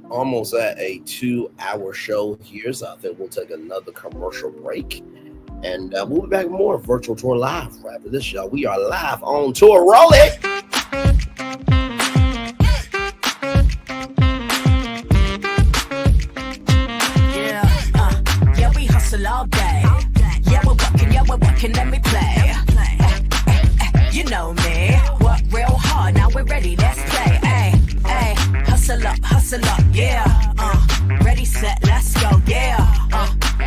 Almost at a 2-hour show here, so I think we'll take another commercial break, and we'll be back with more Virtual Tour Live right after this, y'all. We are live on tour. Roll it! Yeah, we hustle all day. Yeah, we're working, let me play. You know me, work real hard, now we're ready, let's play. Hustle up, yeah. Ready, set, let's go, yeah.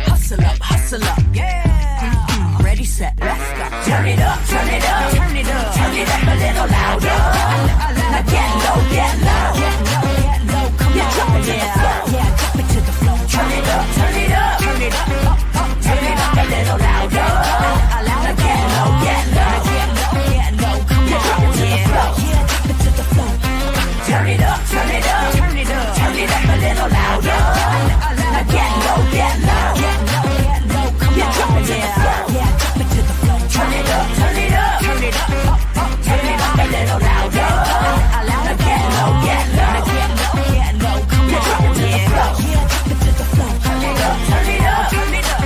Hustle up, yeah. Ready, set, let's go. Turn it up, turn it up, turn it up, turn it up a little louder. Now get low, come on, yeah, drop it to the floor. Turn it up, turn it up, turn it up, turn it up a little louder. Now get low, come on, yeah, drop it to the floor. Turn it up, turn it up, turn it up, turn it up a little louder. Now get low, come on, yeah, drop it to the floor. Turn it up, turn it up, turn it up, turn it up a little louder. Now get low, come on, yeah, drop it to the floor. Turn it up, turn it up, turn it up,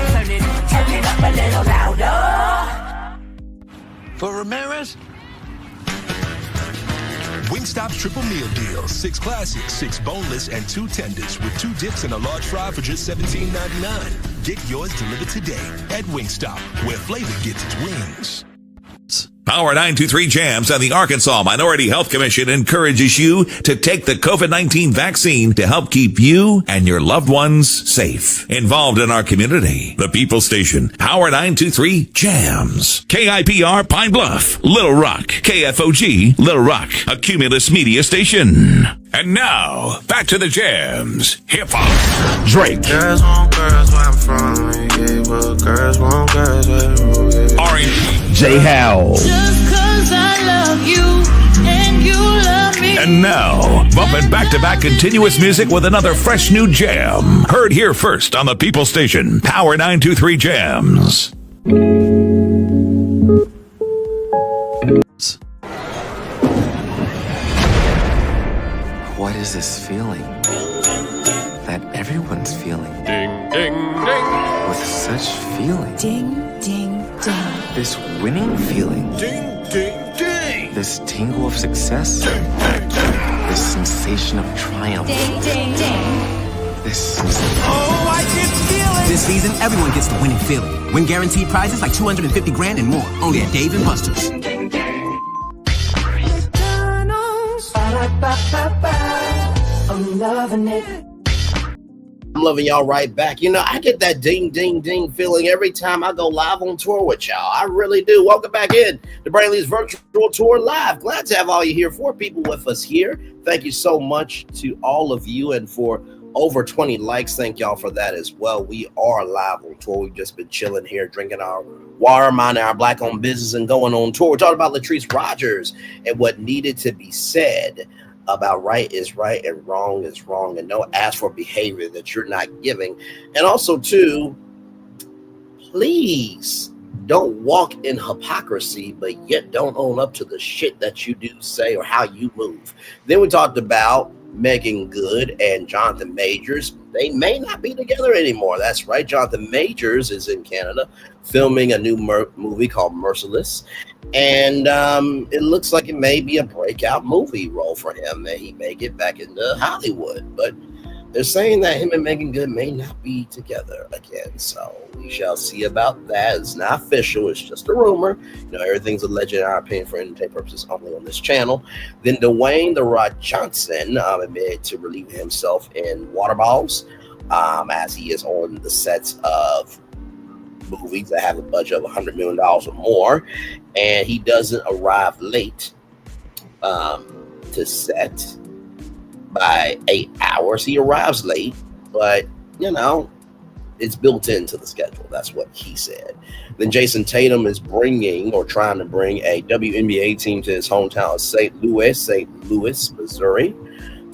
turn it up a little louder. For Ramirez? Wingstop's triple meal deal. 6 classics, 6 boneless, and 2 tenders with 2 dips and a large fry for just $17.99. Get yours delivered today at Wingstop, where flavor gets its wings. Power 923 Jams and the Arkansas Minority Health Commission encourages you to take the COVID-19 vaccine to help keep you and your loved ones safe. Involved in our community, the People Station, Power 923 Jams. KIPR Pine Bluff, Little Rock, KFOG, Little Rock, a Cumulus Media Station. And now, back to the jams. Hip-hop. Drake. Girls want girls where I'm from. Yeah, well, girls want girls where I'm from. R&B. J. Howell. Just 'cause I love you and you love me. And now, bumping back-to-back continuous music with another fresh new jam. Heard here first on the People Station, Power 923 Jams. What is this feeling that everyone's feeling? Ding, ding, ding. With such feeling. Ding, ding, ding. This winning feeling. Ding, ding, ding. This tingle of success. This sensation of triumph. Ding, ding, ding. This sensation. Oh, I can feel it. This season, everyone gets the winning feeling. Win guaranteed prizes like $250 grand and more. Only at Dave & Buster's. I'm loving it. I'm loving y'all right back. You know, I get that ding, ding, ding feeling every time I go live on tour with y'all. I really do. Welcome back in to Brainley's virtual tour live. Glad to have all you here. 4 people with us here. Thank you so much to all of you, and for over 20 likes. Thank y'all for that as well. We are live on tour. We've just been chilling here, drinking our water, minding our black-owned business, and going on tour. We're talking about Latrice Rogers and what needed to be said about right is right and wrong is wrong, and don't ask for behavior that you're not giving. And also, too, please don't walk in hypocrisy, but yet don't own up to the shit that you do say or how you move. Then we talked about Meagan Good and Jonathan Majors. They may not be together anymore. That's right. Jonathan Majors is in Canada filming a new movie called Merciless. And it looks like it may be a breakout movie role for him, that he may get back into Hollywood. But they're saying that him and Meagan Good may not be together again. So we shall see about that. It's not official. It's just a rumor. You know, everything's alleged in our opinion for entertainment purposes only on this channel. Then Dwayne "The Rock" Johnson admitted to relieving himself in water bottles as he is on the sets of movies that have a budget of $100 million or more. And he doesn't arrive late to set by 8 hours. He arrives late, but you know, it's built into the schedule. That's what he said. Then Jason Tatum is bringing, or trying to bring, a WNBA team to his hometown of St. Louis, Missouri.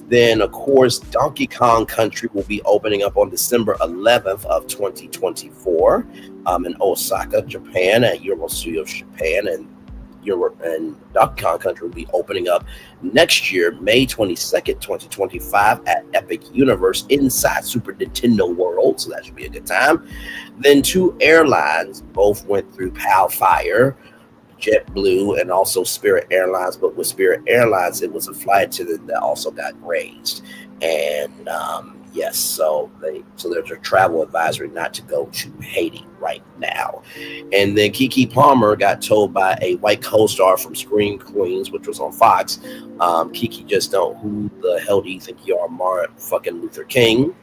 Then, of course, Donkey Kong Country will be opening up on December 11th of 2024 in Osaka, Japan, at Universal Studios Japan, and Donkey Kong Country will be opening up next year, May 22nd, 2025, at Epic Universe inside Super Nintendo World. So that should be a good time. Then 2 airlines both went through PAL fire, JetBlue and also Spirit Airlines. But with Spirit Airlines, it was a flight attendant that also got grazed. And yes, so there's a travel advisory not to go to Haiti right now. And then Keke Palmer got told by a white co-star from Scream Queens, which was on Fox, Keke, just don't, who the hell do you think you are, Martin fucking Luther King?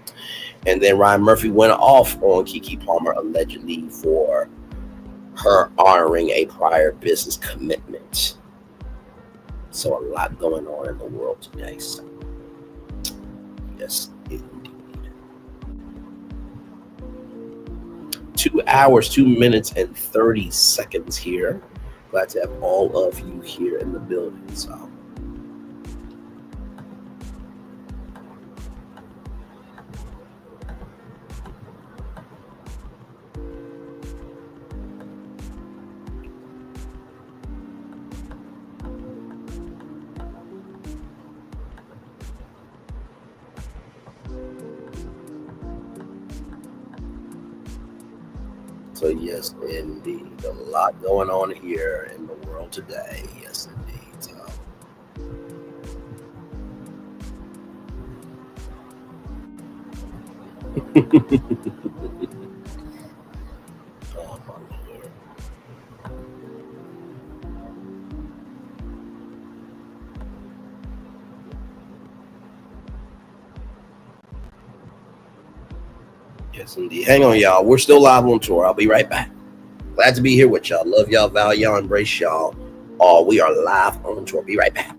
And then Ryan Murphy went off on Keke Palmer allegedly for her honoring a prior business commitment. So a lot going on in the world today. So, yes, indeed. 2 hours, 2 minutes, and 30 seconds here. Glad to have all of you here in the building. So. So yes, indeed, a lot going on here in the world today. Yes, indeed. So. Oh, my Lord. Yes, indeed. Hang on, y'all. We're still live on tour. I'll be right back. Glad to be here with y'all. Love y'all, value y'all, embrace y'all. We are live on tour. Be right back.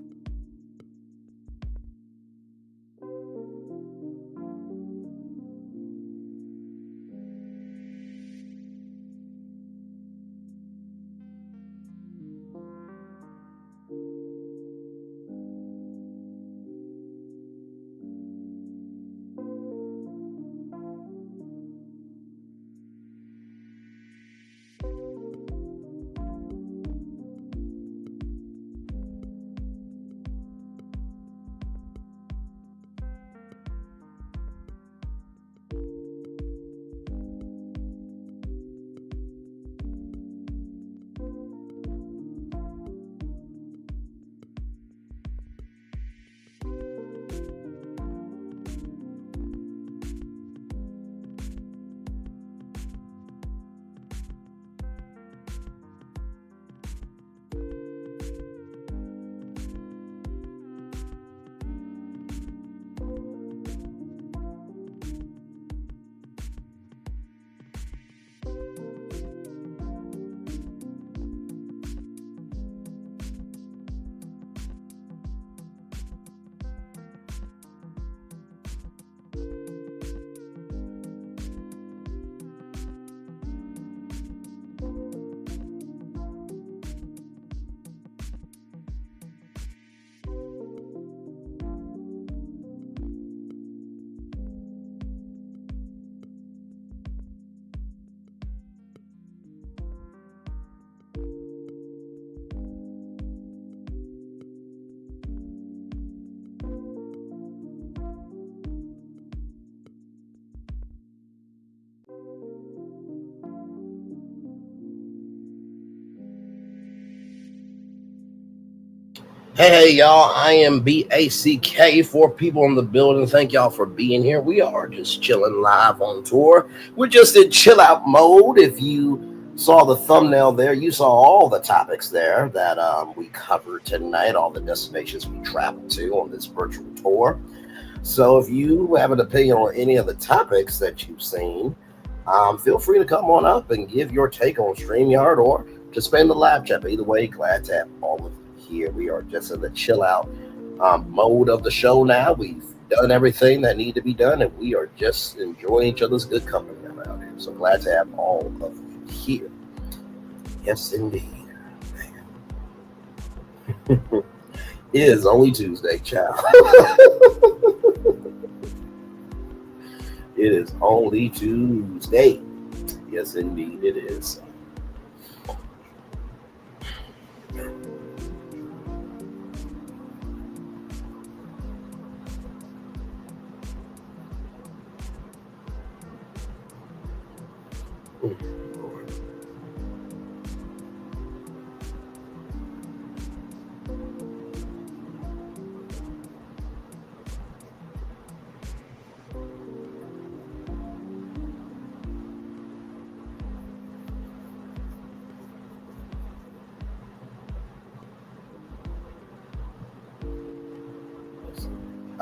Hey, y'all, I am BACK for people in the building. Thank y'all for being here. We are just chilling live on tour. We're just in chill out mode. If you saw the thumbnail there, you saw all the topics there that we covered tonight, all the destinations we traveled to on this virtual tour. So if you have an opinion on any of the topics that you've seen, feel free to come on up and give your take on StreamYard or to spam the live chat. Either way, glad to have all of you here. We are just in the chill out mode of the show now. We've done everything that need to be done, and we are just enjoying each other's good company around here. So glad to have all of you here. Yes, indeed. It is only Tuesday, child. It is only Tuesday. Yes, indeed, it is.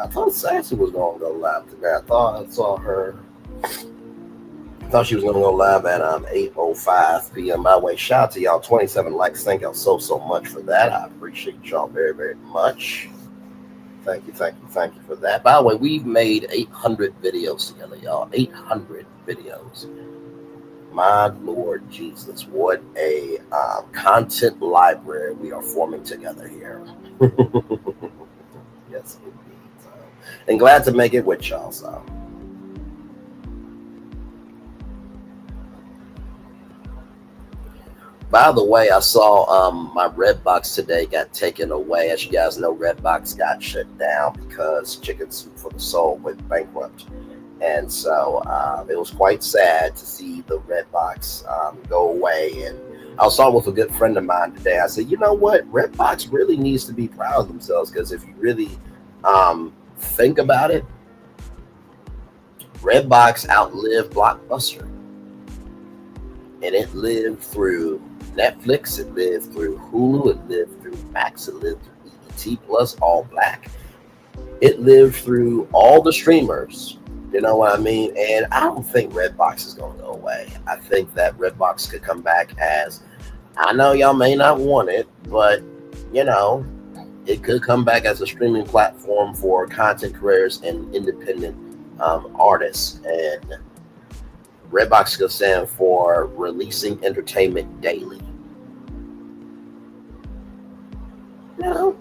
I thought Sassy was going to go live today. I thought I saw her. I thought she was going to go live at 8:05 p.m. my way. Shout out to y'all. 27 likes. Thank y'all so much for that. I appreciate y'all very, very much. Thank you for that. By the way, we've made 800 videos together, y'all. 800 videos. My Lord Jesus, what a content library we are forming together here. Yes, indeed. And glad to make it with y'all. So. By the way, I saw my Redbox today got taken away. As you guys know, Redbox got shut down because Chicken Soup for the Soul went bankrupt. And so it was quite sad to see the Redbox go away. And I was talking with a good friend of mine today. I said, you know what? Redbox really needs to be proud of themselves, because if you really think about it, Redbox outlived Blockbuster. And it lived through Netflix, it lived through Hulu, it lived through Max, it lived through ET Plus, All Black. It lived through all the streamers, you know what I mean? And I don't think Redbox is going to go away. I think that Redbox could come back as, I know y'all may not want it, but, you know, it could come back as a streaming platform for content creators and independent artists. And Redbox could stand for releasing entertainment daily. You know,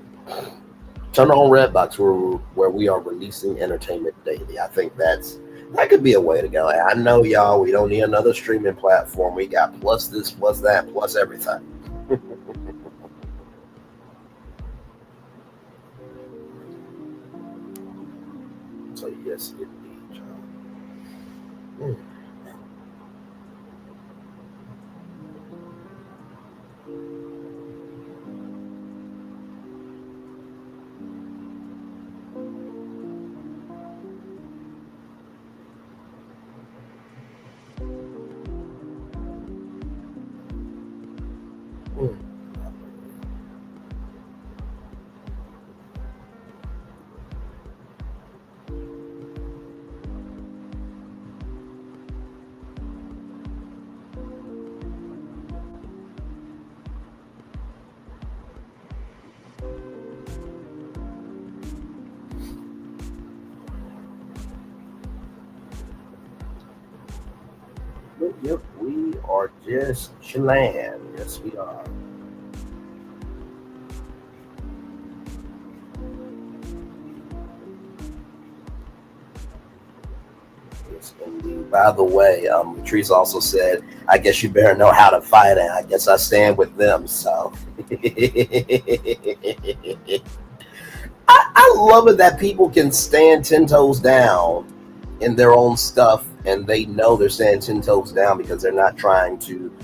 turn on Redbox where we are releasing entertainment daily. I think that could be a way to go. I know y'all, we don't need another streaming platform. We got plus this, plus that, plus everything. So yes, indeed, y'all. Yep, we are just chilling. Yes, we are. Yes, indeed. By the way, Latrice also said, I guess you better know how to fight, and I guess I stand with them. So I love it that people can stand 10 toes down in their own stuff, and they know they're standing 10 toes down because they're not trying to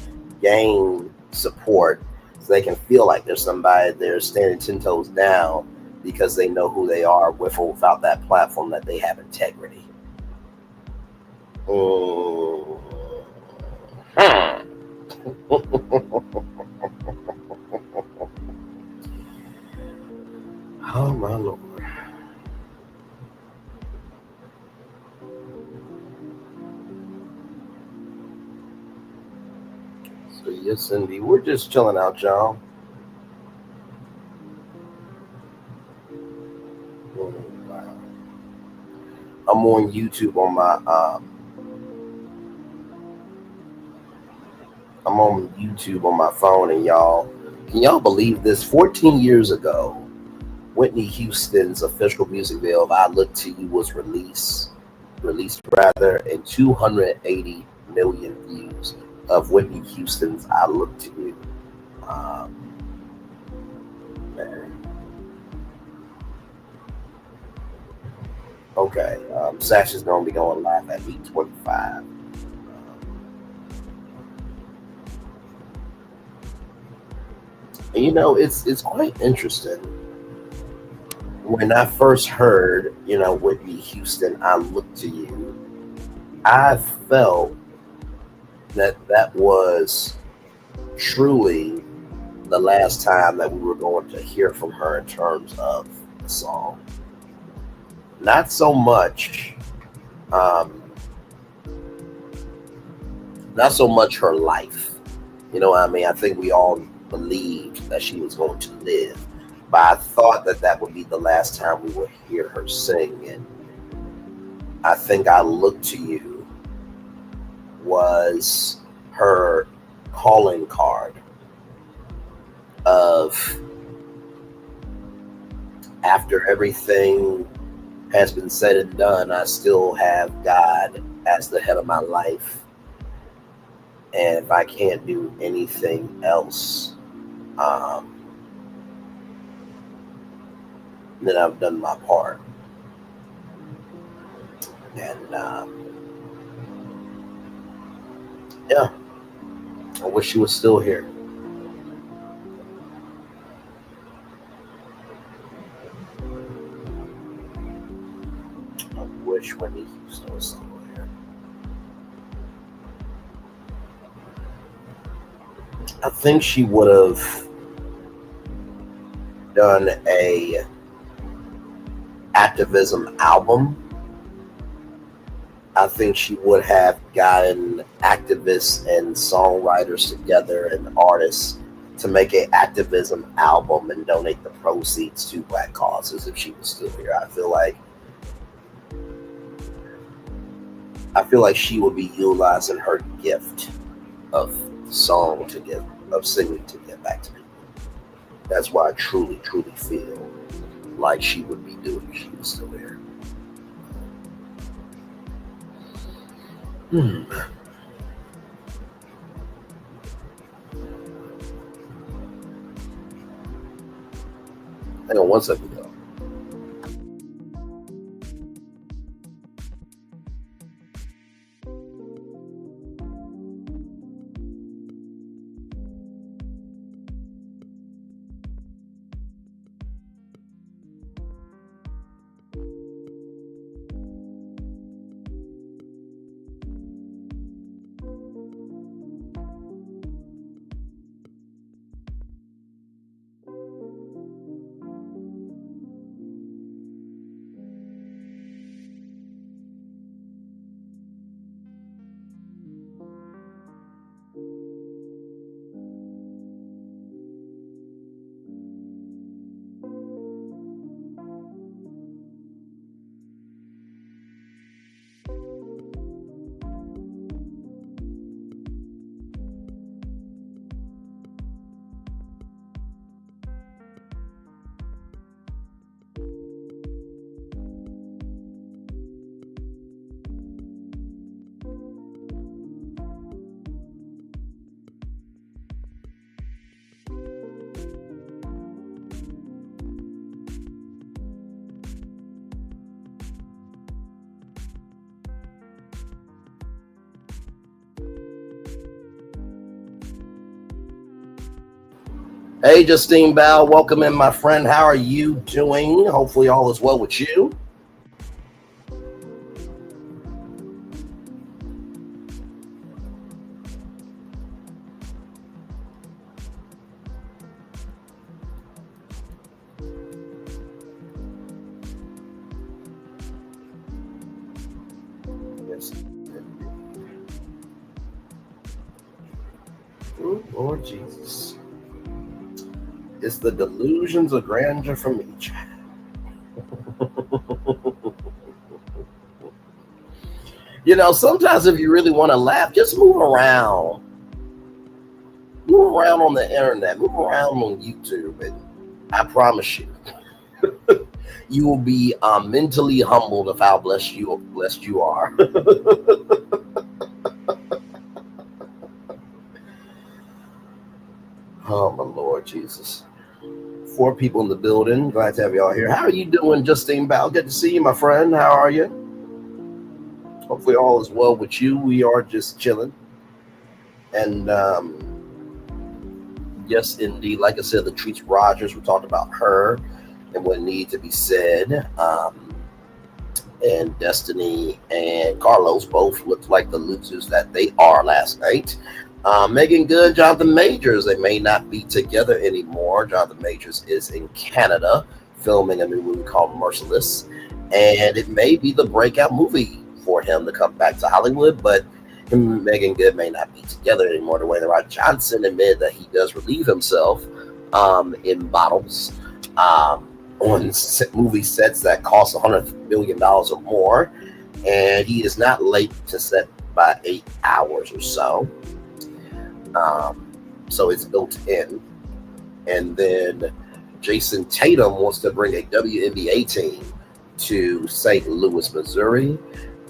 gain support. So they can feel like there's somebody there standing 10 toes down because they know who they are with or without that platform, that they have integrity. Oh my Lord. So yes, indeed. We're just chilling out, y'all. Oh, wow. I'm on YouTube on my I'm on YouTube on my phone, and y'all, can y'all believe this? 14 years ago, Whitney Houston's official music video of "I Look to You" was released, and 280 million views of Whitney Houston's "I Look to You." Man. Okay, Sasha's gonna be going live at 8:25. And you know, it's quite interesting. When I first heard, Whitney Houston, "I Look to You," I felt that was truly the last time that we were going to hear from her in terms of the song. Not so much her life. You know what I mean? I think we all believed that she was going to live, but I thought that would be the last time we would hear her sing. And I think "I Look to You" was her calling card of, after everything has been said and done, I still have God as the head of my life. And if I can't do anything else, then I've done my part. And yeah, I wish she was still here. I wish Whitney Houston was still here. I think she would have done a activism album. I think she would have gotten activists and songwriters together and artists to make an activism album and donate the proceeds to Black causes if she was still here. I feel like she would be utilizing her gift of song of singing to give back to people. That's why I truly, truly feel like she would be doing if she was still here. Hang on one second, though. Hey, Justine Bell, welcome in, my friend. How are you doing? Hopefully all is well with you. Yes. Oh, Lord Jesus. It's the delusions of grandeur from each. You know, sometimes if you really want to laugh, just move around. Move around on the internet. Move around on YouTube. And I promise you, you will be mentally humbled of how blessed you are. Oh, my Lord Jesus. 4 people in the building. Glad to have y'all here. How are you doing, Justine Bell? Good to see you, my friend. How are you? Hopefully all is well with you. We are just chilling. And yes, indeed, like I said, Latrice Rogers, we talked about her and what needs to be said. And Destiny and Carlos both looked like the losers that they are last night. Meagan Good, Jonathan Majors, they may not be together anymore. Jonathan Majors is in Canada filming a new movie called Merciless, and it may be the breakout movie for him to come back to Hollywood, but him and Meagan Good may not be together anymore. Dwayne The Rock Johnson admitted that he does relieve himself in bottles on movie sets that cost $100 million or more, and he is not late to set by 8 hours or so. So it's built in. And then Jason Tatum wants to bring a WNBA team to St. Louis, Missouri.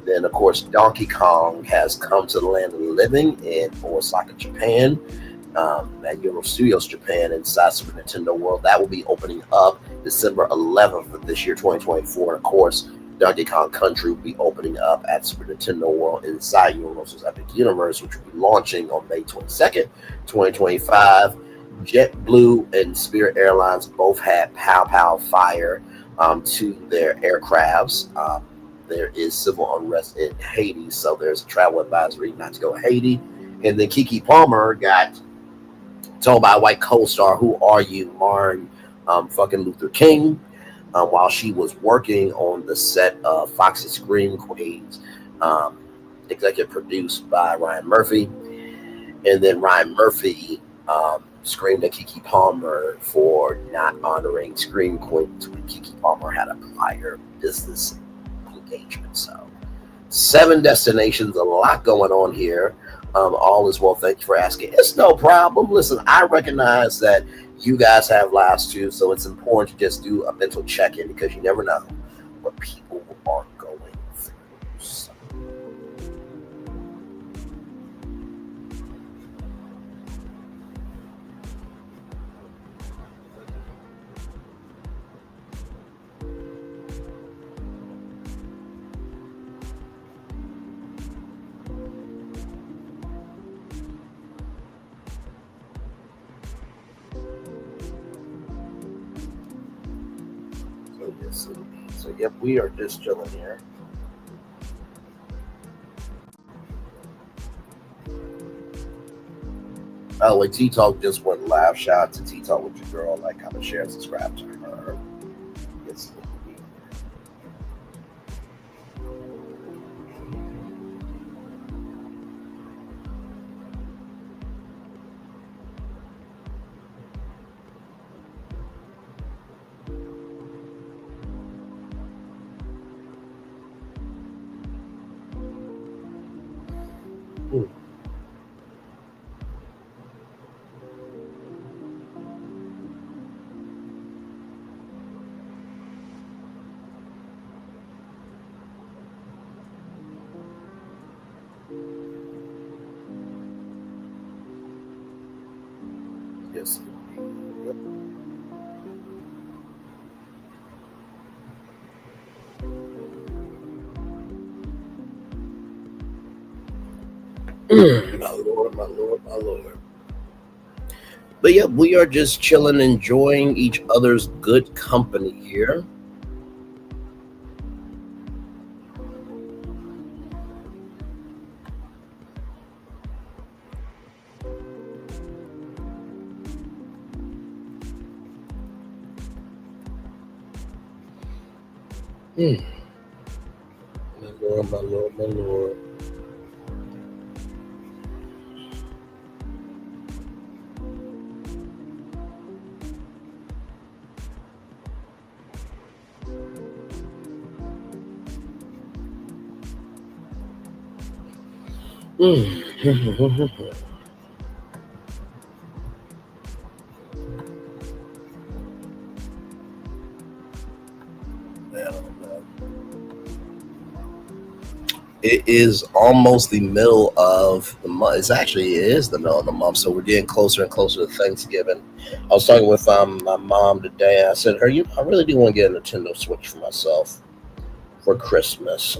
Then, of course, Donkey Kong has come to the land of the living in Osaka, Japan, at Universal Studios Japan inside Super Nintendo World. That will be opening up December 11th of this year, 2024. And, of course, Donkey Kong Country will be opening up at Super Nintendo World inside Universal's Epic Universe, which will be launching on May 22nd, 2025. JetBlue and Spirit Airlines both had pow fire to their aircrafts. There is civil unrest in Haiti, so there's a travel advisory not to go to Haiti. And then Keke Palmer got told by a white co-star, "Who are you, Martin fucking Luther King?" While she was working on the set of Fox's Scream Queens, executive produced by Ryan Murphy. And then Ryan Murphy screamed at Keke Palmer for not honoring Scream Queens when Keke Palmer had a prior business engagement. So 7 destinations, a lot going on here. All is well. Thank you for asking. It's no problem. Listen, I recognize that you guys have lives too, so it's important to just do a mental check-in because you never know what people are going through. So. So, yep, we are just chilling here. By the way, T-Talk just went live. Shout out to T-Talk with your girl. Like, comment, share, and subscribe to her. Yes. Yes. Yep. My Lord, my Lord, my Lord. But yeah, we are just chilling, enjoying each other's good company here. My Lord, my Lord, my Lord. It is almost the middle of the month. It is the middle of the month, so we're getting closer and closer to Thanksgiving. I was talking with my mom today. I said, I really do want to get a Nintendo Switch for myself for Christmas,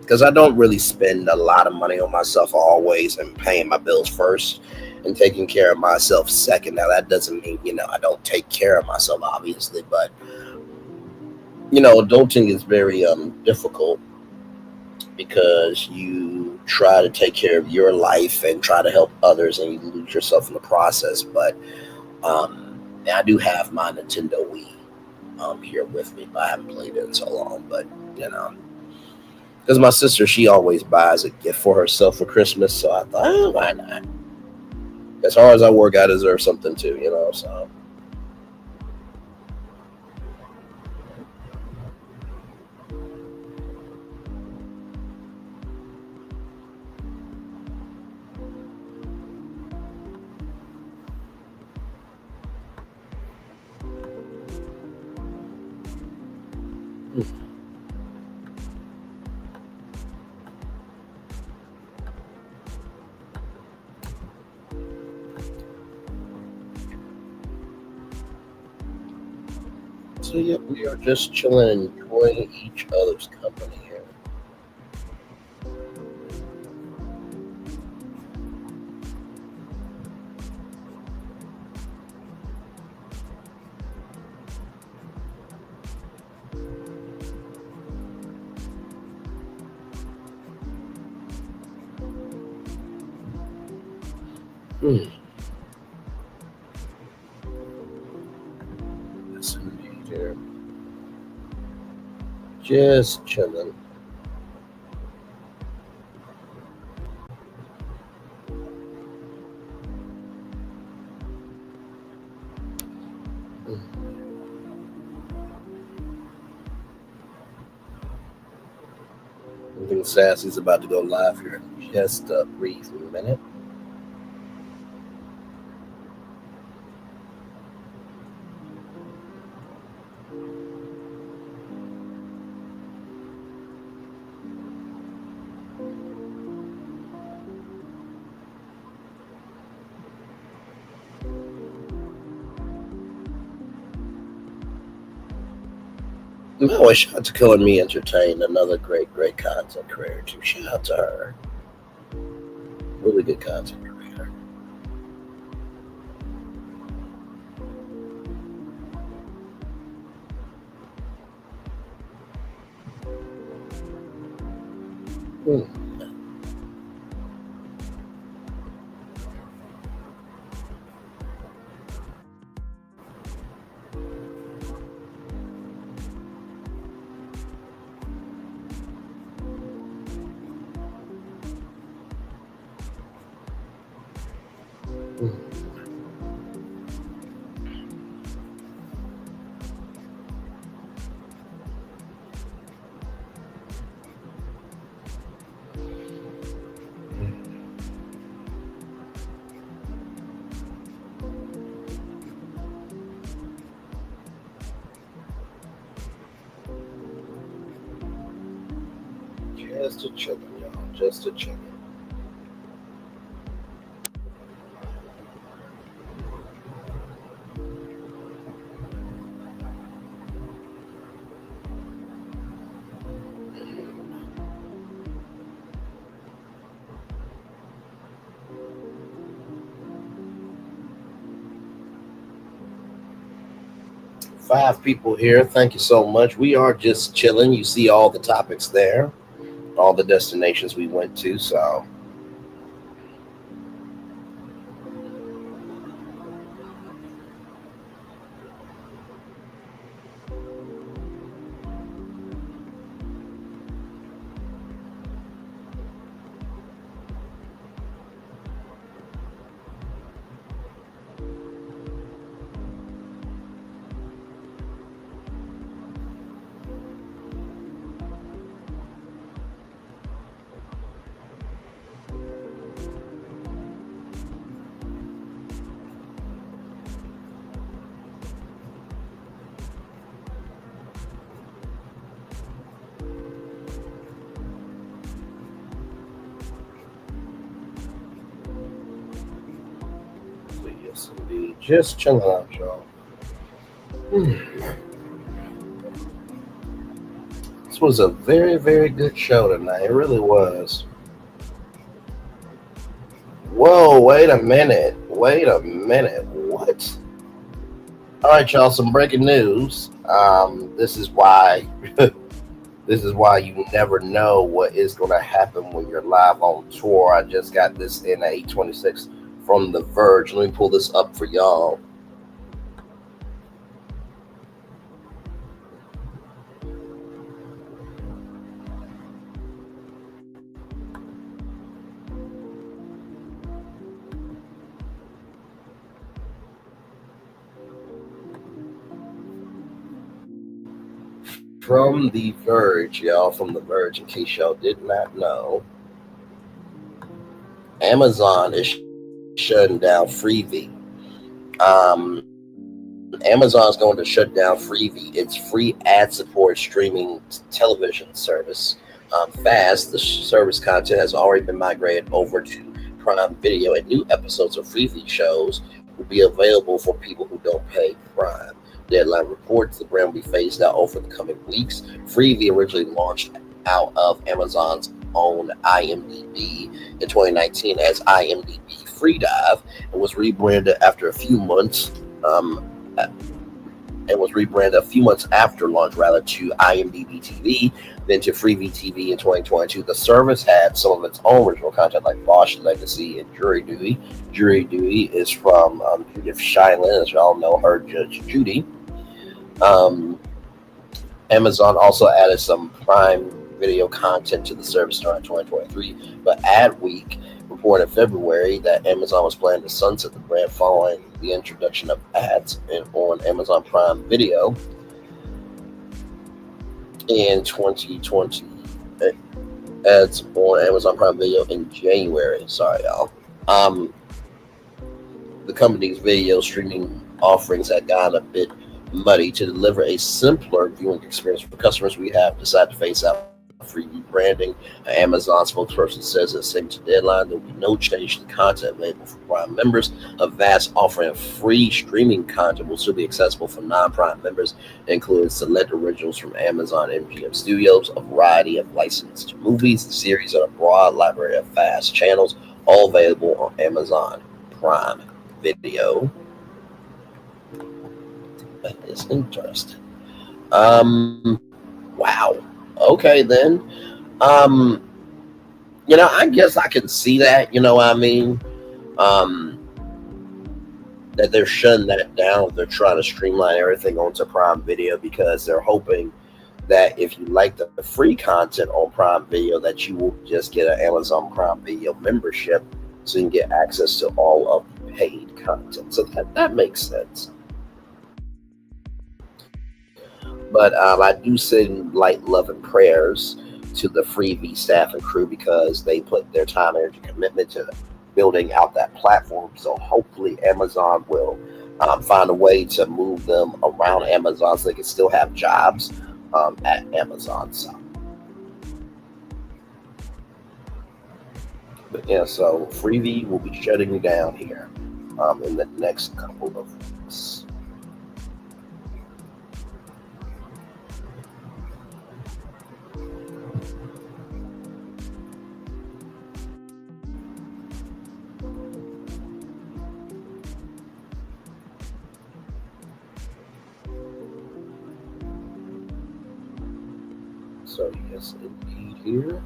because I don't really spend a lot of money on myself always, and paying my bills first and taking care of myself second. Now, that doesn't mean, I don't take care of myself, obviously, but, adulting is very difficult, because you try to take care of your life and try to help others, and you lose yourself in the process. But I do have my Nintendo Wii here with me, but I haven't played it in so long. But because my sister, she always buys a gift for herself for Christmas, so I thought, why not? As hard as I work, I deserve something too, so. So yeah, we are just chilling and enjoying each other's company here. Yes, indeed, here. Just chilling. I think Sassy's about to go live here in just a brief minute. No, shout out to Killing Me Entertained, another great content creator too. Shout out to her. Really good content creator. Just a chillin', y'all. Just a chillin'. 5 people here. Thank you so much. We are just chilling. You see all the topics there, all the destinations we went to. So yes, indeed. Just chilling out, y'all. This was a very, very good show tonight. It really was. Whoa, wait a minute. Wait a minute. What? All right, y'all, some breaking news. This is why this is why you never know what is going to happen when you're live on tour. I just got this in at 8:26 from The Verge. Let me pull this up for y'all. From The Verge, y'all, from The Verge, in case y'all did not know, Amazon is shutting down Freevee. Amazon's going to shut down Freevee. It's free ad-supported streaming television service. Fast, the service content has already been migrated over to Prime Video, and new episodes of Freevee shows will be available for people who don't pay Prime. Deadline reports the brand will be phased out over the coming weeks. Freevee originally launched out of Amazon's own IMDb in 2019 as IMDb Freedive and was rebranded after a few months. After launch, to IMDb TV, then to Freevee TV in 2022. The service had some of its own original content like Bosch Legacy and Jury Duty. Jury Duty is from Judith Shineland, as y'all know her, Judge Judy. Amazon also added some Prime Video content to the service during 2023, but Adweek reported in February that Amazon was planning to sunset the brand following the introduction of ads on Amazon Prime Video in 2020. Ads on Amazon Prime Video in January. Sorry, y'all. The company's video streaming offerings had gotten a bit muddy. To deliver a simpler viewing experience for customers, we have decided to phase out free branding. An Amazon spokesperson says in a statement to Deadline, there will be no change to the content label for Prime members. A vast offering of free streaming content will still be accessible for non-Prime members, including select originals from Amazon MGM Studios, a variety of licensed movies, series, and a broad library of fast channels, all available on Amazon Prime Video. That is interesting. Wow. Okay, then. I guess I can see that, that they're shutting that down. They're trying to streamline everything onto Prime Video because they're hoping that if you like the free content on Prime Video, that you will just get an Amazon Prime Video membership so you can get access to all of the paid content. So that makes sense. But I do send light love and prayers to the Freevee staff and crew because they put their time, energy, commitment to building out that platform. So hopefully Amazon will find a way to move them around Amazon so they can still have jobs at Amazon. But yeah, so Freevee will be shutting down here in the next couple of weeks. So yes, indeed here.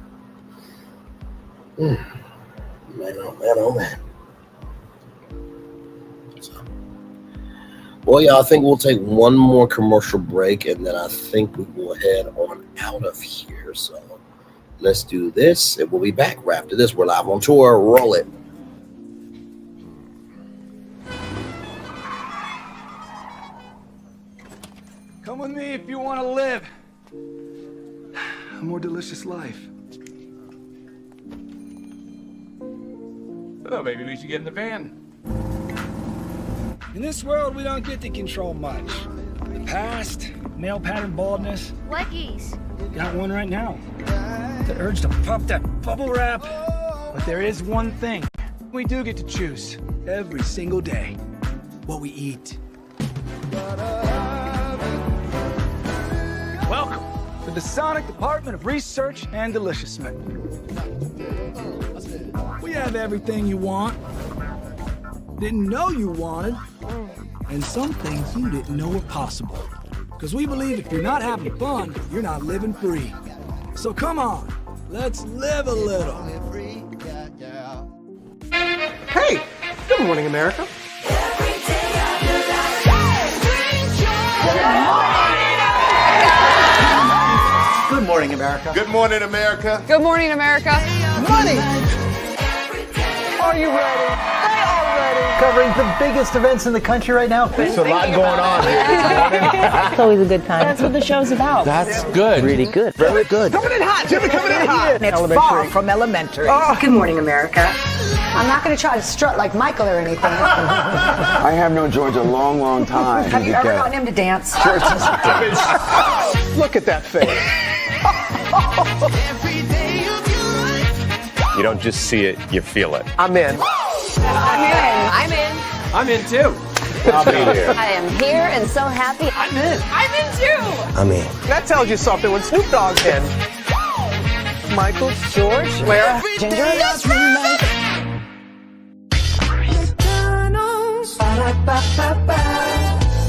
Man, oh man, oh man. Well, y'all, I think we'll take one more commercial break, and then I think we will head on out of here. So let's do this, and we'll be back right after this. We're live on tour. Roll it. Come with me if you want to live a more delicious life. Oh, maybe we should get in the van. In this world, we don't get to control much. The past, male pattern baldness. Leggies. Got one right now. The urge to pop that bubble wrap. But there is one thing we do get to choose every single day: what we eat. Welcome to the Sonic Department of Research and Deliciousment. We have everything you want, didn't know you wanted, and some things you didn't know were possible. Because we believe if you're not having fun, you're not living free. So come on, let's live a little. Hey, good morning, America. Good morning, America. Good morning, America. Good morning, America. Money! Are you ready? They are ready. Covering the biggest events in the country right now. There's a lot going on here this morning. It's always a good time. That's what the show's about. That's good. Really good. Very good. Coming in hot, Jimmy, coming in hot. It's far from elementary. Good morning, America. I'm not going to try to strut like Michael or anything. I have known George a long, long time. Have you ever gotten him to dance? Look at that face. You don't just see it, you feel it. I'm in. I'm in. I'm in too. I'll be there. I am here and so happy. I'm in. I'm in too. I'm in. That tells you something when Snoop Dogg's in. Michael, George, where? Ginger.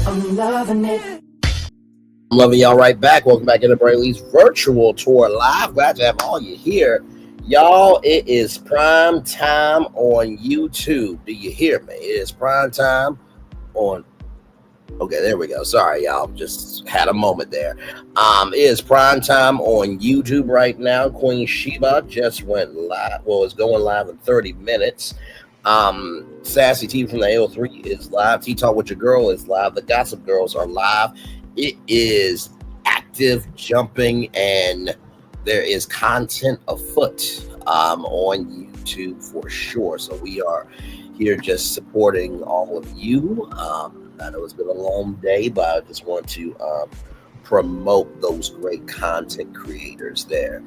I'm loving it. I'm loving y'all right back. Welcome back into Brayley's virtual tour live. Glad to have all you here. Y'all, it is prime time on YouTube. Do you hear me? It is prime time on... Okay, there we go. Sorry, y'all. Just had a moment there. It is prime time on YouTube right now. Queen Sheba just went live. Well, it's going live in 30 minutes. Sassy T from the AO3 is live. T-Talk with Your Girl is live. The Gossip Girls are live. It is active, jumping, and there is content afoot on YouTube for sure. So we are here just supporting all of you. I know it's been a long day, but I just want to promote those great content creators there.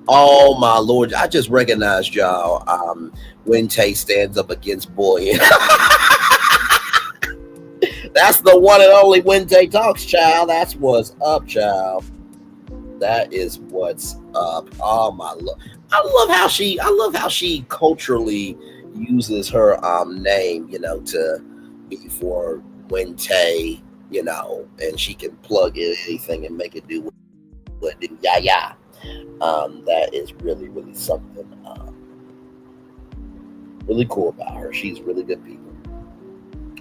Oh my Lord, I just recognized y'all when Tay stands up against Boy. That's the one and only when Tay talks, child. That's what's up, child. That is what's up. Oh my Lord. I love how she culturally uses her name, to be for when Tay, and she can plug in anything and make it do what it do. Yeah. That is really, really something really cool about her. She's really good people.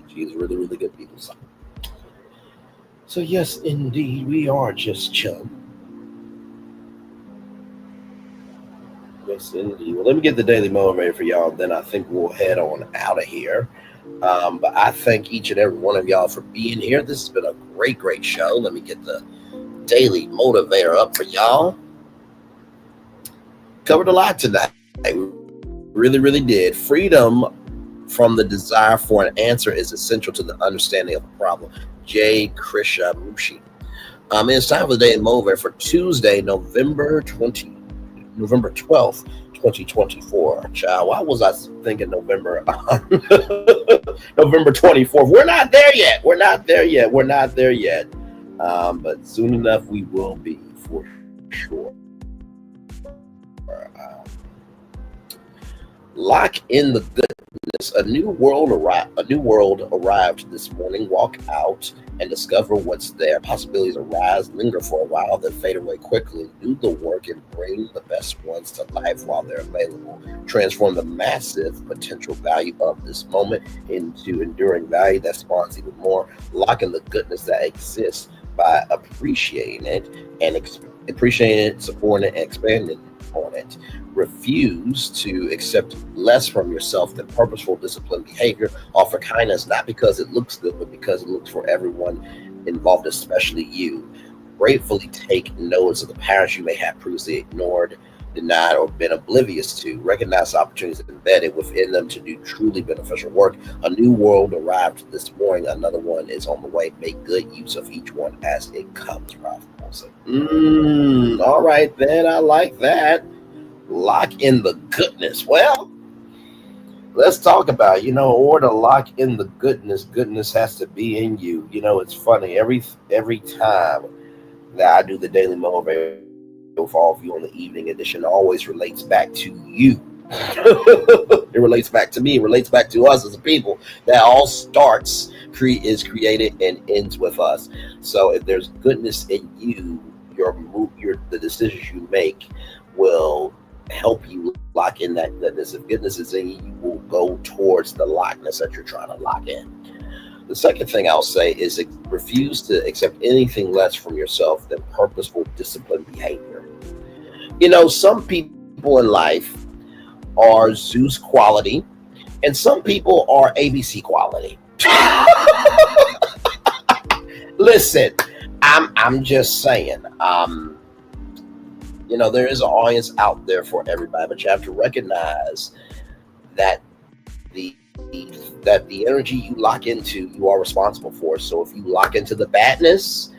She's really, really good people. So yes, indeed, we are just chilling. Yes, indeed. Well, let me get the Daily Motivator for y'all, then I think we'll head on out of here. But I thank each and every one of y'all for being here. This has been a great, great show. Let me get the Daily Motivator up for y'all. Covered a lot tonight. We really, really did. Freedom from the desire for an answer is essential to the understanding of a problem. J. Krishnamurti. It's time for the Daily Motivator for Tuesday, November 12th, 2024. Child, why was I thinking November? November 24th. We're not there yet. But soon enough we will be, for sure. Lock in the goodness. A new world arrived this morning. Walk out and discover what's there. Possibilities arise, linger for a while, then fade away quickly. Do the work and bring the best ones to life while they're available. Transform the massive potential value of this moment into enduring value that spawns even more. Lock in the goodness that exists by appreciating it and appreciating it, supporting it, and expanding on it. Refuse to accept less from yourself than purposeful, disciplined behavior. Offer kindness not because it looks good, but because it looks for everyone involved, especially you. Gratefully take notice of the patterns you may have previously ignored, denied, or been oblivious to. Recognize the opportunities embedded within them to do truly beneficial work. A new world arrived this morning. Another one is on the way. Make good use of each one as it comes. Ralph Wilson. All right, then. I like that. Lock in the goodness. Well, let's talk about, or to lock in the goodness. Goodness has to be in you. It's funny. Every time that I do the Daily Motivator for all of you on the evening edition, always relates back to you. It relates back to me. It relates back to us as a people. That all starts, is created, and ends with us. So if there's goodness in you, the decisions you make will help you lock in that goodness. If goodness is in you, you will go towards the lockness that you're trying to lock in. The second thing I'll say is refuse to accept anything less from yourself than purposeful, disciplined behavior. Some people in life are Zeus quality, and some people are ABC quality. Listen, I'm just saying, there is an audience out there for everybody, but you have to recognize that the energy you lock into, you are responsible for. So if you lock into the badness,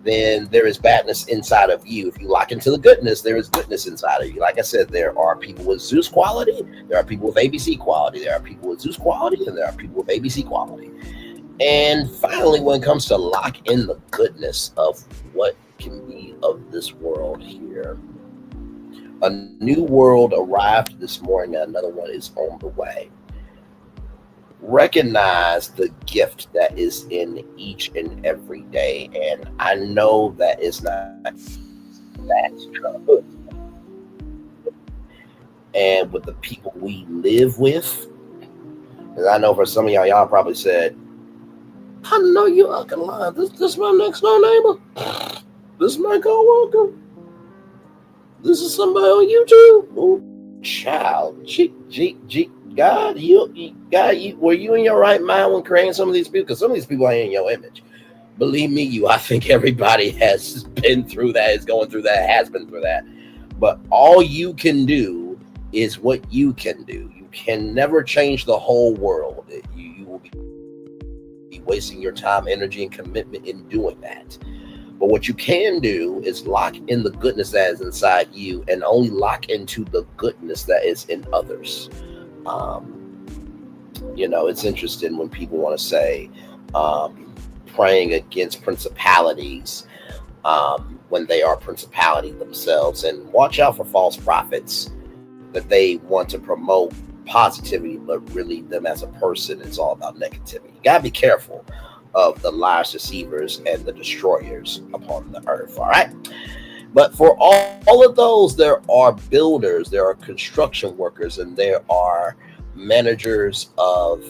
then there is badness inside of you. If you lock into the goodness, there is goodness inside of you. Like I said, there are people with Zeus quality, there are people with ABC quality, there are people with Zeus quality, and there are people with ABC quality. And finally, when it comes to lock in the goodness of what can be of this world here, a new world arrived this morning, and another one is on the way. Recognize the gift that is in each and every day. And I know that it's not that good. And with the people we live with, and I know for some of y'all probably said, I know you are gonna lie. This is my next door neighbor. This is my coworker. This is somebody on YouTube. Oh, child. God, were you in your right mind when creating some of these people? Because some of these people ain't in your image. Believe me, I think everybody has been through that, is going through that, has been through that. But all you can do is what you can do. You can never change the whole world. You will be wasting your time, energy, and commitment in doing that. But what you can do is lock in the goodness that is inside you, and only lock into the goodness that is in others. It's interesting when people want to say praying against principalities when they are principality themselves, and watch out for false prophets that they want to promote positivity, but really them as a person, it's all about negativity. You gotta be careful of the liars, deceivers, and the destroyers upon the earth. All right. But for all of those, there are builders, there are construction workers, and there are managers of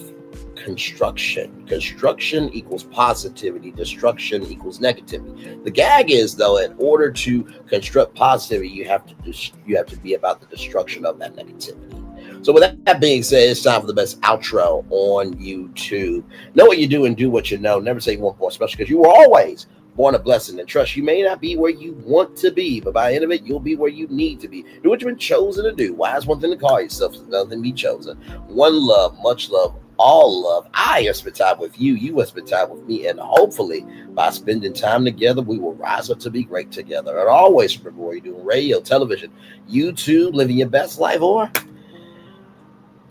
construction. Construction equals positivity. Destruction equals negativity. The gag is, though, in order to construct positivity, you have to be about the destruction of that negativity. So with that being said, it's time for the best outro on YouTube. Know what you do and do what you know. Never say you weren't born special, because you were always born a blessing. And trust, you may not be where you want to be, but by the end of it, you'll be where you need to be. Do what you've been chosen to do. Why is one thing to call yourself? It's another thing to be chosen. One love, much love, all love. I have spent time with you. You have spent time with me. And hopefully, by spending time together, we will rise up to be great together. And always remember, where you're doing radio, television, YouTube, living your best life, or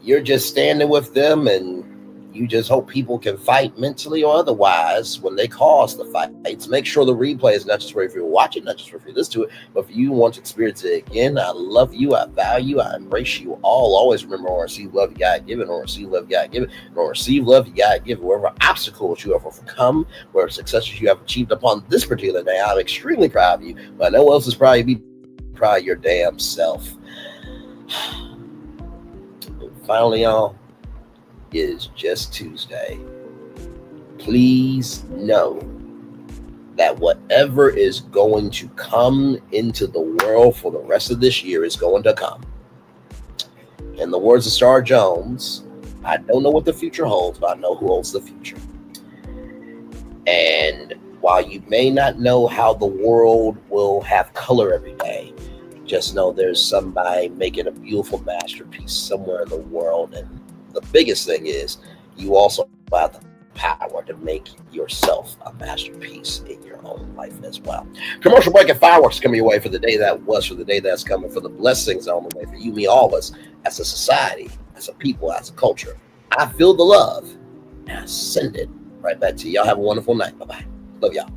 you're just standing with them and You just hope people can fight mentally or otherwise when they cause the fights. Make sure the replay is not just for if you're watching, not just for if you listen to it, but for you want to experience it again. I love you. I value you. I embrace you all. Always remember, or receive love you got given, or receive love you got given, or receive love you got given. Wherever obstacles you have overcome, wherever successes you have achieved upon this particular day, I'm extremely proud of you. But no one else is proud of you. Be proud of your damn self. And finally, y'all, it is just Tuesday. Please know that whatever is going to come into the world for the rest of this year is going to come. In the words of Star Jones, I don't know what the future holds, but I know who holds the future. And while you may not know how the world will have color every day, just know there's somebody making a beautiful masterpiece somewhere in the world. And the biggest thing is you also have the power to make yourself a masterpiece in your own life as well. Commercial break and fireworks coming your way for the day that was, for the day that's coming, for the blessings on the way for you, me, all of us, as a society, as a people, as a culture. I feel the love and I send it right back to you. Y'all have a wonderful night. Bye-bye. Love y'all.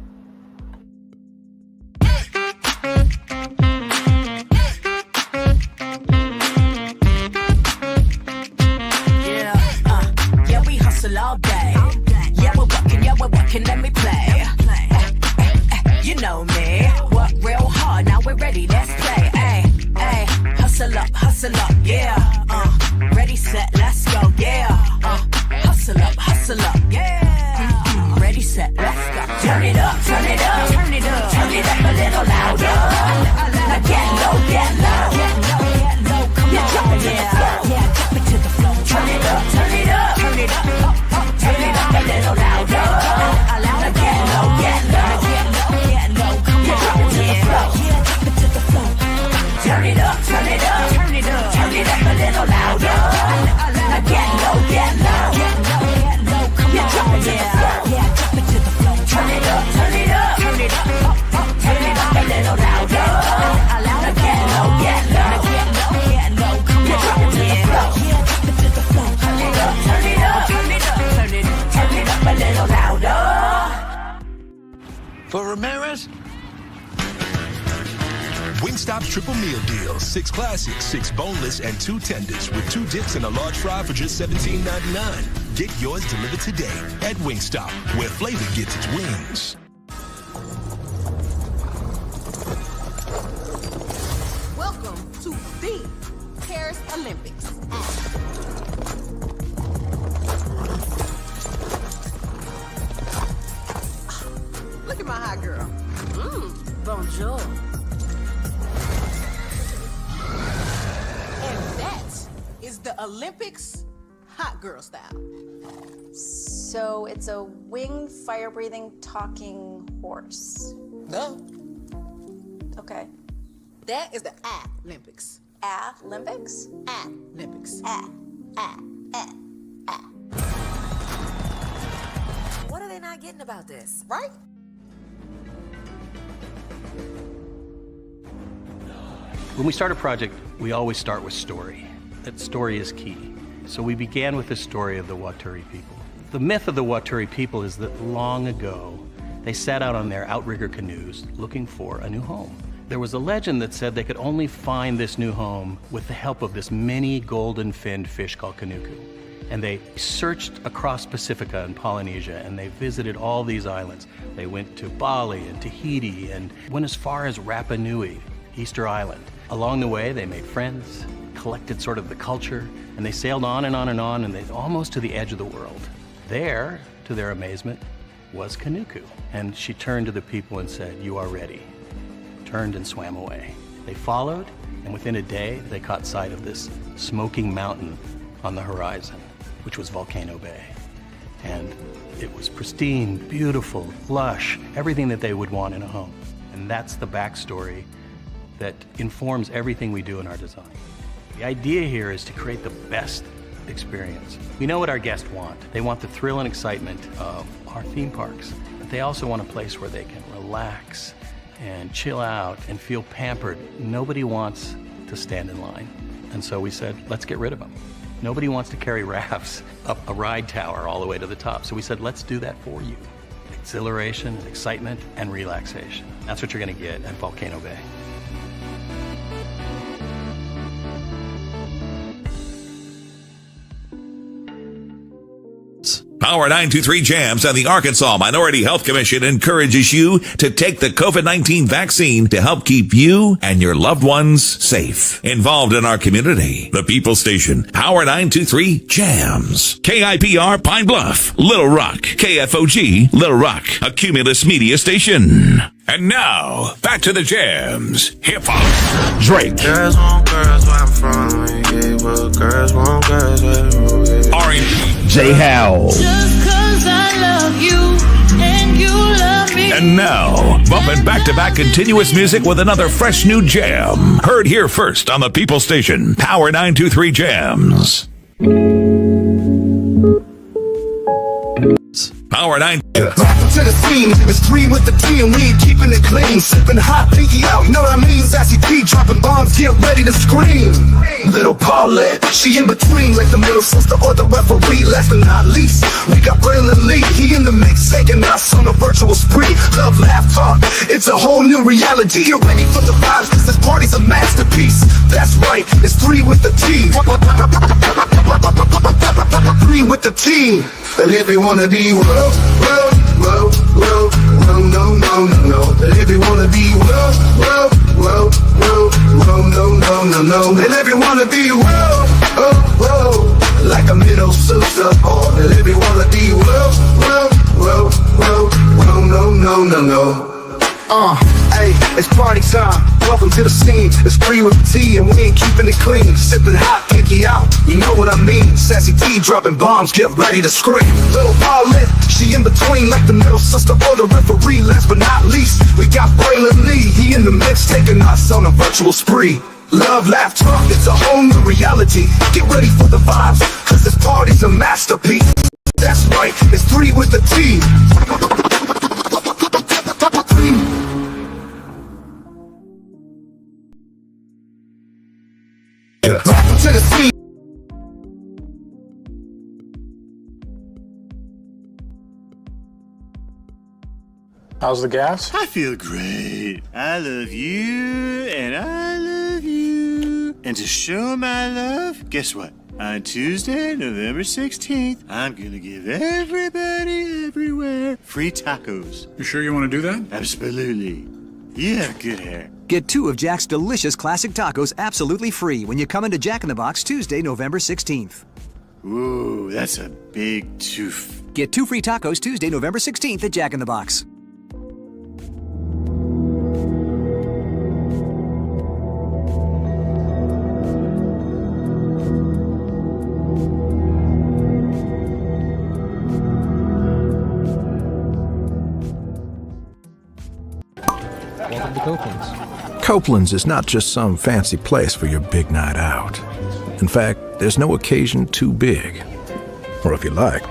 All day. Yeah, we're working, let me play. You know me. Work real hard, now we're ready, let's play. Hustle up, yeah. Ready, set, let's go, yeah. Hustle up, yeah. Ready, set, let's go. Turn it up, turn it up, turn it up, turn it up a little louder. Now get low, get low, come on, yeah, drop it to the floor. Turn it up, turn it up, turn it up. Turn it up a little louder. Now get low, get low, come on, yeah, drop it to the floor. Turn it up, turn it up, turn it up, turn it up a little louder. Now get low, get low, come on, yeah, drop it to the floor. Turn it up, turn it up, turn it up, turn it up a little louder. Now get low, get low, come on, drop it to the floor. Drop it to the floor. Turn it up, turn it up, turn it up, turn it up a little louder. For Ramirez, Wingstop's triple meal deal. 6 classics, 6 boneless, and 2 tenders with 2 dips and a large fry for just $17.99. Get yours delivered today at Wingstop, where flavor gets its wings. Welcome to the Paris Olympics. Look at my hot girl. Bonjour. And that is the Olympics hot girl style. So it's a winged, fire-breathing, talking horse. No. Okay. That is the Olympics. Olympics? Olympics. What are they not getting about this? Right? When we start a project, we always start with story. That story is key. So we began with the story of the Waturi people. The myth of the Waturi people is that long ago, they set out on their outrigger canoes looking for a new home. There was a legend that said they could only find this new home with the help of this mini golden-finned fish called kanuku. And they searched across Pacifica and Polynesia, and they visited all these islands. They went to Bali and Tahiti and went as far as Rapa Nui, Easter Island. Along the way, they made friends, collected sort of the culture, and they sailed on and on and on, and they almost to the edge of the world. There, to their amazement, was Kanuku. And she turned to the people and said, "You are ready." Turned and swam away. They followed, and within a day, they caught sight of this smoking mountain on the horizon, which was Volcano Bay. And it was pristine, beautiful, lush, everything that they would want in a home. And that's the backstory that informs everything we do in our design. The idea here is to create the best experience. We know what our guests want. They want the thrill and excitement of our theme parks, but they also want a place where they can relax and chill out and feel pampered. Nobody wants to stand in line. And so we said, let's get rid of them. Nobody wants to carry rafts up a ride tower all the way to the top. So we said, let's do that for you. Exhilaration, excitement, and relaxation. That's what you're going to get at Volcano Bay. Power 923 Jams and the Arkansas Minority Health Commission encourages you to take the COVID-19 vaccine to help keep you and your loved ones safe. Involved in our community, the People Station, Power 923 Jams. KIPR Pine Bluff, Little Rock, KFOG, Little Rock, a Cumulus Media Station. And now, back to the jams. Hip-hop. Drake. Girls want girls where I'm from. Yeah, well, girls want girls where R&B. J. Howell. Just 'cause I love you and you love me. And now, bumping back-to-back continuous music with another fresh new jam. Heard here first on the People Station, Power 923 Jams. Power 9. Welcome to the scene, it's 3 with the T and we ain't keeping it clean. Sipping hot, pinky out, you know what I mean? Sassy P dropping bombs, get ready to scream. Little Paulette, she in between like the middle sister or the referee. Last but not least, we got Braylon Lee, he in the mix, taking us on a virtual spree. Love, laugh, talk, it's a whole new reality. Get ready for the vibes, cause this party's a masterpiece. That's right, it's 3 with the T. 3 with the T. And if you wanna be world, no. And if you wanna be world, no. And if you wanna be world, like a middle sister. And if you wanna be world, no. Hey, it's party time. Welcome to the scene. It's 3 with the T and we ain't keeping it clean. Sipping hot, pinky out, you know what I mean. Sassy T dropping bombs, get ready to scream. Little Paulette, she in between like the middle sister or the referee. Last but not least, we got Braylon Lee, he in the mix, taking us on a virtual spree. Love, laugh, talk, it's a whole new reality. Get ready for the vibes, cause this party's a masterpiece. That's right, it's 3 with the T. Welcome to the scene. How's the gas? I feel great. I love you, and I love you. And to show my love, guess what? On Tuesday, November 16th, I'm gonna give everybody everywhere free tacos. You sure you want to do that? Absolutely. You have good hair. Get 2 of Jack's delicious classic tacos absolutely free when you come into Jack in the Box Tuesday, November 16th. Ooh, that's a big tooth. Get 2 free tacos Tuesday, November 16th at Jack in the Box. Welcome to Copeland's. Copeland's is not just some fancy place for your big night out. In fact, there's no occasion too big. Or if you like,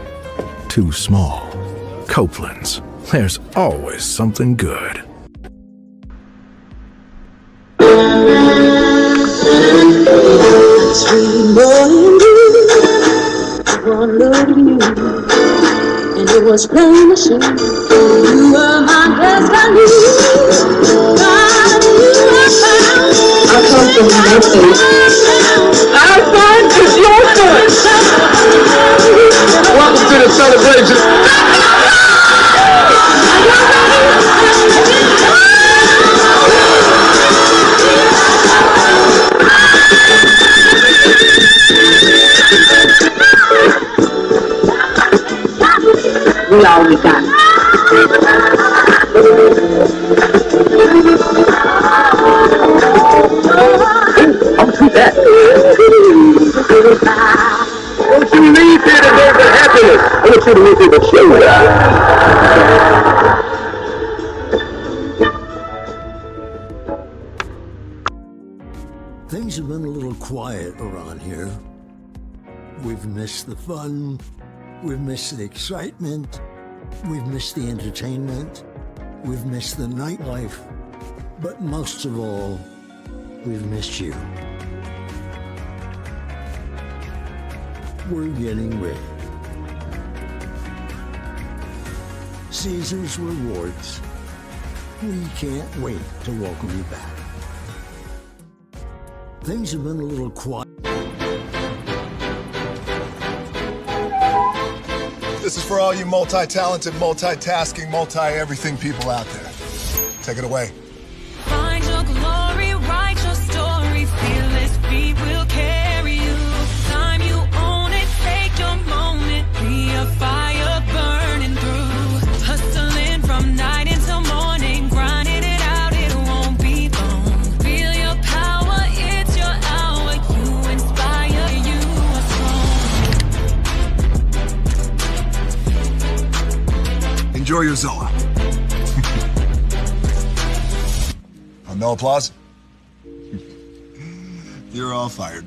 too small. Copeland's. There's always something good. Sweet morning dew, one look at you, and it was plain to see you were my destiny. God, you were found. I come from nothing. Our son is your son. Welcome to the celebration. We all we got. I'll see that. Don't you leave here today with happiness. I want you to leave here with joy. Things have been a little quiet around here. We've missed the fun. We've missed the excitement. We've missed the entertainment. We've missed the nightlife. But most of all, we've missed you. We're getting ready. Caesar's Rewards. We can't wait to welcome you back. Things have been a little quiet. This is for all you multi-talented, multitasking, multi-everything people out there. Take it away. Find your glory, write your story, fearless feet will carry you. Time you own it, take your moment, be a fire burning through. Hustling from night until morning, grinding it out, it won't be long. Feel your power, it's your hour, you inspire, you are strong. Enjoy your Zoa. No applause? You're all fired.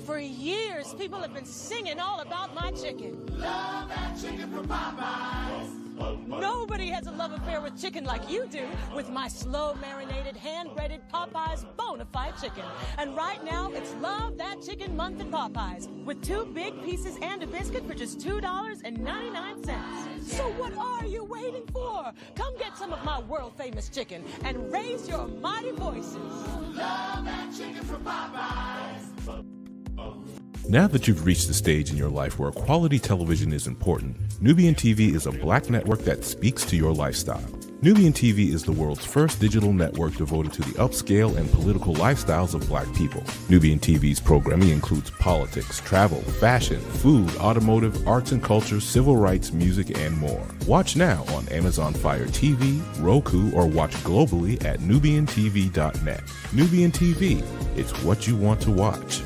For years, people have been singing all about my chicken. Love that chicken from Popeyes. Nobody has a love affair with chicken like you do, with my slow marinated, hand-breaded Popeyes bona fide chicken. And right now, it's Love That Chicken Month at Popeyes, with 2 big pieces and a biscuit for just $2.99. So what are you waiting for? Come get some of my world-famous chicken and raise your mighty voices. Love that chicken from Popeyes. Now that you've reached the stage in your life where quality television is important, Nubian TV is a black network that speaks to your lifestyle. Nubian TV is the world's first digital network devoted to the upscale and political lifestyles of black people. Nubian TV's programming includes politics, travel, fashion, food, automotive, arts and culture, civil rights, music, and more. Watch now on Amazon Fire TV, Roku, or watch globally at nubiantv.net. Nubian TV, it's what you want to watch.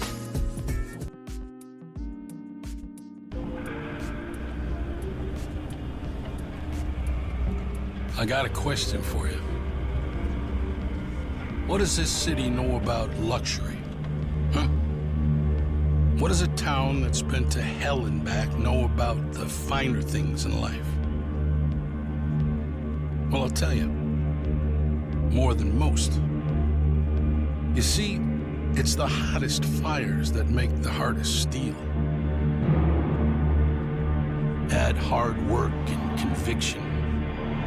I got a question for you. What does this city know about luxury? Huh? What does a town that's been to hell and back know about the finer things in life? Well, I'll tell you. More than most. You see, it's the hottest fires that make the hardest steel. Add hard work and conviction,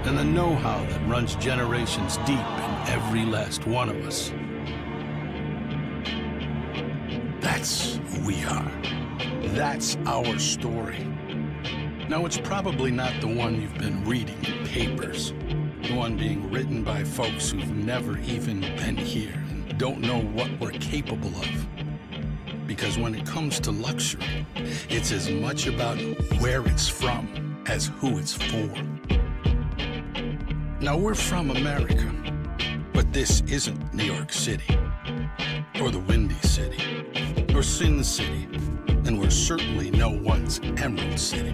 and the know-how that runs generations deep in every last one of us. That's who we are. That's our story. Now, it's probably not the one you've been reading in papers, the one being written by folks who've never even been here and don't know what we're capable of. Because when it comes to luxury, it's as much about where it's from as who it's for. Now, we're from America, but this isn't New York City, or the Windy City, or Sin City, and we're certainly no one's Emerald City.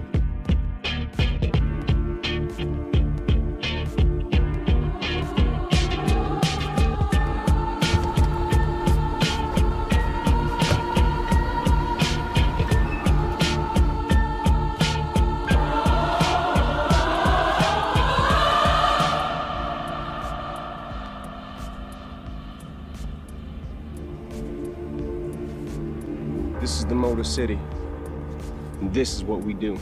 This is the Motor City, and this is what we do.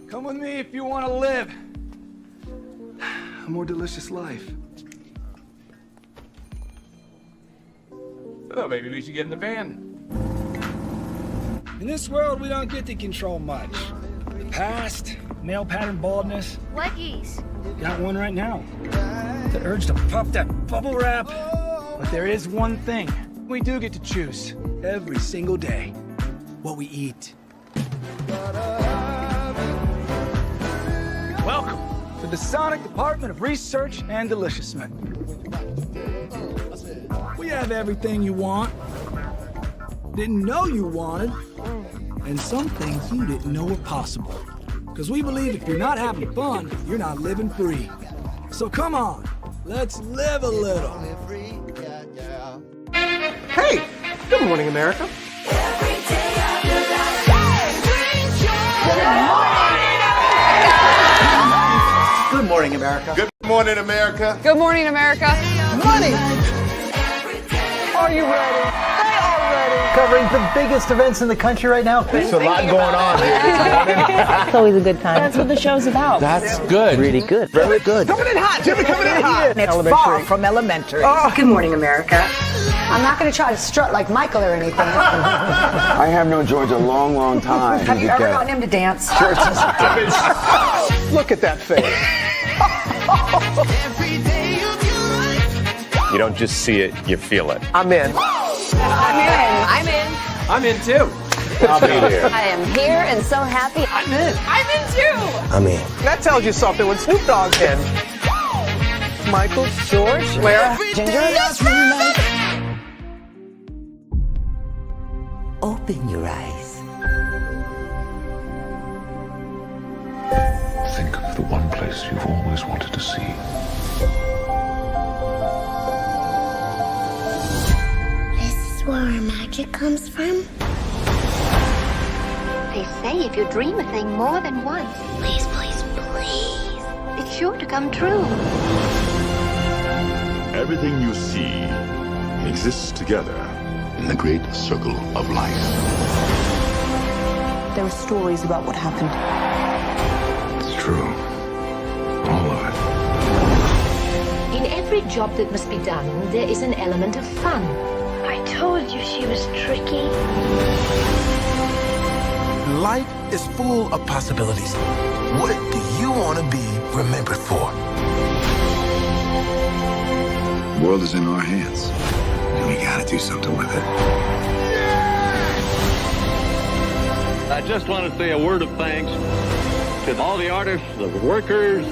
Come with me if you want to live a more delicious life. Oh, maybe we should get in the van. In this world, we don't get to control much. The past, male pattern baldness. Leggies. Got one right now. The urge to puff that bubble wrap. But there is one thing we do get to choose every single day: what we eat. Welcome to the Sonic Department of Research and Deliciousment. We have everything you want, didn't know you wanted, and some things you didn't know were possible. Because we believe if you're not having fun, you're not living free. So come on, let's live a little. Hey, good morning, America. Good morning, America. Good morning, America. Good morning, America. Money. Are you ready? They are ready. Covering the biggest events in the country right now. There's a lot going on here. It's always a good time. That's what the show's about. That's good. Really good. Very good. Coming in hot. Jimmy coming in hot. It's far from elementary. Good morning, America. I'm not going to try to strut like Michael or anything. I have known George a long, long time. Have you ever gotten him to dance? Look at that face. You don't just see it, you feel it. I'm in. I'm in. I'm in too. I'll be there. I am here and so happy. I'm in. I'm in too. I'm in. That tells you something when Snoop Dogg's in. Michael, George, Lara, Ginger. Open your eyes. Think of the one place you've always wanted to see. This is where our magic comes from. They say if you dream a thing more than once, Please, please, please. it's sure to come true. Everything you see exists together in the great circle of life. There are stories about what happened. It's true. All of it. In every job that must be done, there is an element of fun. I told you she was tricky. Life is full of possibilities. What do you want to be remembered for? The world is in our hands, and we gotta do something with it. I just want to say a word of thanks to all the artists, the workers,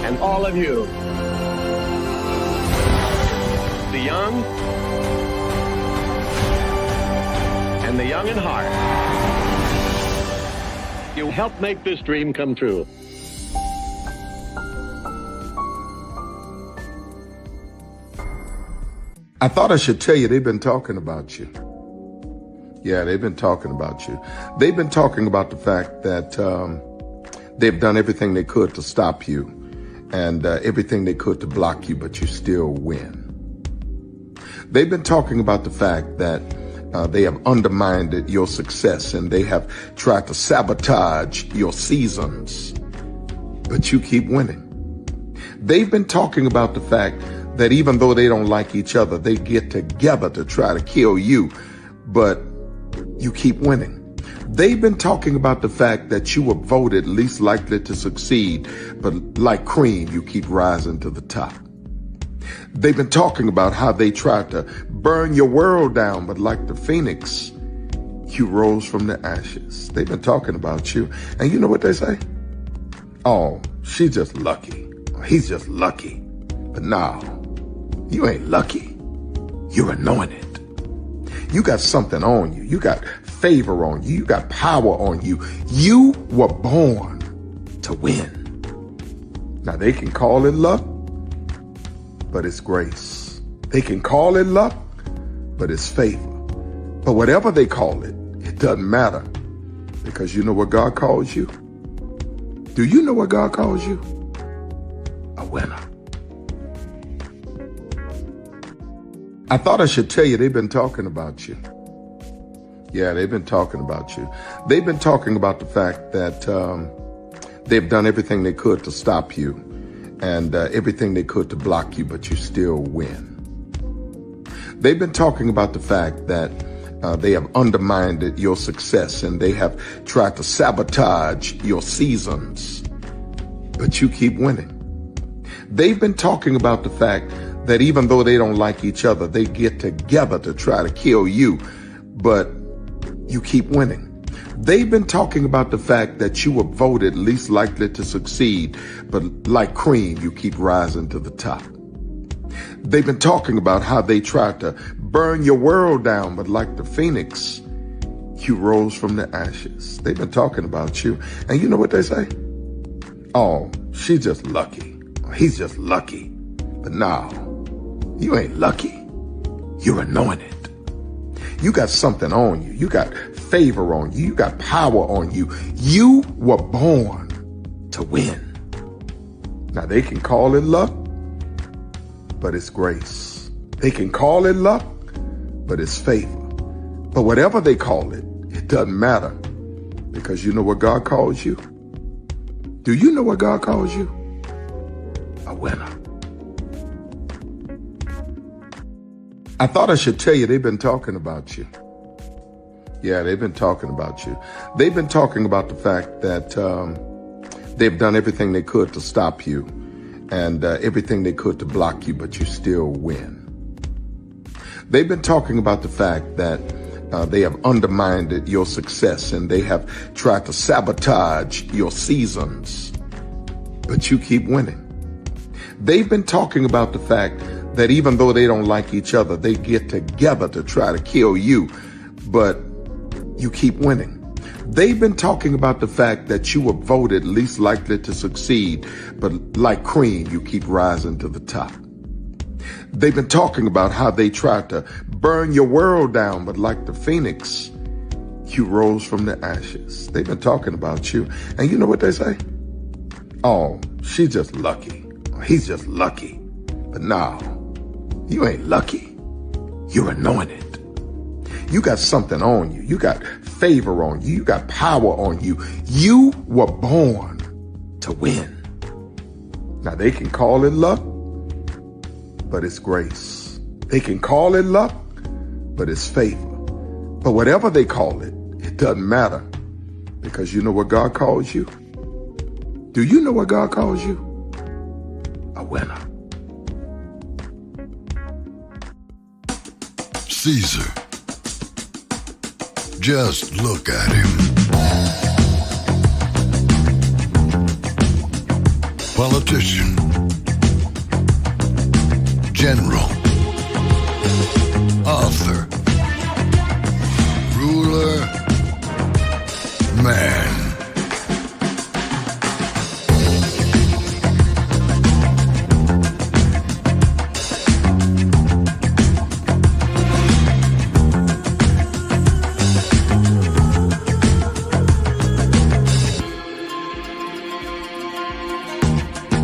and all of you. The young and the young in heart. You helped make this dream come true. I thought I should tell you they've been talking about you. Yeah, they've been talking about you. They've been talking about the fact that they've done everything they could to stop you and everything they could to block you, but you still win. They've been talking about the fact that they have undermined your success and they have tried to sabotage your seasons, but you keep winning. They've been talking about the fact that even though they don't like each other, they get together to try to kill you, but you keep winning. They've been talking about the fact that you were voted least likely to succeed, but like cream, you keep rising to the top. They've been talking about how they tried to burn your world down, but like the phoenix, you rose from the ashes. They've been talking about you. And you know what they say? Oh, she's just lucky. He's just lucky. But no, you ain't lucky. You're anointed. You got something on you. You got favor on you. You got power on you. You were born to win. Now they can call it luck, but it's grace. They can call it luck, but it's favor. But whatever they call it, it doesn't matter, because you know what God calls you? Do you know what God calls you? A winner. I thought I should tell you they've been talking about you. Yeah, they've been talking about you. They've been talking about the fact that they've done everything they could to stop you and everything they could to block you, but you still win. They've been talking about the fact that they have undermined your success and they have tried to sabotage your seasons, but you keep winning. They've been talking about the fact that even though they don't like each other, they get together to try to kill you, but you keep winning. They've been talking about the fact that you were voted least likely to succeed, but like cream, you keep rising to the top. They've been talking about how they tried to burn your world down, but like the phoenix, You rose from the ashes. They've been talking about you. And you know what they say? Oh, she's just lucky. He's just lucky. But no, you ain't lucky. You're anointed. You got something on you. You got favor on you. You got power on you. You were born to win. Now, they can call it luck, but it's grace. They can call it luck, but it's favor. But whatever they call it, it doesn't matter, because you know what God calls you? Do you know what God calls you? A winner. I thought I should tell you they've been talking about you. Yeah, they've been talking about you. They've been talking about the fact that they've done everything they could to stop you and everything they could to block you, but you still win. They've been talking about the fact that they have undermined your success and they have tried to sabotage your seasons, but you keep winning. They've been talking about the fact that even though they don't like each other, they get together to try to kill you, but you keep winning. They've been talking about the fact that you were voted least likely to succeed, but like cream, you keep rising to the top. They've been talking about how they tried to burn your world down, but like the phoenix, you rose from the ashes. They've been talking about you. And you know what they say? Oh, she's just lucky. He's just lucky. But no, you ain't lucky. You're anointed. You got something on you. You got favor on you. You got power on you. You were born to win. Now, they can call it luck, but it's grace. They can call it luck, but it's favor. But whatever they call it, it doesn't matter, because you know what God calls you? Do you know what God calls you? A winner. Caesar. Just look at him. Politician. General. Author. Ruler. Man.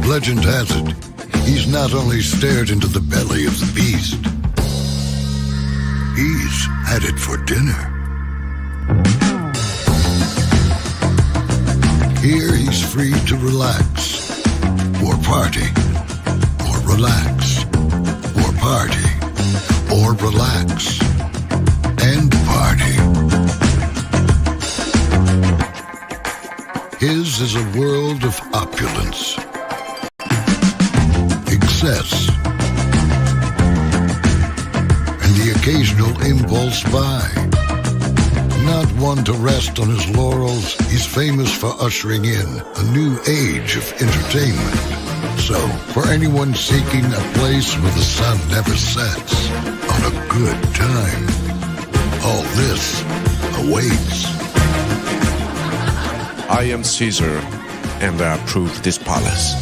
Legend has it, he's not only stared into the belly of the beast, he's had it for dinner. Here he's free to relax, or party, or relax, or party, or relax, and party. His is a world of opulence, excess, and the occasional impulse buy. Not one to rest on his laurels, he's famous for ushering in a new age of entertainment. So, for anyone seeking a place where the sun never sets on a good time, all this awaits. I am Caesar, and I approve this palace.